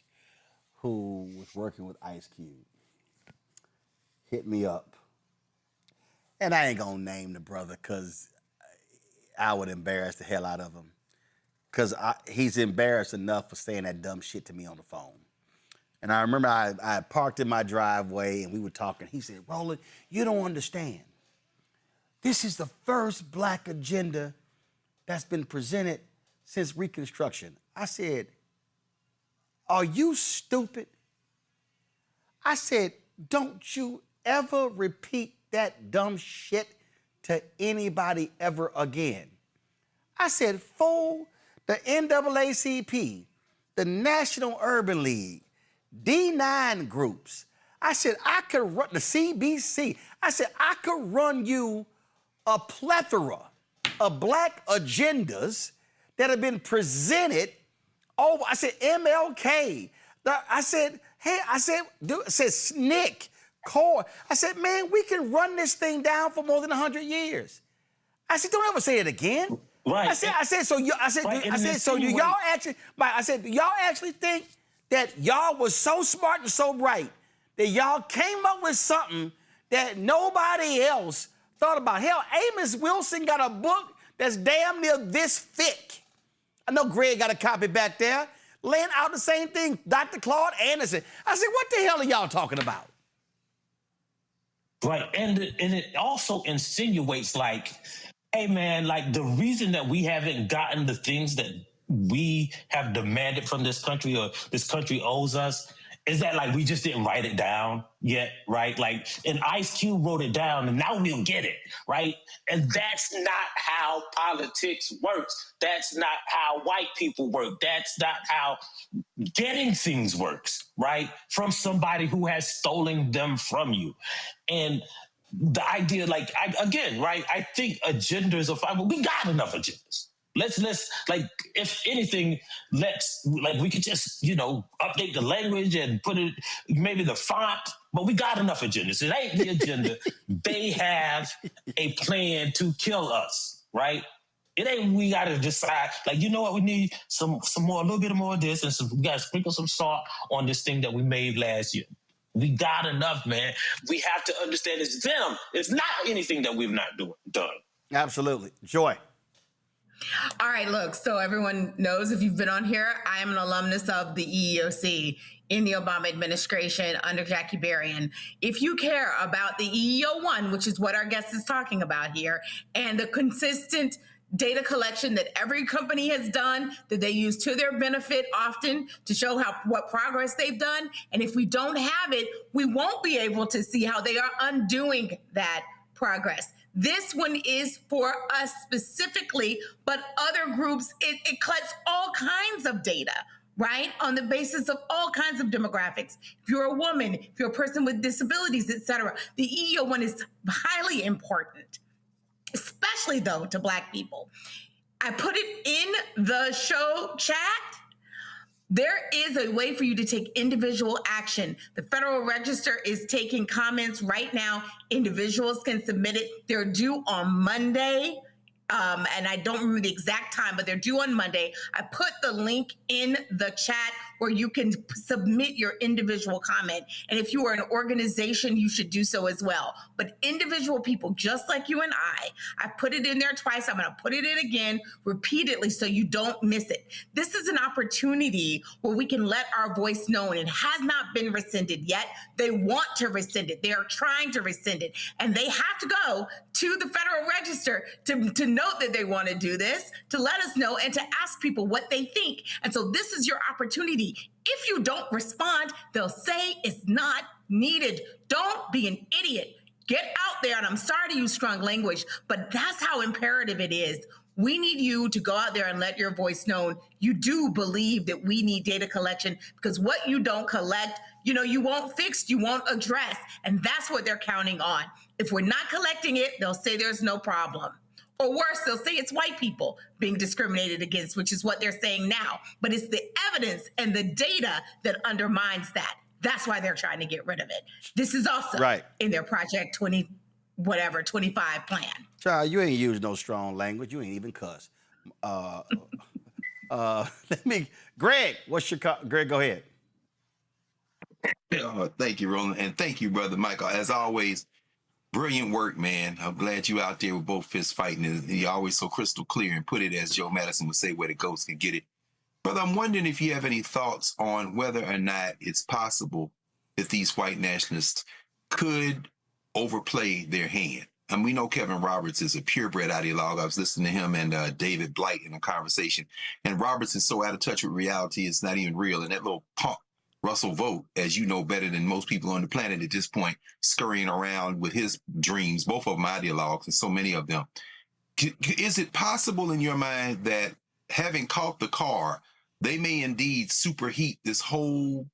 who was working with Ice Cube hit me up. And I ain't gonna name the brother because I would embarrass the hell out of him. Because he's embarrassed enough for saying that dumb shit to me on the phone. And I remember I parked in my driveway and we were talking. He said, Roland, you don't understand. This is the first Black agenda that's been presented since Reconstruction. I said, are you stupid? I said, don't you ever repeat that dumb shit to anybody ever again. I said, fool, the NAACP, the National Urban League, D9 groups. I said, I could run the CBC. I said, I could run you a plethora of Black agendas that have been presented over. I said, MLK. I said, hey, I said, SNCC, CORE. I said, man, we can run this thing down for more than 100 years. I said, don't ever say it again. Right. I said, so y'all actually think that y'all was so smart and so bright that y'all came up with something that nobody else thought about? Hell, Amos Wilson got a book that's damn near this thick. I know Greg got a copy back there, laying out the same thing. Dr. Claude Anderson. I said, what the hell are y'all talking about? Right, and it also insinuates like, hey man, like the reason that we haven't gotten the things that we have demanded from this country or this country owes us is that like we just didn't write it down yet, right? Like, and Ice Cube wrote it down and now we'll get it, right? And that's not how politics works. That's not how white people work. That's not how getting things works, right? From somebody who has stolen them from you. And the idea, like, I think agendas are fine, but we got enough agendas. Let's like, if anything, we could just, update the language and put it, maybe the font, but we got enough agendas. It ain't the agenda. They have a plan to kill us, right? It ain't, we got to decide, like, you know what, we need some more, a little bit more of this, and we got to sprinkle some salt on this thing that we made last year. We got enough, man. We have to understand it's them. It's not anything that we've not done. Absolutely. Joy. All right, look, so everyone knows if you've been on here, I am an alumnus of the EEOC in the Obama administration under Jackie Berrien. If you care about the EEO-1, which is what our guest is talking about here, and the consistent data collection that every company has done, that they use to their benefit often to show what progress they've done, and if we don't have it, we won't be able to see how they are undoing that progress. This one is for us specifically, but other groups, it collects all kinds of data, right? On the basis of all kinds of demographics. If you're a woman, if you're a person with disabilities, et cetera, the EEO-1 is highly important, especially though to Black people. I put it in the show chat. There is a way for you to take individual action. The Federal Register is taking comments right now. Individuals can submit it. They're due on Monday. And I don't remember the exact time, but they're due on Monday. I put the link in the chat where you can submit your individual comment. And if you are an organization, you should do so as well. But individual people, just like you and I put it in there twice. I'm going to put it in again repeatedly so you don't miss it. This is an opportunity where we can let our voice known. It has not been rescinded yet. They want to rescind it. They are trying to rescind it. And they have to go to the Federal Register to note that they want to do this, to let us know, and to ask people what they think. And so this is your opportunity. If you don't respond, they'll say it's not needed. Don't be an idiot. Get out there, and I'm sorry to use strong language, but that's how imperative it is. We need you to go out there and let your voice known. You do believe that we need data collection, because what you don't collect, you won't fix, you won't address. And that's what they're counting on. If we're not collecting it, they'll say there's no problem. Or worse, they'll say it's white people being discriminated against, which is what they're saying now. But it's the evidence and the data that undermines that. That's why they're trying to get rid of it. This is also in their Project 25 plan. Child, you ain't used no strong language. You ain't even cuss. Greg, Greg, go ahead. Thank you, Roland. And thank you, Brother Michael. As always, brilliant work, man. I'm glad you out there with both fists fighting. And you're always so crystal clear and put it, as Joe Madison would say, where the ghost can get it. Brother, I'm wondering if you have any thoughts on whether or not it's possible that these white nationalists could overplay their hand. And we know Kevin Roberts is a purebred ideologue. I was listening to him and David Blight in a conversation. And Roberts is so out of touch with reality, it's not even real. And that little punk, Russell Vogt, as you know better than most people on the planet at this point, scurrying around with his dreams, both of them ideologues, and so many of them. Is it possible in your mind that having caught the car, they may indeed superheat this whole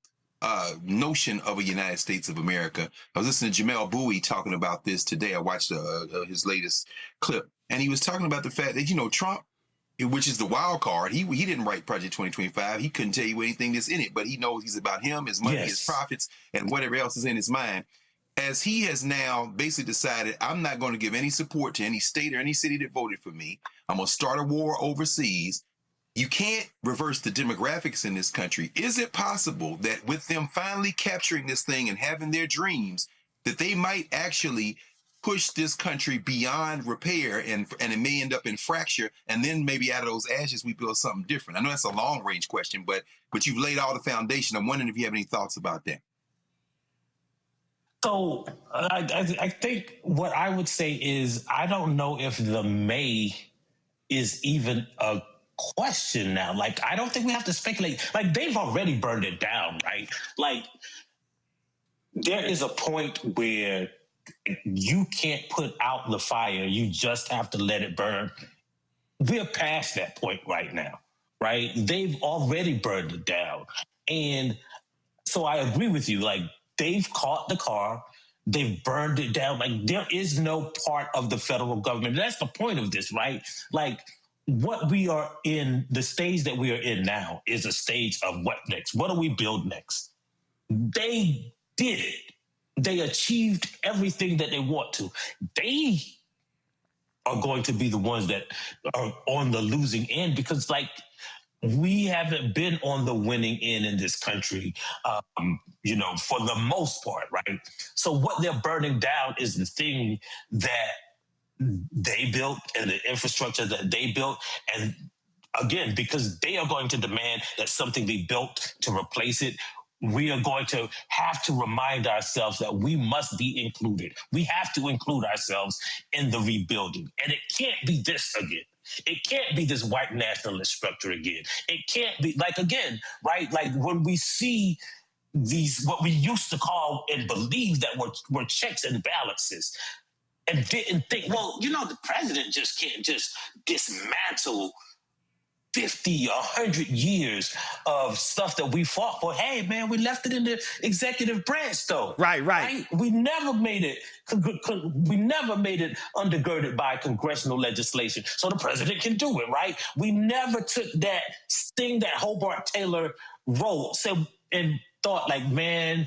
notion of a United States of America? I was listening to Jamel Bowie talking about this today. I watched his latest clip, and he was talking about the fact that, Trump, which is the wild card, he didn't write Project 2025. He couldn't tell you anything that's in it, but he knows he's about him, his money, his profits, and whatever else is in his mind. As he has now basically decided, I'm not going to give any support to any state or any city that voted for me. I'm going to start a war overseas. You can't reverse the demographics in this country. Is it possible that with them finally capturing this thing and having their dreams, that they might actually push this country beyond repair and it may end up in fracture, and then maybe out of those ashes we build something different? I know that's a long range question, but you've laid all the foundation. I'm wondering if you have any thoughts about that. So I think what I would say is, I don't know if the may is even a question now. Like, I don't think we have to speculate. Like, they've already burned it down, right? Like, there is a point where you can't put out the fire. You just have to let it burn. We're past that point right now, right? They've already burned it down. And so I agree with you. Like, they've caught the car. They've burned it down. Like, there is no part of the federal government. That's the point of this, right? Like, what we are in, the stage that we are in now is a stage of what next? What do we build next? They did it. They achieved everything that they want to. They are going to be the ones that are on the losing end, because, like, we haven't been on the winning end in this country, for the most part, right? So what they're burning down is the thing that they built and the infrastructure that they built. And again, because they are going to demand that something be built to replace it, we are going to have to remind ourselves that we must be included. We have to include ourselves in the rebuilding. And it can't be this again. It can't be this white nationalist structure again. It can't be, like, again, right? Like, when we see these, what we used to call and believe that were checks and balances, and didn't think, well, the president just can't just dismantle 50, 100 years of stuff that we fought for. Hey, man, we left it in the executive branch, though. Right? We never made it. We never made it undergirded by congressional legislation, so the president can do it, right? We never took that thing that Hobart Taylor wrote, and thought, like, man,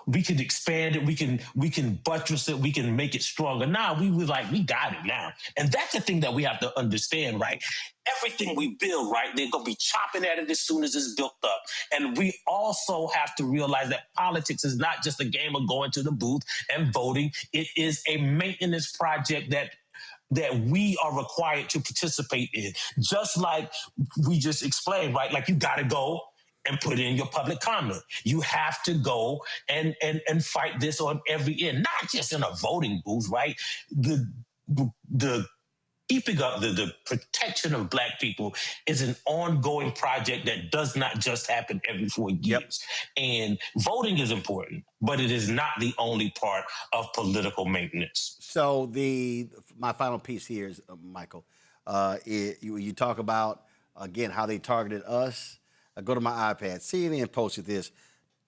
we can expand it, we can buttress it, we can make it stronger. Now we were like, we got it now. And that's the thing that we have to understand, right? Everything we build, right, they're going to be chopping at it as soon as it's built up. And we also have to realize that politics is not just a game of going to the booth and voting. It is a maintenance project that we are required to participate in. Just like we just explained, right? Like, you got to go and put in your public comment. You have to go and fight this on every end, not just in a voting booth, right? The keeping up the protection of Black people is an ongoing project that does not just happen every 4 years. And voting is important, but it is not the only part of political maintenance. So my final piece here is, Michael, You talk about, again, how they targeted us. Go to my iPad. CNN posted this.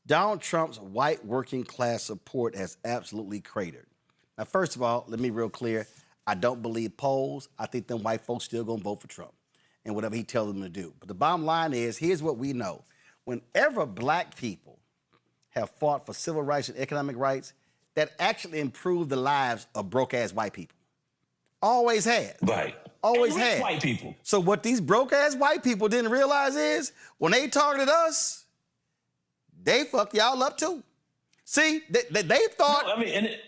Donald Trump's white working class support has absolutely cratered. Now, first of all, let me be real clear. I don't believe polls. I think them white folks still going to vote for Trump and whatever he tells them to do. But the bottom line is, here's what we know. Whenever black people have fought for civil rights and economic rights, that actually improved the lives of broke-ass white people. Always had. Right. Always and rich had. white people. So what these broke-ass white people didn't realize is, when they targeted us, they fucked y'all up too. See, they thought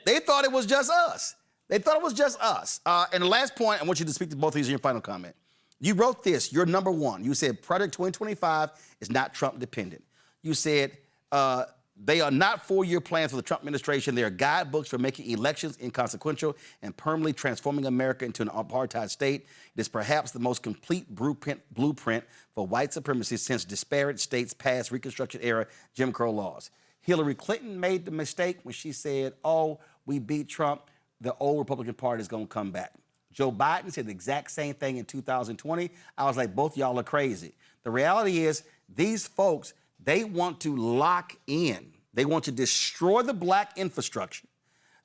they thought it was just us. They thought it was just us. And the last point, I want you to speak to both of these in your final comment. You wrote this, you're number one. You said Project 2025 is not Trump dependent. You said they are not four-year plans for the Trump administration. They are guidebooks for making elections inconsequential and permanently transforming America into an apartheid state. It is perhaps the most complete blueprint for white supremacy since disparate states passed Reconstruction-era Jim Crow laws. Hillary Clinton made the mistake when she said, oh, we beat Trump, the old Republican Party is going to come back. Joe Biden said the exact same thing in 2020. I was like, both y'all are crazy. The reality is, these folks, they want to lock in. They want to destroy the black infrastructure,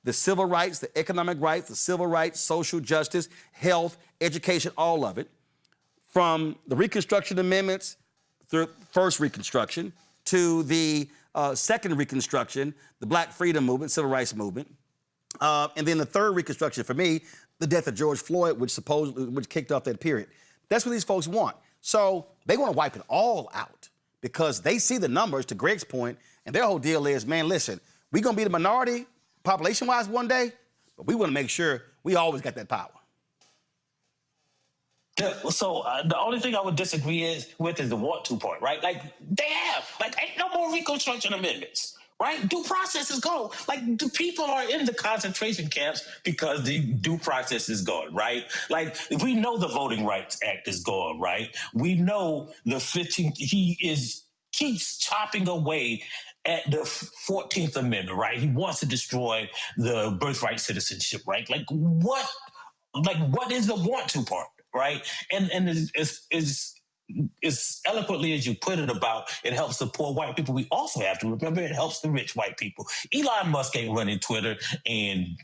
the civil rights, the economic rights, the civil rights, social justice, health, education, all of it. From the Reconstruction Amendments, the first Reconstruction, to the second Reconstruction, the Black Freedom Movement, Civil Rights Movement. And then the third Reconstruction, for me, the death of George Floyd, which kicked off that period. That's what these folks want. So they want to wipe it all out because they see the numbers, to Greg's point, and their whole deal is, man, listen, we're going to be the minority population-wise one day, but we want to make sure we always got that power. Yeah, so the only thing I would disagree with is the want to part, right? Like, they have. Like, ain't no more Reconstruction Amendments. Right? Due process is gone. Like, the people are in the concentration camps because the due process is gone, right? Like, we know the Voting Rights Act is gone, right? We know the 15th, keeps chopping away at the 14th Amendment, right? He wants to destroy the birthright citizenship, right? Like, what is the want to part, right? And as eloquently as you put it about it helps the poor white people, we also have to remember it helps the rich white people. Elon Musk ain't running Twitter and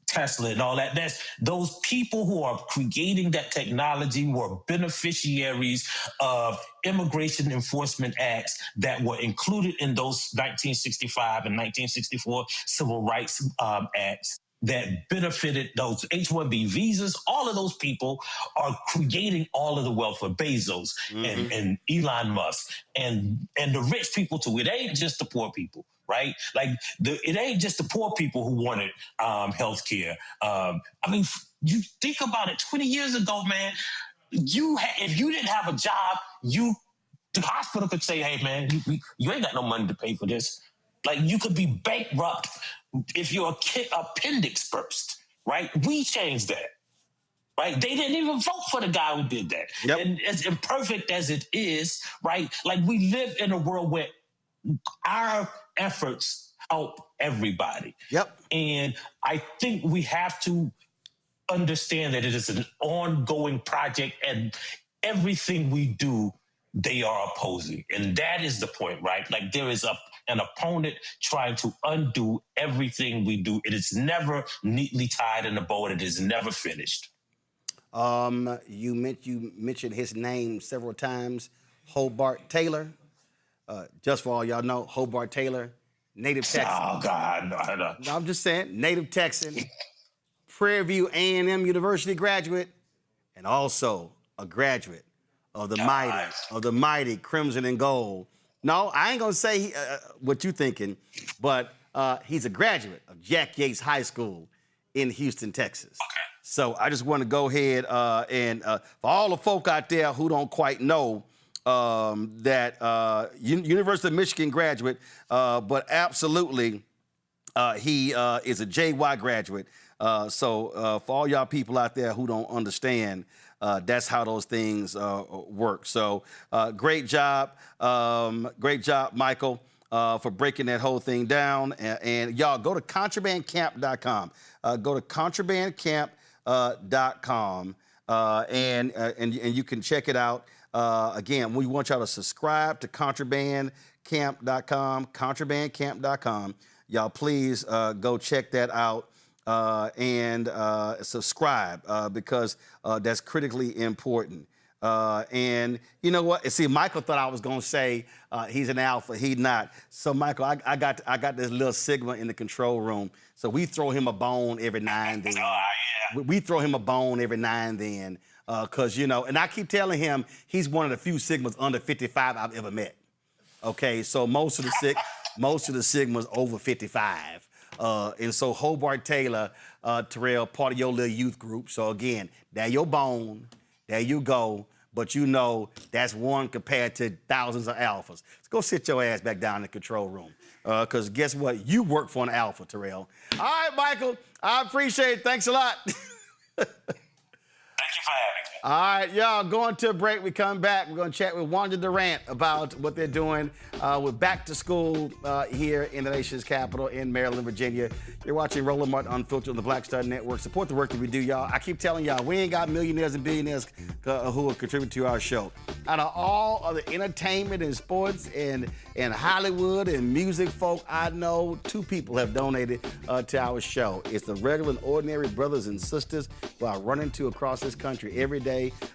Tesla and all that. That's those people who are creating that technology were beneficiaries of immigration enforcement acts that were included in those 1965 and 1964 civil rights acts that benefited those H-1B visas. All of those people are creating all of the wealth for Bezos and Elon Musk and the rich people too. It ain't just the poor people, right? Like it ain't just the poor people who wanted health care. I mean, you think about it, 20 years ago, man, if you didn't have a job, the hospital could say, hey, man, you ain't got no money to pay for this. Like, you could be bankrupt if your appendix burst, right? We changed that, right? They didn't even vote for the guy who did that. Yep. And as imperfect as it is, right? Like, we live in a world where our efforts help everybody. Yep. And I think we have to understand that it is an ongoing project, and everything we do, they are opposing. And that is the point, right? Like, there is an opponent trying to undo everything we do. It is never neatly tied in a bow, and it is never finished. You mentioned his name several times, Hobart Taylor. Just for all y'all know, Hobart Taylor, native Texan. Oh, God, no. I'm just saying, native Texan, Prairie View A&M University graduate, and also a graduate of the mighty Crimson and Gold. No, I ain't gonna say what you thinking, but he's a graduate of Jack Yates High School in Houston, Texas. Okay. So I just want to go ahead and for all the folk out there who don't quite know that University of Michigan graduate, but absolutely he is a JY graduate. So for all y'all people out there who don't understand, that's how those things work. So great job, Michael, for breaking that whole thing down. And y'all go to contrabandcamp.com. Go to contrabandcamp.com. and you can check it out. Again, we want y'all to subscribe to contrabandcamp.com, contrabandcamp.com. Y'all please go check that out and subscribe because that's critically important. And you know what? See, Michael thought I was gonna say he's an alpha. He's not. So Michael, I got this little Sigma in the control room. So we throw him a bone every now and then. We throw him a bone every now and then, cause you know. And I keep telling him he's one of the few Sigmas under 55 I've ever met. Okay, so most of the Sigmas over 55. And so Hobart Taylor, Terrell, part of your little youth group. So again, there your bone. There you go. But you know that's one compared to thousands of alphas. Let's go sit your ass back down in the control room. Because guess what? You work for an alpha, Terrell. All right, Michael. I appreciate it. Thanks a lot. Thank you for having me. All right, y'all, going to a break. We come back. We're going to chat with Wanda Durant about what they're doing with back to school here in the nation's capital in Maryland, Virginia. You're watching Roland Martin Unfiltered on the Black Star Network. Support the work that we do, y'all. I keep telling y'all, we ain't got millionaires and billionaires who will contribute to our show. Out of all of the entertainment and sports and Hollywood and music folk, I know 2 people have donated to our show. It's the regular and ordinary brothers and sisters who I run into across this country every day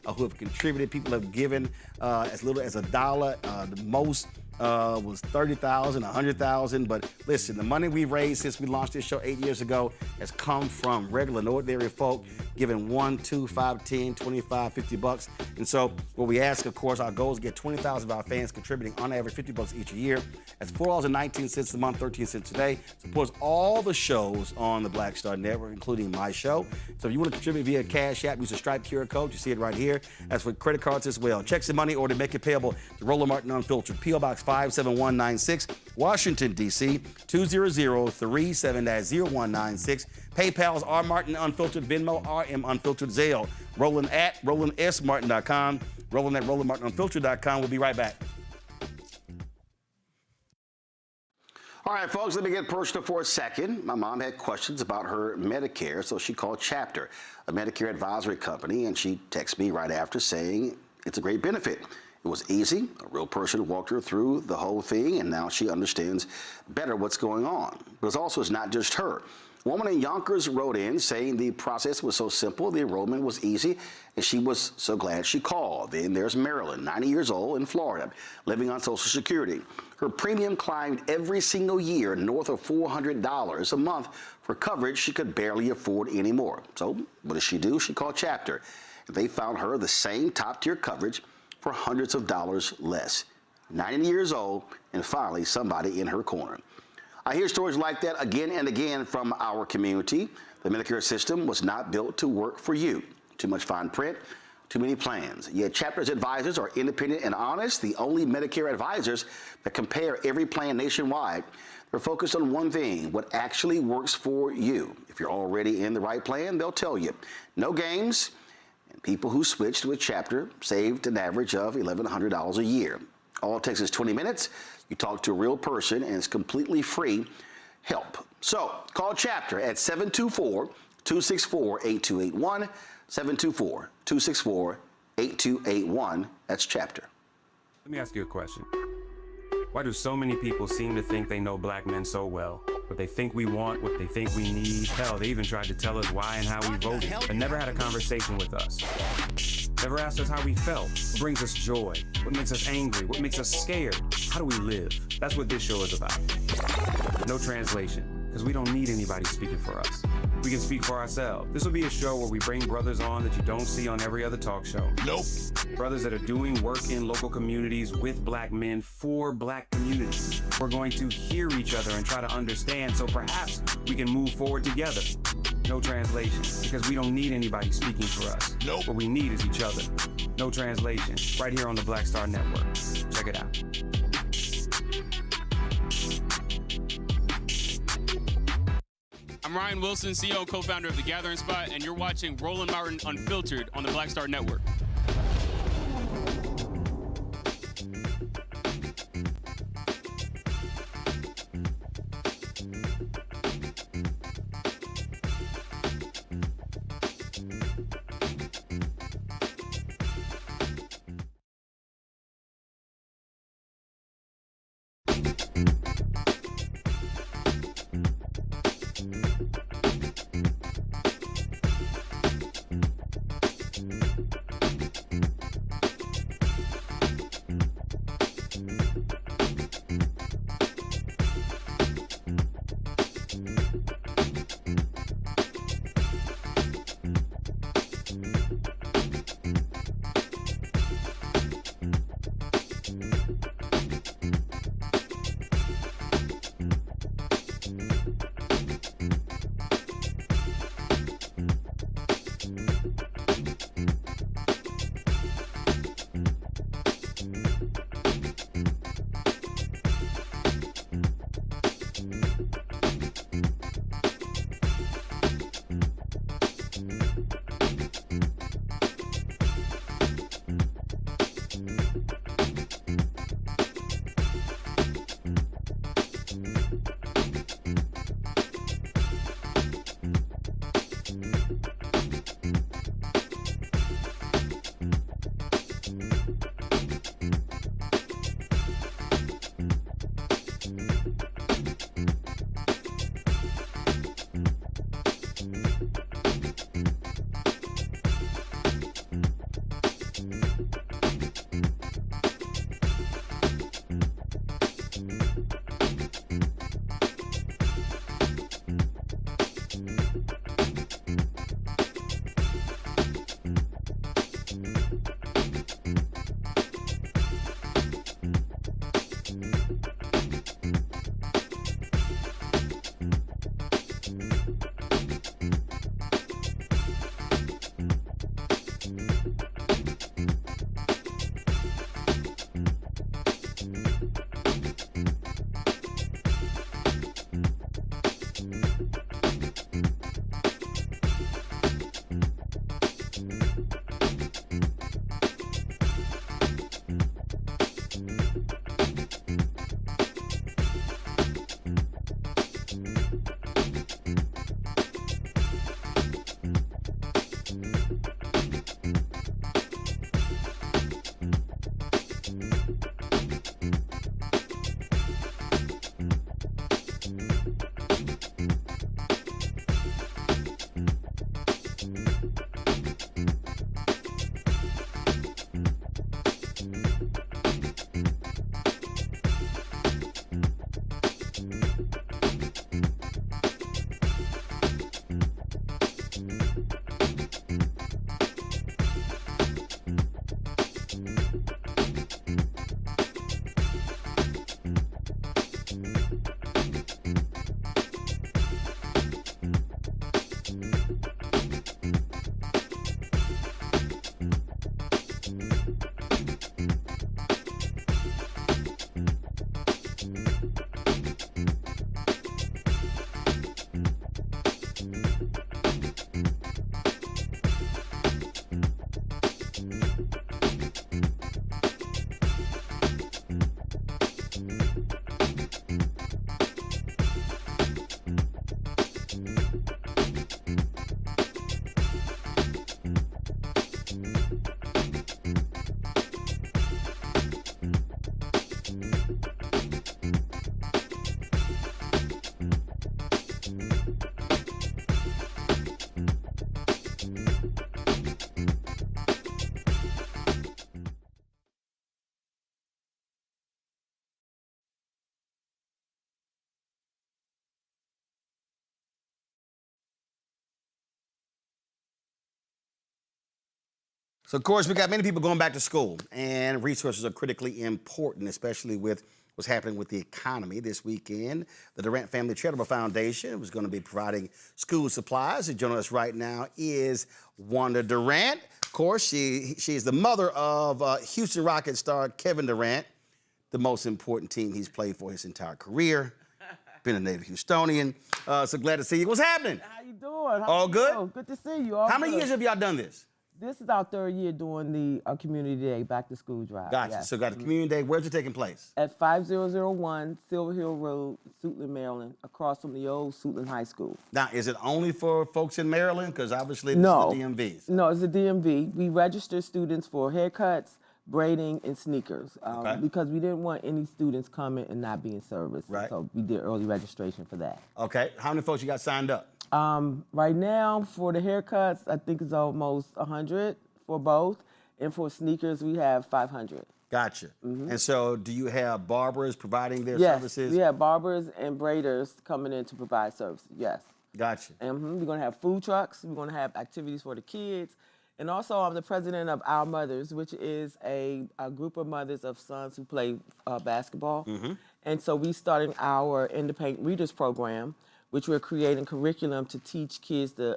who have contributed. People have given as little as $1. The most was $30,000, $100,000. But listen, the money we've raised since we launched this show 8 years ago has come from regular and ordinary folk giving $1, $2, $5, $10, $25, $50. And so what we ask, of course, our goal is to get 20,000 of our fans contributing on average $50 each year. That's $4.19 a month, 13 cents a day. Supports all the shows on the Black Star Network, including my show. So if you want to contribute via Cash App, use the Stripe QR code. You see it right here. That's with credit cards as well. Checks and money order, make it payable to Roland Martin Unfiltered, P.O. Box 57196, Washington, D.C., 20037-0196. PayPal's R Martin Unfiltered, Venmo, RM Unfiltered, Zelle. Roland at RolandSMartin.com, Roland at RolandMartinUnfiltered.com. We'll be right back. All right, folks, let me get personal for a second. My mom had questions about her Medicare, so she called Chapter, a Medicare advisory company, and she texted me right after saying it's a great benefit. It was easy. A real person walked her through the whole thing, and now she understands better what's going on. But it's not just her. A woman in Yonkers wrote in saying the process was so simple, the enrollment was easy, and she was so glad she called. Then there's Marilyn, 90 years old, in Florida, living on Social Security. Her premium climbed every single year north of $400 a month for coverage she could barely afford anymore. So what does she do? She called Chapter. They found her the same top-tier coverage for hundreds of dollars less. 90 years old, and finally somebody in her corner. I hear stories like that again and again from our community. The Medicare system was not built to work for you. Too much fine print, too many plans. Yet Chapter's advisors are independent and honest, the only Medicare advisors that compare every plan nationwide. They're focused on one thing, what actually works for you. If you're already in the right plan, they'll tell you. No games. And people who switched with Chapter saved an average of $1,100 a year. All it takes is 20 minutes. You talk to a real person, and it's completely free help. So call Chapter at 724-264-8281, 724-264-8281. That's Chapter. Let me ask you a question. Why do so many people seem to think they know black men so well? What they think we want, what they think we need. Hell, they even tried to tell us why and how we voted, but never had a conversation with us. Never asked us how we felt, what brings us joy, what makes us angry, what makes us scared. How do we live? That's what this show is about. No translation, because we don't need anybody speaking for us. We can speak for ourselves. This will be a show where we bring brothers on that you don't see on every other talk show. Nope. Brothers that are doing work in local communities with black men for black communities. We're going to hear each other and try to understand so perhaps we can move forward together. No translation, because we don't need anybody speaking for us. Nope. What we need is each other. No translation, right here on the Black Star Network. Check it out. I'm Ryan Wilson, CEO and co-founder of The Gathering Spot, and you're watching Roland Martin Unfiltered on the Black Star Network. So, of course, we got many people going back to school, and resources are critically important, especially with what's happening with the economy. This weekend, the Durant Family Charitable Foundation was going to be providing school supplies. And joining us right now is Wanda Durant. Of course, she is the mother of Houston Rockets star Kevin Durant, the most important team he's played for his entire career. Been a native Houstonian. So glad to see you. What's happening? How you doing? All good? Good to see you. How many years have y'all done this? This is our third year doing the Community Day Back to School Drive. Gotcha. Yes. So got the Community Day. Where's it taking place? At 5001 Silver Hill Road, Suitland, Maryland, across from the old Suitland High School. Now, is it only for folks in Maryland? Because obviously this is the DMVs. No, it's the DMV. We register students for haircuts, braiding, and sneakers because we didn't want any students coming and not being serviced. Right. So we did early registration for that. Okay. How many folks you got signed up? Right now, for the haircuts, I think it's almost 100 for both. And for sneakers, we have 500. Gotcha. And so do you have barbers providing their Yes, services? we have barbers and braiders coming in to provide services, yes. Gotcha. And we're going to have food trucks. We're going to have activities for the kids. And also, I'm the president of Our Mothers, which is a group of mothers of sons who play basketball. And so we started our Independent Readers Program, which we're creating curriculum to teach kids the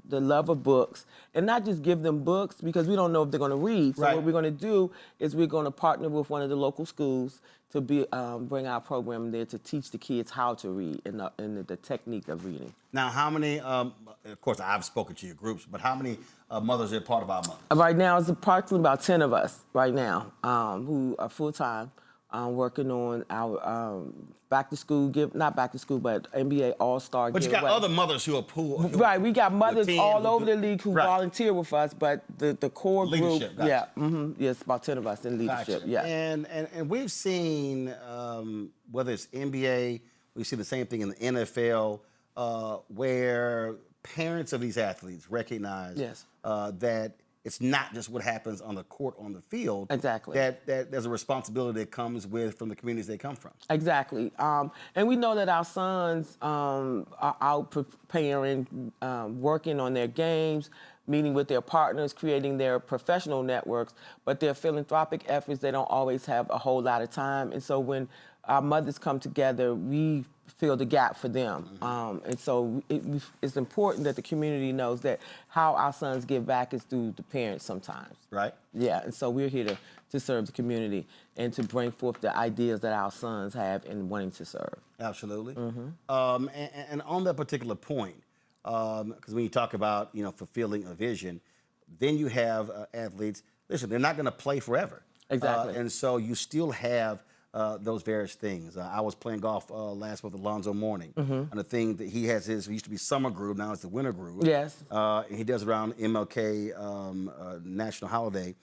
love of books, and not just give them books because we don't know if they're going to read. So what we're going to do is we're going to partner with one of the local schools to bring our program there to teach the kids how to read and the technique of reading. Now, how many, of course, I've spoken to your groups, but how many mothers are part of Our Mothers? Right now, it's approximately about 10 of us right now who are full-time working on our back to school not back to school, but NBA All-Star But you got other mothers who are right, we got mothers all over the league who volunteer with us, but the core leadership, group, yes, about 10 of us in leadership, Gotcha. And we've seen, whether it's NBA, we see the same thing in the NFL, where parents of these athletes recognize that it's not just what happens on the court, on the field. Exactly. That there's a responsibility that comes from the communities they come from. Exactly. And we know that our sons are out preparing, working on their games, meeting with their partners, creating their professional networks, but their philanthropic efforts, they don't always have a whole lot of time. And so when our mothers come together, we fill the gap for them. And so it's important that the community knows that how our sons give back is through the parents sometimes. Right. Yeah, and so we're here to serve the community and to bring forth the ideas that our sons have in wanting to serve. Absolutely. And on that particular point, because when you talk about, fulfilling a vision, then you have athletes, listen, they're not going to play forever. Exactly. And so you still have those various things. I was playing golf last with Alonzo Mourning, and the thing that he has he used to be Summer Groove, now it's the Winter Groove. Yes. And he does around MLK National Holiday,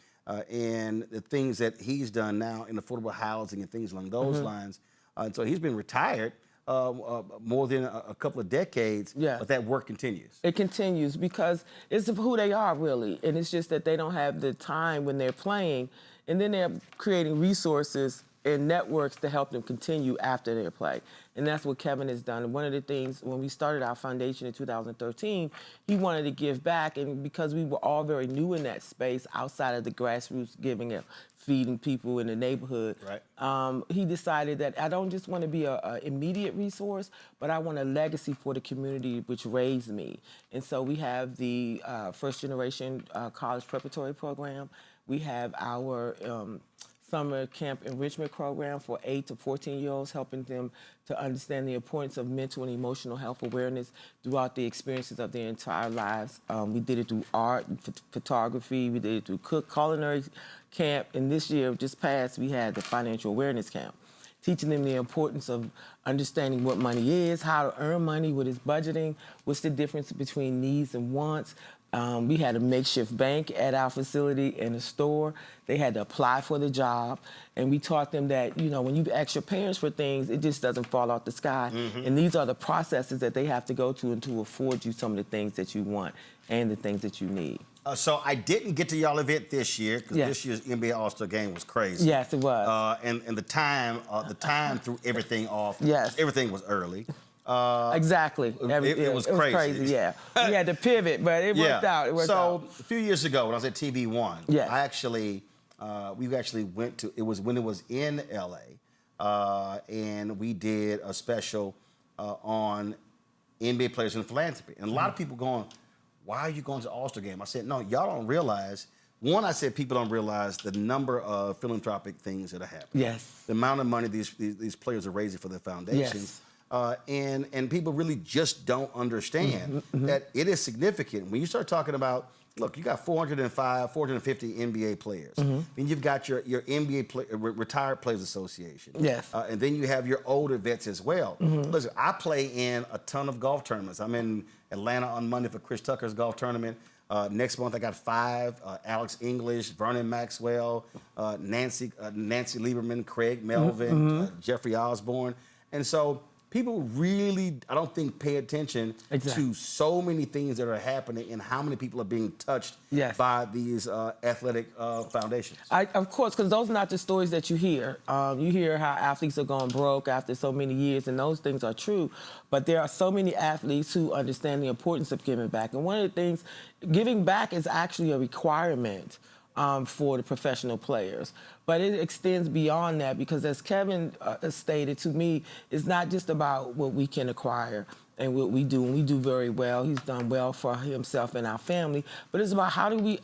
and the things that he's done now in affordable housing and things along those lines. And so he's been retired more than a couple of decades, but that work continues. It continues because it's who they are, really. And it's just that they don't have the time when they're playing, and then they're creating resources and networks to help them continue after their play. And that's what Kevin has done. And one of the things, when we started our foundation in 2013, he wanted to give back, and because we were all very new in that space, outside of the grassroots giving and feeding people in the neighborhood, he decided that I don't just want to be an immediate resource, but I want a legacy for the community which raised me. And so we have the first generation college preparatory program. We have our summer camp enrichment program for 8 to 14-year-olds, helping them to understand the importance of mental and emotional health awareness throughout the experiences of their entire lives. We did it through art, photography, we did it through culinary camp, and this year, just passed, we had the financial awareness camp, teaching them the importance of understanding what money is, how to earn money, what is budgeting, what's the difference between needs and wants. We had a makeshift bank at our facility and a store. They had to apply for the job. And we taught them that, when you ask your parents for things, it just doesn't fall off the sky. And these are the processes that they have to go to and to afford you some of the things that you want and the things that you need. So I didn't get to y'all event this year because this year's NBA All-Star Game was crazy. Yes, it was. And the time threw everything off. Yes. Everything was early. Exactly. It was crazy. Yeah, we had to pivot, but it worked out. It worked out. A few years ago, when I was at TV1, yes. I actually, we actually went to. It was when it was in LA, and we did a special on NBA players and philanthropy. And a lot of people going, "Why are you going to the All-Star game?" I said, "No, y'all don't realize." One, I said people don't realize the number of philanthropic things that are happening. Yes. The amount of money these players are raising for their foundations. Yes. And people really just don't understand that it is significant. When you start talking about, look, you got 450 NBA players. Then you've got your NBA Retired Players Association. Yes. And then you have your older vets as well. Listen, I play in a ton of golf tournaments. I'm in Atlanta on Monday for Chris Tucker's golf tournament. Next month I got 5: Alex English, Vernon Maxwell, Nancy Lieberman, Craig Melvin, Jeffrey Osborne. And so people really, I don't think, pay attention to so many things that are happening and how many people are being touched by these athletic foundations. Of course, because those are not the stories that you hear. You hear how athletes are going broke after so many years, and those things are true. But there are so many athletes who understand the importance of giving back. And one of the things, giving back is actually a requirement for the professional players. But it extends beyond that because, as Kevin stated to me, it's not just about what we can acquire and what we do, and we do very well. He's done well for himself and our family. But it's about how do we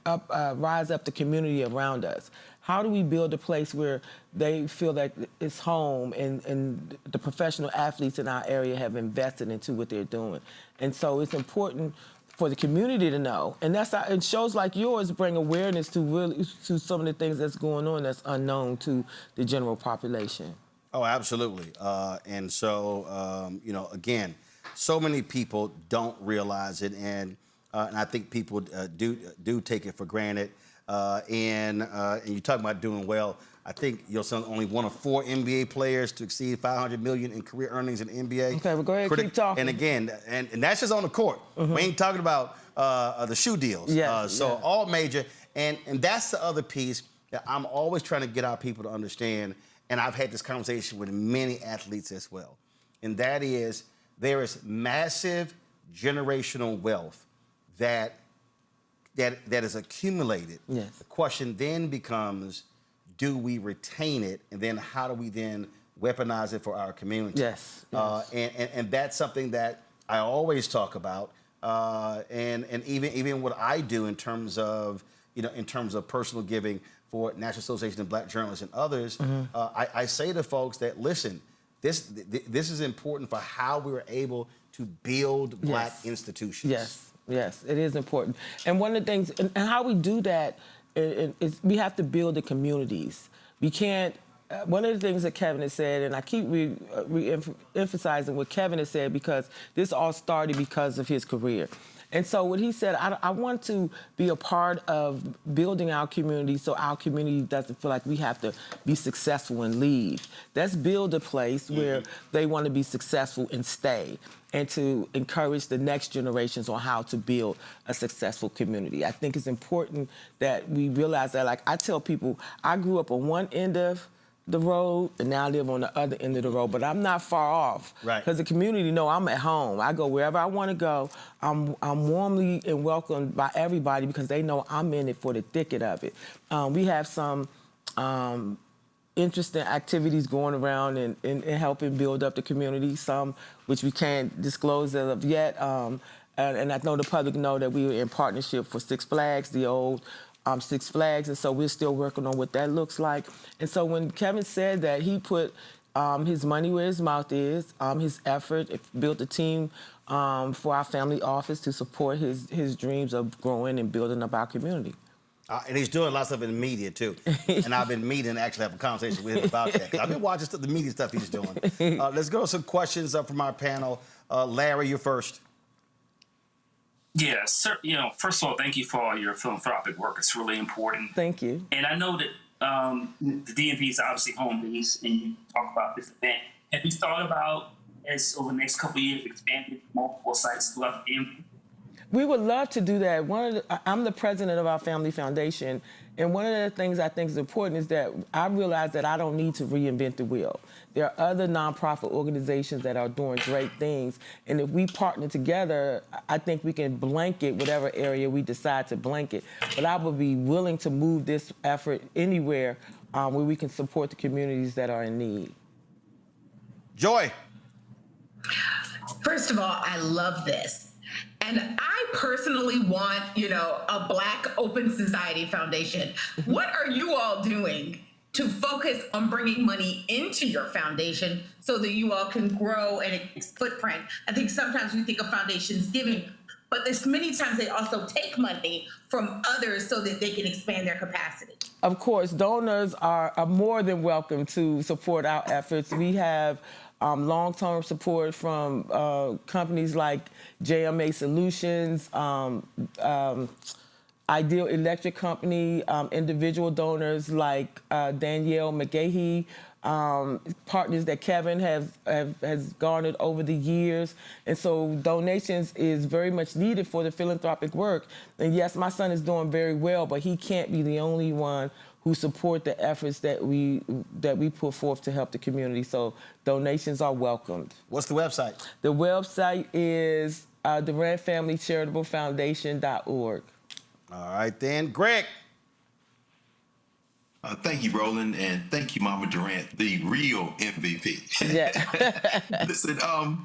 rise up the community around us? How do we build a place where they feel that it's home and the professional athletes in our area have invested into what they're doing? And so it's important for the community to know, and and shows like yours bring awareness to some of the things that's going on that's unknown to the general population. Oh, absolutely. And so, you know, again, so many people don't realize it, and I think people do take it for granted. And you talk about doing well. I think your son only one of 4 NBA players to exceed $500 million in career earnings in the NBA. Okay, well, go ahead, keep talking. And again, and that's just on the court. We ain't talking about the shoe deals. So all major. And that's the other piece that I'm always trying to get our people to understand. And I've had this conversation with many athletes as well. And that is, there is massive generational wealth that is accumulated. Yes. The question then becomes, do we retain it, and then how do we then weaponize it for our community? Yes. And that's something that I always talk about, and even what I do in terms of personal giving for National Association of Black Journalists and others. I say to folks that, listen, this is important for how we were able to build Black institutions. Yes, it is important. And one of the things, and how we do that is we have to build the communities. We can't, one of the things that Kevin has said, and I keep emphasizing what Kevin has said because this all started because of his career. And so what he said, I want to be a part of building our community so our community doesn't feel like we have to be successful and leave. Let's build a place where they want to be successful and stay, and to encourage the next generations on how to build a successful community. I think it's important that we realize that. Like I tell people, I grew up on one end of the road, and now I live on the other end of the road, but I'm not far off. Right. Because the community know I'm at home. I go wherever I want to go. I'm warmly and welcomed by everybody because they know I'm in it for the thicket of it. We have some interesting activities going around and helping build up the community, some which we can't disclose as of yet. And I know the public know that we were in partnership for Six Flags, the old Six Flags, and so we're still working on what that looks like. And so when Kevin said that, he put his money where his mouth is, his effort, built a team for our family office to support his dreams of growing and building up our community. And he's doing lots of it in the media, too. And I've been meeting and actually have a conversation with him about that. 'Cause I've been watching the media stuff he's doing. Let's go to some questions from our panel. Larry, you're first. Yeah, sir. You know, first of all, thank you for all your philanthropic work. It's really important. Thank you. And I know that the DMV is obviously home base, and you talk about this event. Have you thought about, as over the next couple of years, expanding multiple sites throughout the DMV? We would love to do that. I'm the president of our family foundation, And one of the things I think is important is that I realize that I don't need to reinvent the wheel. There are other nonprofit organizations that are doing great things. And if we partner together, I think we can blanket whatever area we decide to blanket. But I would be willing to move this effort anywhere where we can support the communities that are in need. Joy. First of all, I love this. And I personally want, a Black Open Society Foundation. What are you all doing to focus on bringing money into your foundation so that you all can grow and its footprint? I think sometimes we think of foundations giving, but there's many times they also take money from others so that they can expand their capacity. Of course, donors are more than welcome to support our efforts. We have long-term support from companies like JMA Solutions, Ideal Electric Company, individual donors like Danielle McGahee, partners that Kevin has garnered over the years. And so donations is very much needed for the philanthropic work. And yes, my son is doing very well, but he can't be the only one who support the efforts that we put forth to help the community. So donations are welcomed. What's the website? The website is DurantFamilyCharitableFoundation.org. All right, then. Greg. Thank you, Roland, and thank you, Mama Durant, the real MVP. Yeah. Listen, I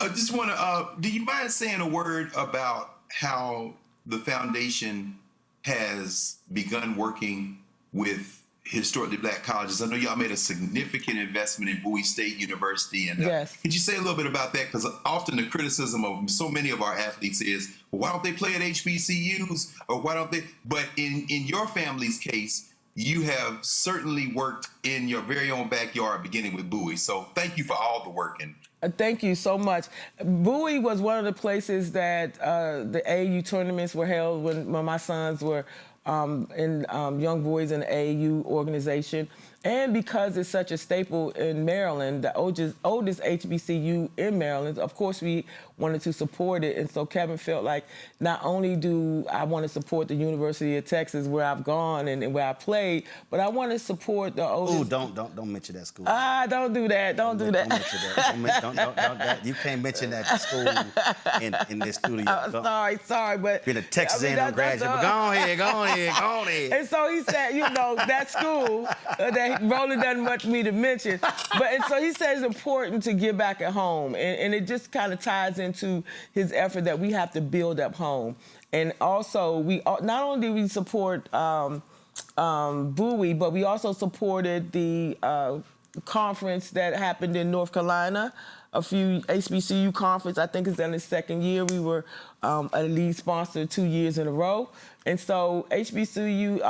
just want to, do you mind saying a word about how the foundation has begun working with historically Black colleges? I know y'all made a significant investment in Bowie State University. And yes. Could you say a little bit about that? Because often the criticism of so many of our athletes is, well, why don't they play at HBCUs? Or why don't they? But in your family's case, you have certainly worked in your very own backyard, beginning with Bowie. So thank you for all the work. And thank you so much. Bowie was one of the places that the AAU tournaments were held when my sons were in Young Boys in the AAU organization. And because it's such a staple in Maryland, the oldest HBCU in Maryland, of course we wanted to support it. And so Kevin felt like not only do I want to support the University of Texas where I've gone and where I played, but I want to support the oldest. Ooh, don't mention that school. Don't do that. Don't do that. Don't mention that. You can't mention that school in this studio. Sorry, but being a Texas A&M graduate, but go ahead. And so he said, that school that Roland doesn't want me to mention, and so he said it's important to give back at home, and it just kind of ties into his effort that we have to build up home. And also, we not only did we support Bowie, but we also supported the conference that happened in North Carolina, a few HBCU conference. I think it's in the second year. We were a lead sponsor 2 years in a row. And so HBCUs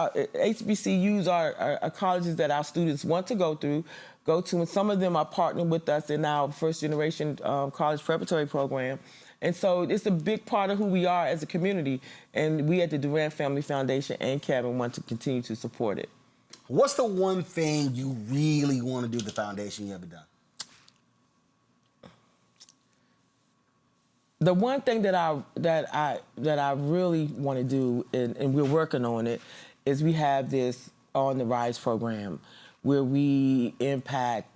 are colleges that our students want to go to, and some of them are partnering with us in our first generation college preparatory program. And so it's a big part of who we are as a community. And we at the Durant Family Foundation and Kevin want to continue to support it. What's the one thing you really want to do at the foundation you haven't done? The one thing that I really want to do, and we're working on it, is we have this On the Rise program where we impact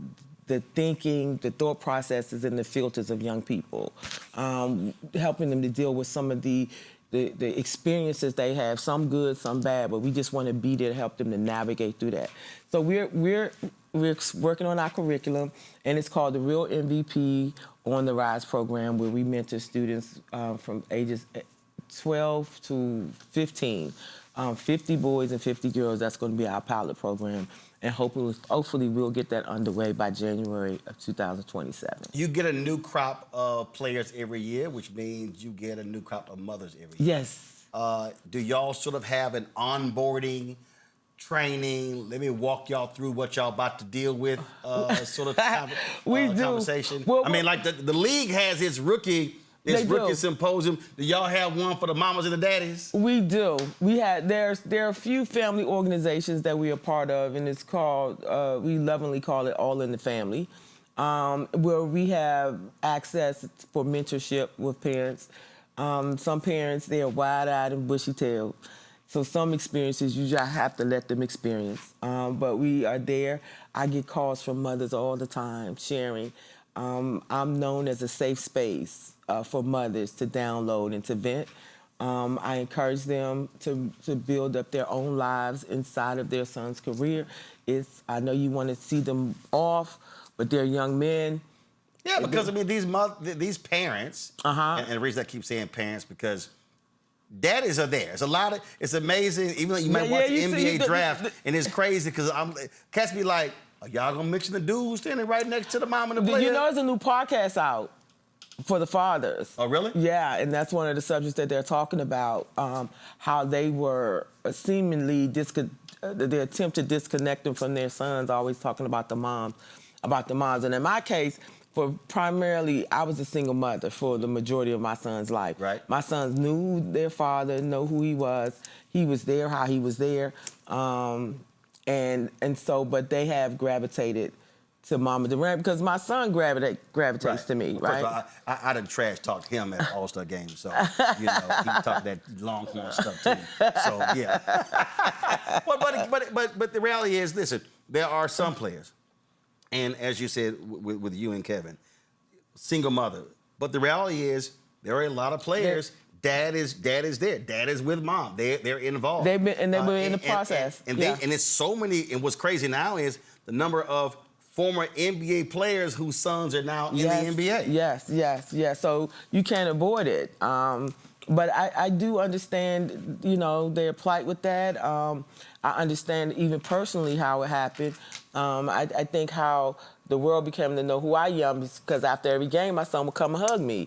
the thinking, the thought processes, and the filters of young people, helping them to deal with some of the experiences they have, some good, some bad, but we just want to be there to help them to navigate through that. So we're working on our curriculum, and it's called the Real MVP On the Rise program, where we mentor students from ages 12 to 15, 50 boys and 50 girls. That's going to be our pilot program. And hopefully we'll get that underway by January of 2027. You get a new crop of players every year, which means you get a new crop of mothers every year. Yes. Do y'all sort of have an onboarding training? Let me walk y'all through what y'all about to deal with, sort of conversation. Well, I mean, like the league has its rookie symposium. Do y'all have one for the mamas and the daddies? We do. There are a few family organizations that we are part of, and it's called, we lovingly call it All in the Family, where we have access for mentorship with parents. Some parents, they're wide-eyed and bushy-tailed. So some experiences you just have to let them experience. But we are there. I get calls from mothers all the time sharing. I'm known as a safe space for mothers to download and to vent. I encourage them to build up their own lives inside of their son's career. I know you want to see them off, but they're young men. Yeah, because I mean these parents, and the reason I keep saying parents because daddies are there. It's amazing. Even though you might watch the NBA draft, and it's crazy because cats be like, are y'all gonna mention the dude standing right next to the mom and the player? You know, there's a new podcast out for the fathers. Oh, really? Yeah, and that's one of the subjects that they're talking about, how they were seemingly the attempt to disconnect them from their sons, always talking about the moms. And in my case, primarily, I was a single mother for the majority of my son's life. Right. My sons knew their father, know who he was there, how he was there. And so, but they have gravitated to Mama Durant because my son gravitates to me, right? First of all, I done trash talked him at All-Star games, so you know he talked that Longhorn stuff too. So yeah. but the reality is, listen, there are some players, and as you said with you and Kevin, single mother. But the reality is, there are a lot of players. Dad is there. Dad is with mom. They're involved. They've been in the process. And it's so many. And what's crazy now is the number of former NBA players whose sons are now in the NBA. Yes. So you can't avoid it. But I do understand, you know, their plight with that. I understand even personally how it happened. I think how the world became to know who I am because after every game, my son would come and hug me.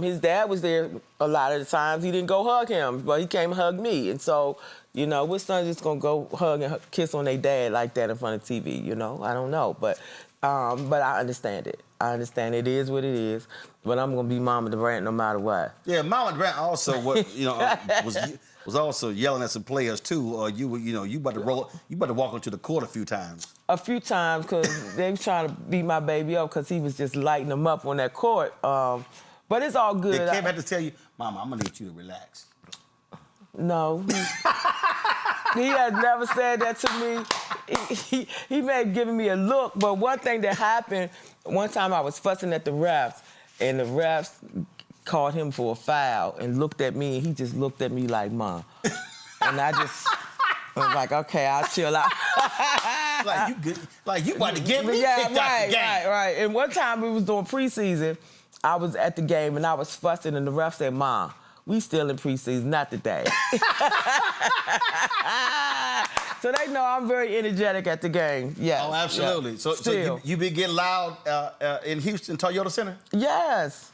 His dad was there a lot of the times. He didn't go hug him, but he came and hugged me. And so, you know, which son's just gonna go hug and kiss on their dad like that in front of TV? You know, I don't know, but I understand it. I understand it is what it is. But I'm gonna be Mama Durant no matter what. Yeah, Mama Durant also was also yelling at some players too. You about to walk onto the court a few times. A few times because they was trying to beat my baby up because he was just lighting them up on that court. But it's all good. Did Kev have to tell you, Mama, I'm gonna need you to relax? No. He has never said that to me. He may have given me a look, but one thing that happened, one time I was fussing at the refs, and the refs called him for a foul and looked at me, and he just looked at me like, Mom. And I just was like, okay, I'll chill out. Like you good? Like you about to get me kicked out the game? Right. And one time we was doing preseason, I was at the game and I was fussing, and the ref said, Mom, we still in preseason, not today. So they know I'm very energetic at the game. Yes. Oh, absolutely. Yeah. So you been getting loud in Houston Toyota Center? Yes.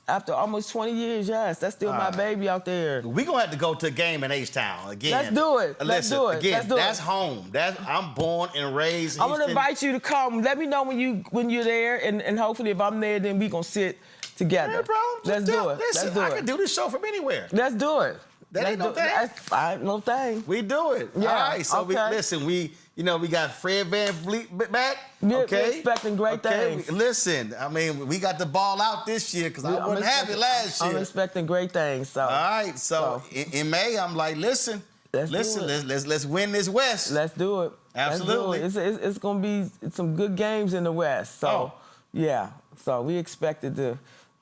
After almost 20 years, yes. That's still my baby out there. We're going to have to go to a game in H-Town again. Let's do it. Again, that's home. I'm born and raised in I'm Houston. going to invite you to come. Let me know when you're there, and hopefully if I'm there, then we going to sit together. No problem. Let's do it. Listen, I can do this show from anywhere. Let's do it. That ain't no thing. No thing. We do it. Yeah. All right. So okay. we got Fred VanVleet back. We're expecting great things. Listen, I mean, we got the ball out this year because I wasn't happy last year. I'm expecting great things. So. All right. So in May, I'm like, let's win this West. Let's do it. Absolutely. It's going to be some good games in the West. So, yeah. So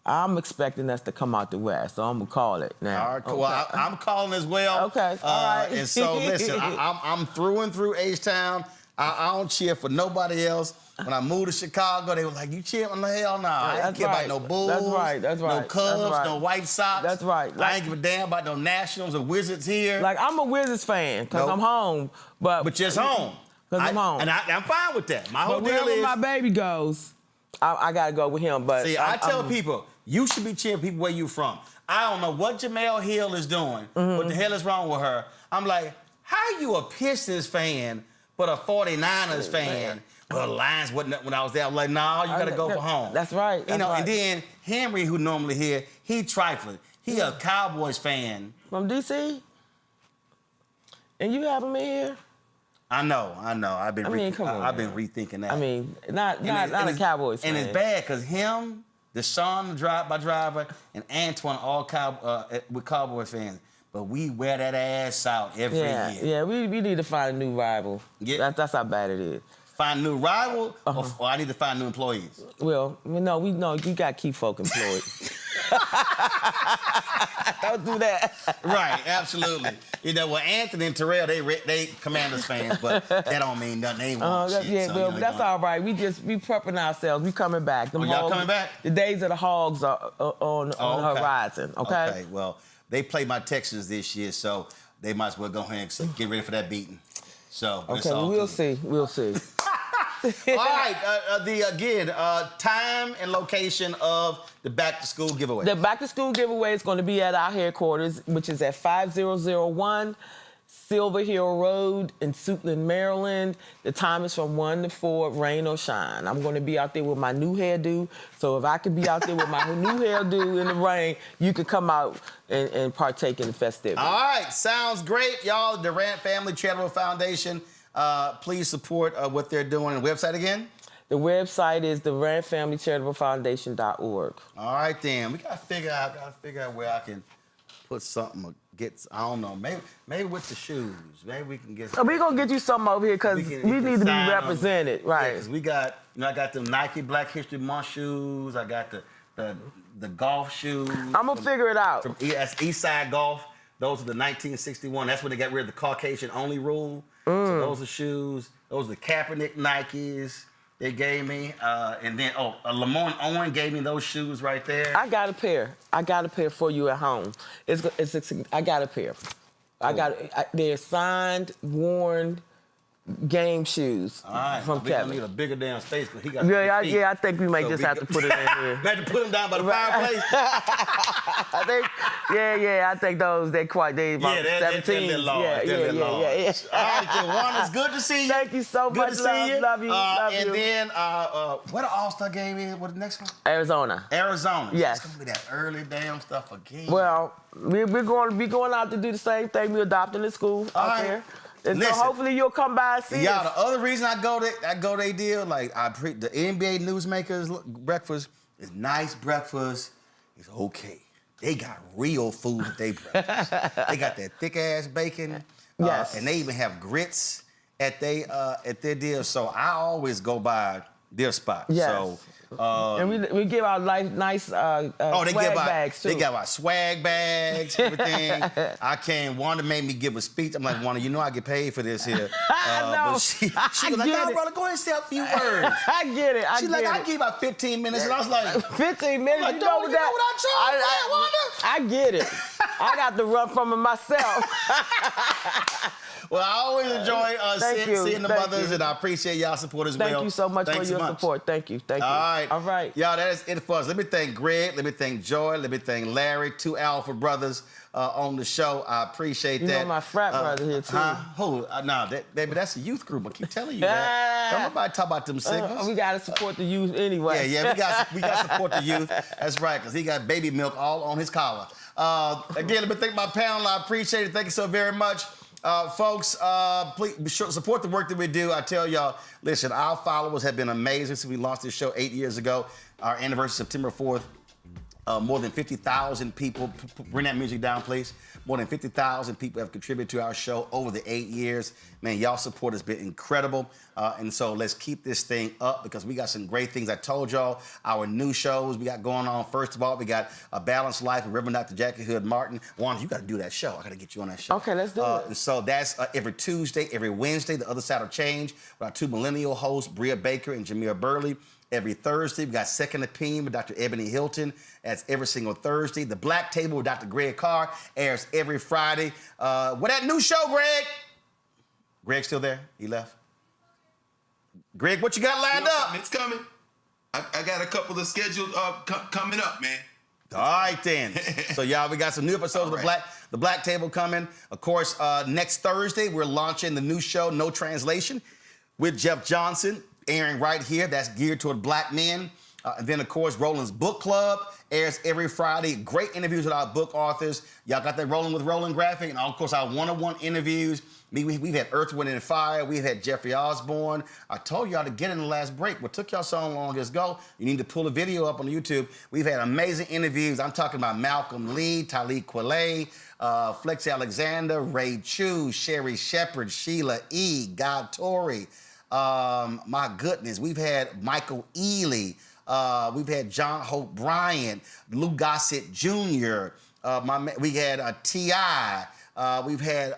I'm expecting us to come out the West, so I'm going to call it now. All right, cool. Okay. Well, I'm calling as well. Okay, all right. And so, listen, I'm through and through H-Town. I don't cheer for nobody else. When I moved to Chicago, they were like, you cheer? I'm like, hell no. I ain't care about no Bulls. That's right. No Cubs, no White Sox. That's right. I ain't give a damn about no Nationals or Wizards here. Like, I'm a Wizards fan because I'm home. But just home. Because I'm home. And I'm fine with that. My whole deal wherever is... my baby goes, I got to go with him. But see, I tell people, you should be cheering people where you from. I don't know what Jamel Hill is doing. What the hell is wrong with her? I'm like, how you a Pistons fan but a 49ers fan? Well, the Lions wasn't when I was there. I'm like, no, you got to go for home. That's right. And then Henry, who normally here, he trifling. He a Cowboys fan. From D.C.? And you have him in here? I know. I've been rethinking that. I mean, not a Cowboys fan. And it's bad because him, Deshaun, the driver, and Antoine, all with Cowboys fans. but we wear that ass out every year. Yeah, we need to find a new rival. Yeah. That's how bad it is. Find a new rival, or I need to find new employees? Well, no, you got to keep folk employed. Don't do that. Right, absolutely. You know, well, Anthony and Terrell, they Commanders fans, but that don't mean nothing. They ain't want shit. Yeah, so, well, that's all right. We prepping ourselves. We coming back. Y'all coming back? The days of the Hogs are on the horizon, okay? Okay, well, they play my Texans this year, so they might as well go ahead and get ready for that beating. So, okay, we'll see. We'll see. All right, time and location of the back-to-school giveaway. The back-to-school giveaway is going to be at our headquarters, which is at 5001 Silver Hill Road in Suitland, Maryland. The time is from 1 to 4, rain or shine. I'm going to be out there with my new hairdo, so if I could be out there with my new hairdo in the rain, you could come out and partake in the festivities. All right, sounds great, y'all. Durant Family Charitable Foundation. Please support what they're doing. The website again? The website is durantfamilycharitablefoundation.org. All right, then. We gotta figure out where I can put something or get. I don't know. Maybe with the shoes. Maybe we can get. We're gonna get you something over here because we need to be represented, right? Yeah, we got. I got the Nike Black History Month shoes. I got the golf shoes. I'm gonna figure it out. That's Eastside Golf. Those are the 1961. That's when they got rid of the Caucasian only rule. So those are shoes. Those are the Kaepernick Nikes they gave me. And then, Lamont Owen gave me those shoes right there. I got a pair. I got a pair for you at home. I got a pair. They're signed, worn game shoes from Kevin. We're gonna need a bigger damn space because he got. I think we may just have to put it in here. May have to put them down by the fireplace. I think those they're about 17. They're long. Yeah. All right, Juwan, it's good to see you. Thank you so much. Love you. Love you. And then, what the All-Star game is? What the next one? Arizona. Yes. It's gonna be that early damn stuff again. Well, we're going to be going out to do the same thing. We're adopting the school out there. And listen, so hopefully you'll come by and see us. The other reason I go they deal, like the NBA Newsmakers breakfast is nice breakfast. It's okay. They got real food at their breakfast. They got that thick ass bacon. Yes. And they even have grits at their deal. So I always go by their spot. Yes. So and we give out nice swag bags too. They got our swag bags, everything. I can't. Wanda made me give a speech. I'm like, Wanda, you know I get paid for this here. No, but she was like, no, brother, go ahead and say a few words. I get it. She's like, I'll give you about 15 minutes. And I was like, 15 minutes? Like, you know what I charge? I get it. I got to run from it myself. Well, I always enjoy seeing the mothers, and I appreciate y'all support as well. Thank you so much for your support. Thank you. All right. Y'all, that is it for us. Let me thank Greg. Let me thank Joy. Let me thank Larry, two Alpha brothers on the show. I appreciate that. You know my frat brother here, too. Baby, that's a youth group. I keep telling you that. Don't nobody talk about them signals. We got to support the youth anyway. Yeah, we got to support the youth. That's right, because he got baby milk all on his collar. Again, let me thank my panel. I appreciate it. Thank you so very much. Folks, please be sure to support the work that we do. I tell y'all, listen, our followers have been amazing since we launched this show 8 years ago. Our anniversary, September 4th. More than 50,000 people, bring that music down, please. More than 50,000 people have contributed to our show over the 8 years. Man, y'all support has been incredible. And so let's keep this thing up because we got some great things. I told y'all our new shows we got going on. First of all, we got A Balanced Life with Reverend Dr. Jackie Hood Martin. Wanda, you got to do that show. I got to get you on that show. Okay, let's do it. So that's every Tuesday, every Wednesday, The Other Side of Change with our two millennial hosts, Bria Baker and Jameer Burley. Every Thursday, we got Second Opinion with Dr. Ebony Hilton. That's every single Thursday. The Black Table with Dr. Greg Carr airs every Friday. What that new show, Greg? Greg still there? He left? Greg, what you got lined up? It's coming. I got a couple of scheduled coming up, man. All right, then. So, y'all, we got some new episodes of the Black Table coming. Of course, next Thursday, we're launching the new show, No Translation, with Jeff Johnson, airing right here. That's geared toward black men. And then, of course, Roland's Book Club airs every Friday. Great interviews with our book authors. Y'all got that Rolling with Roland graphic. And, of course, our one-on-one interviews We've had Earth, Wind, and Fire. We've had Jeffrey Osborne. I told y'all to get in the last break. What took y'all so long? Let's go. You need to pull a video up on YouTube. We've had amazing interviews. I'm talking about Malcolm Lee, Talik Kweli, Flex Alexander, Ray Chu, Sherry Shepard, Sheila E., God Torrey. My goodness, we've had Michael Ealy. We've had John Hope Bryant, Lou Gossett Jr. We had T.I., we've had,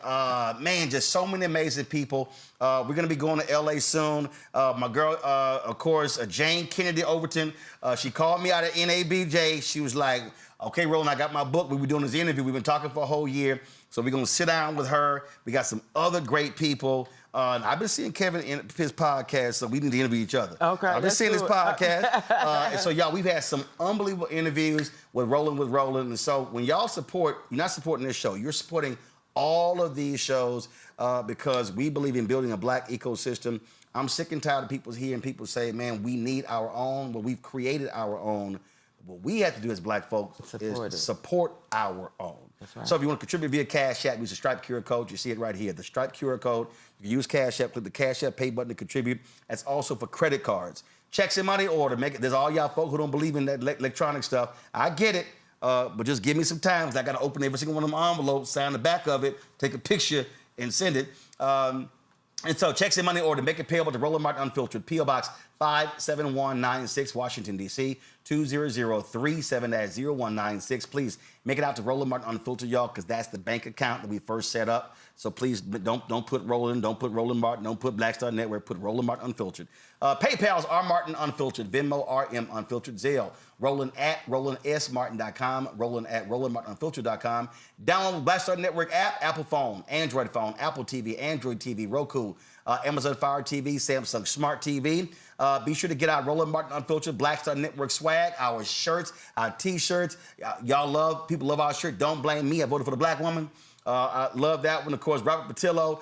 just so many amazing people. We're going to be going to L.A. soon. My girl, of course, Jane Kennedy Overton, she called me out of NABJ. She was like, okay, Roland, I got my book. We were doing this interview. We've been talking for a whole year. So we're going to sit down with her. We got some other great people. I've been seeing Kevin in his podcast, so we need to interview each other. Okay. I've been seeing his podcast. And so, y'all, we've had some unbelievable interviews with Roland. And so when y'all support, you're not supporting this show. You're supporting all of these shows because we believe in building a black ecosystem. I'm sick and tired of people hearing people say, man, we need our own. Well, we've created our own. What we have to do as black folks is support our own. Right. So if you want to contribute via Cash App, use the Stripe QR code. You see it right here, the Stripe QR code. You can use Cash App, click the Cash App pay button to contribute. That's also for credit cards. Checks and money order. There's all y'all folk who don't believe in that electronic stuff. I get it, but just give me some time. I got to open every single one of them envelopes, sign the back of it, take a picture, and send it. And so checks and money order, make it payable to Roland Martin Unfiltered, P.O. Box 57196, Washington, D.C., 20037-0196. Please make it out to Roland Martin Unfiltered, y'all, because that's the bank account that we first set up. So please don't put Roland, don't put Roland Martin, don't put Black Star Network, put Roland Martin Unfiltered. PayPal's R Martin Unfiltered, Venmo RM Unfiltered, Zelle, Roland at RolandSMartin.com, Roland at RolandMartinUnfiltered.com. Download Black Star Network app, Apple phone, Android phone, Apple TV, Android TV, Roku, Amazon Fire TV, Samsung Smart TV. Be sure to get our Roland Martin Unfiltered Black Star Network swag, our shirts, our T-shirts. People love our shirt. Don't blame me. I voted for the black woman. I love that one. Of course, Robert Patillo,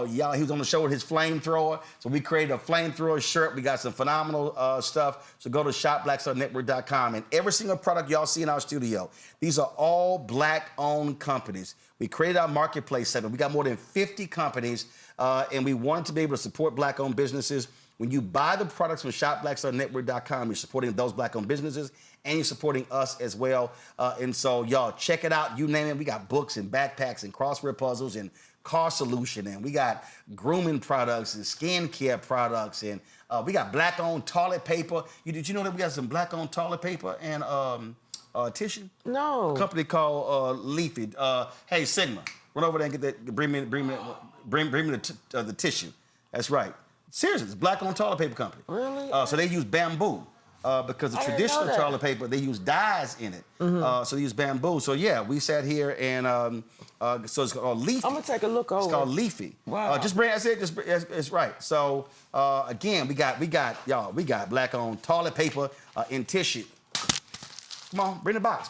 he was on the show with his flamethrower. So we created a flamethrower shirt. We got some phenomenal stuff. So go to shopblackstarnetwork.com. And every single product y'all see in our studio, these are all black-owned companies. We created our marketplace segment. We got more than 50 companies, and we wanted to be able to support black-owned businesses. When you buy the products from shopblackstarnetwork.com, you're supporting those black-owned businesses, and you're supporting us as well. And so, y'all, check it out. You name it. We got books and backpacks and crossword puzzles and car solution, and we got grooming products and skincare products, and we got black-owned toilet paper. Did you know that we got some black-owned toilet paper and tissue? No. A company called Leafy. Hey, Sigma, run over there and get that. Bring me the tissue. That's right. Seriously, it's black-owned toilet paper company. Really? So they use bamboo because the traditional toilet paper, they use dyes in it. Mm-hmm. So they use bamboo. So, yeah, we sat here and so it's called Leafy. I'm going to take a look over. It's called Leafy. Wow. That's it. It's right. So, again, we got black-owned toilet paper and tissue. Come on, bring the box.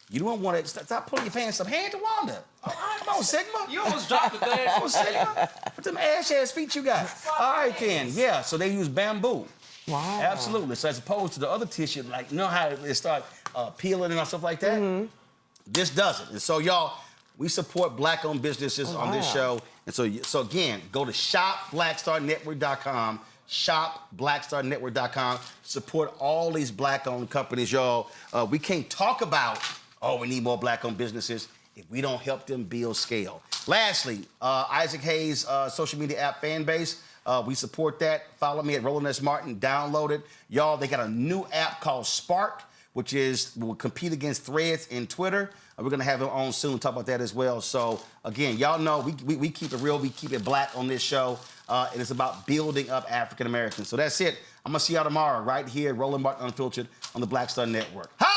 You don't want to stop pulling your pants up. Hand to Wanda. All right, come on, Sigma. You almost dropped it there. Come on, Sigma. What them ass feet you got? All right, then. Yeah, so they use bamboo. Wow. Absolutely. So as opposed to the other tissue, like, you know how it start peeling and stuff like that? Mm-hmm. This doesn't. And so, y'all, we support black-owned businesses on this show. And so again, go to shopblackstarnetwork.com. shopblackstarnetwork.com. Support all these black-owned companies, y'all. We can't talk about, we need more black-owned businesses if we don't help them build scale. Lastly, Isaac Hayes' social media app fan base. We support that. Follow me at Roland S. Martin. Download it. Y'all, they got a new app called Spark, which will compete against Threads and Twitter. We're going to have it on soon, talk about that as well. So, again, y'all know we keep it real. We keep it black on this show. And it's about building up African Americans. So that's it. I'm going to see y'all tomorrow right here at Roland Martin Unfiltered on the Black Star Network. Hi!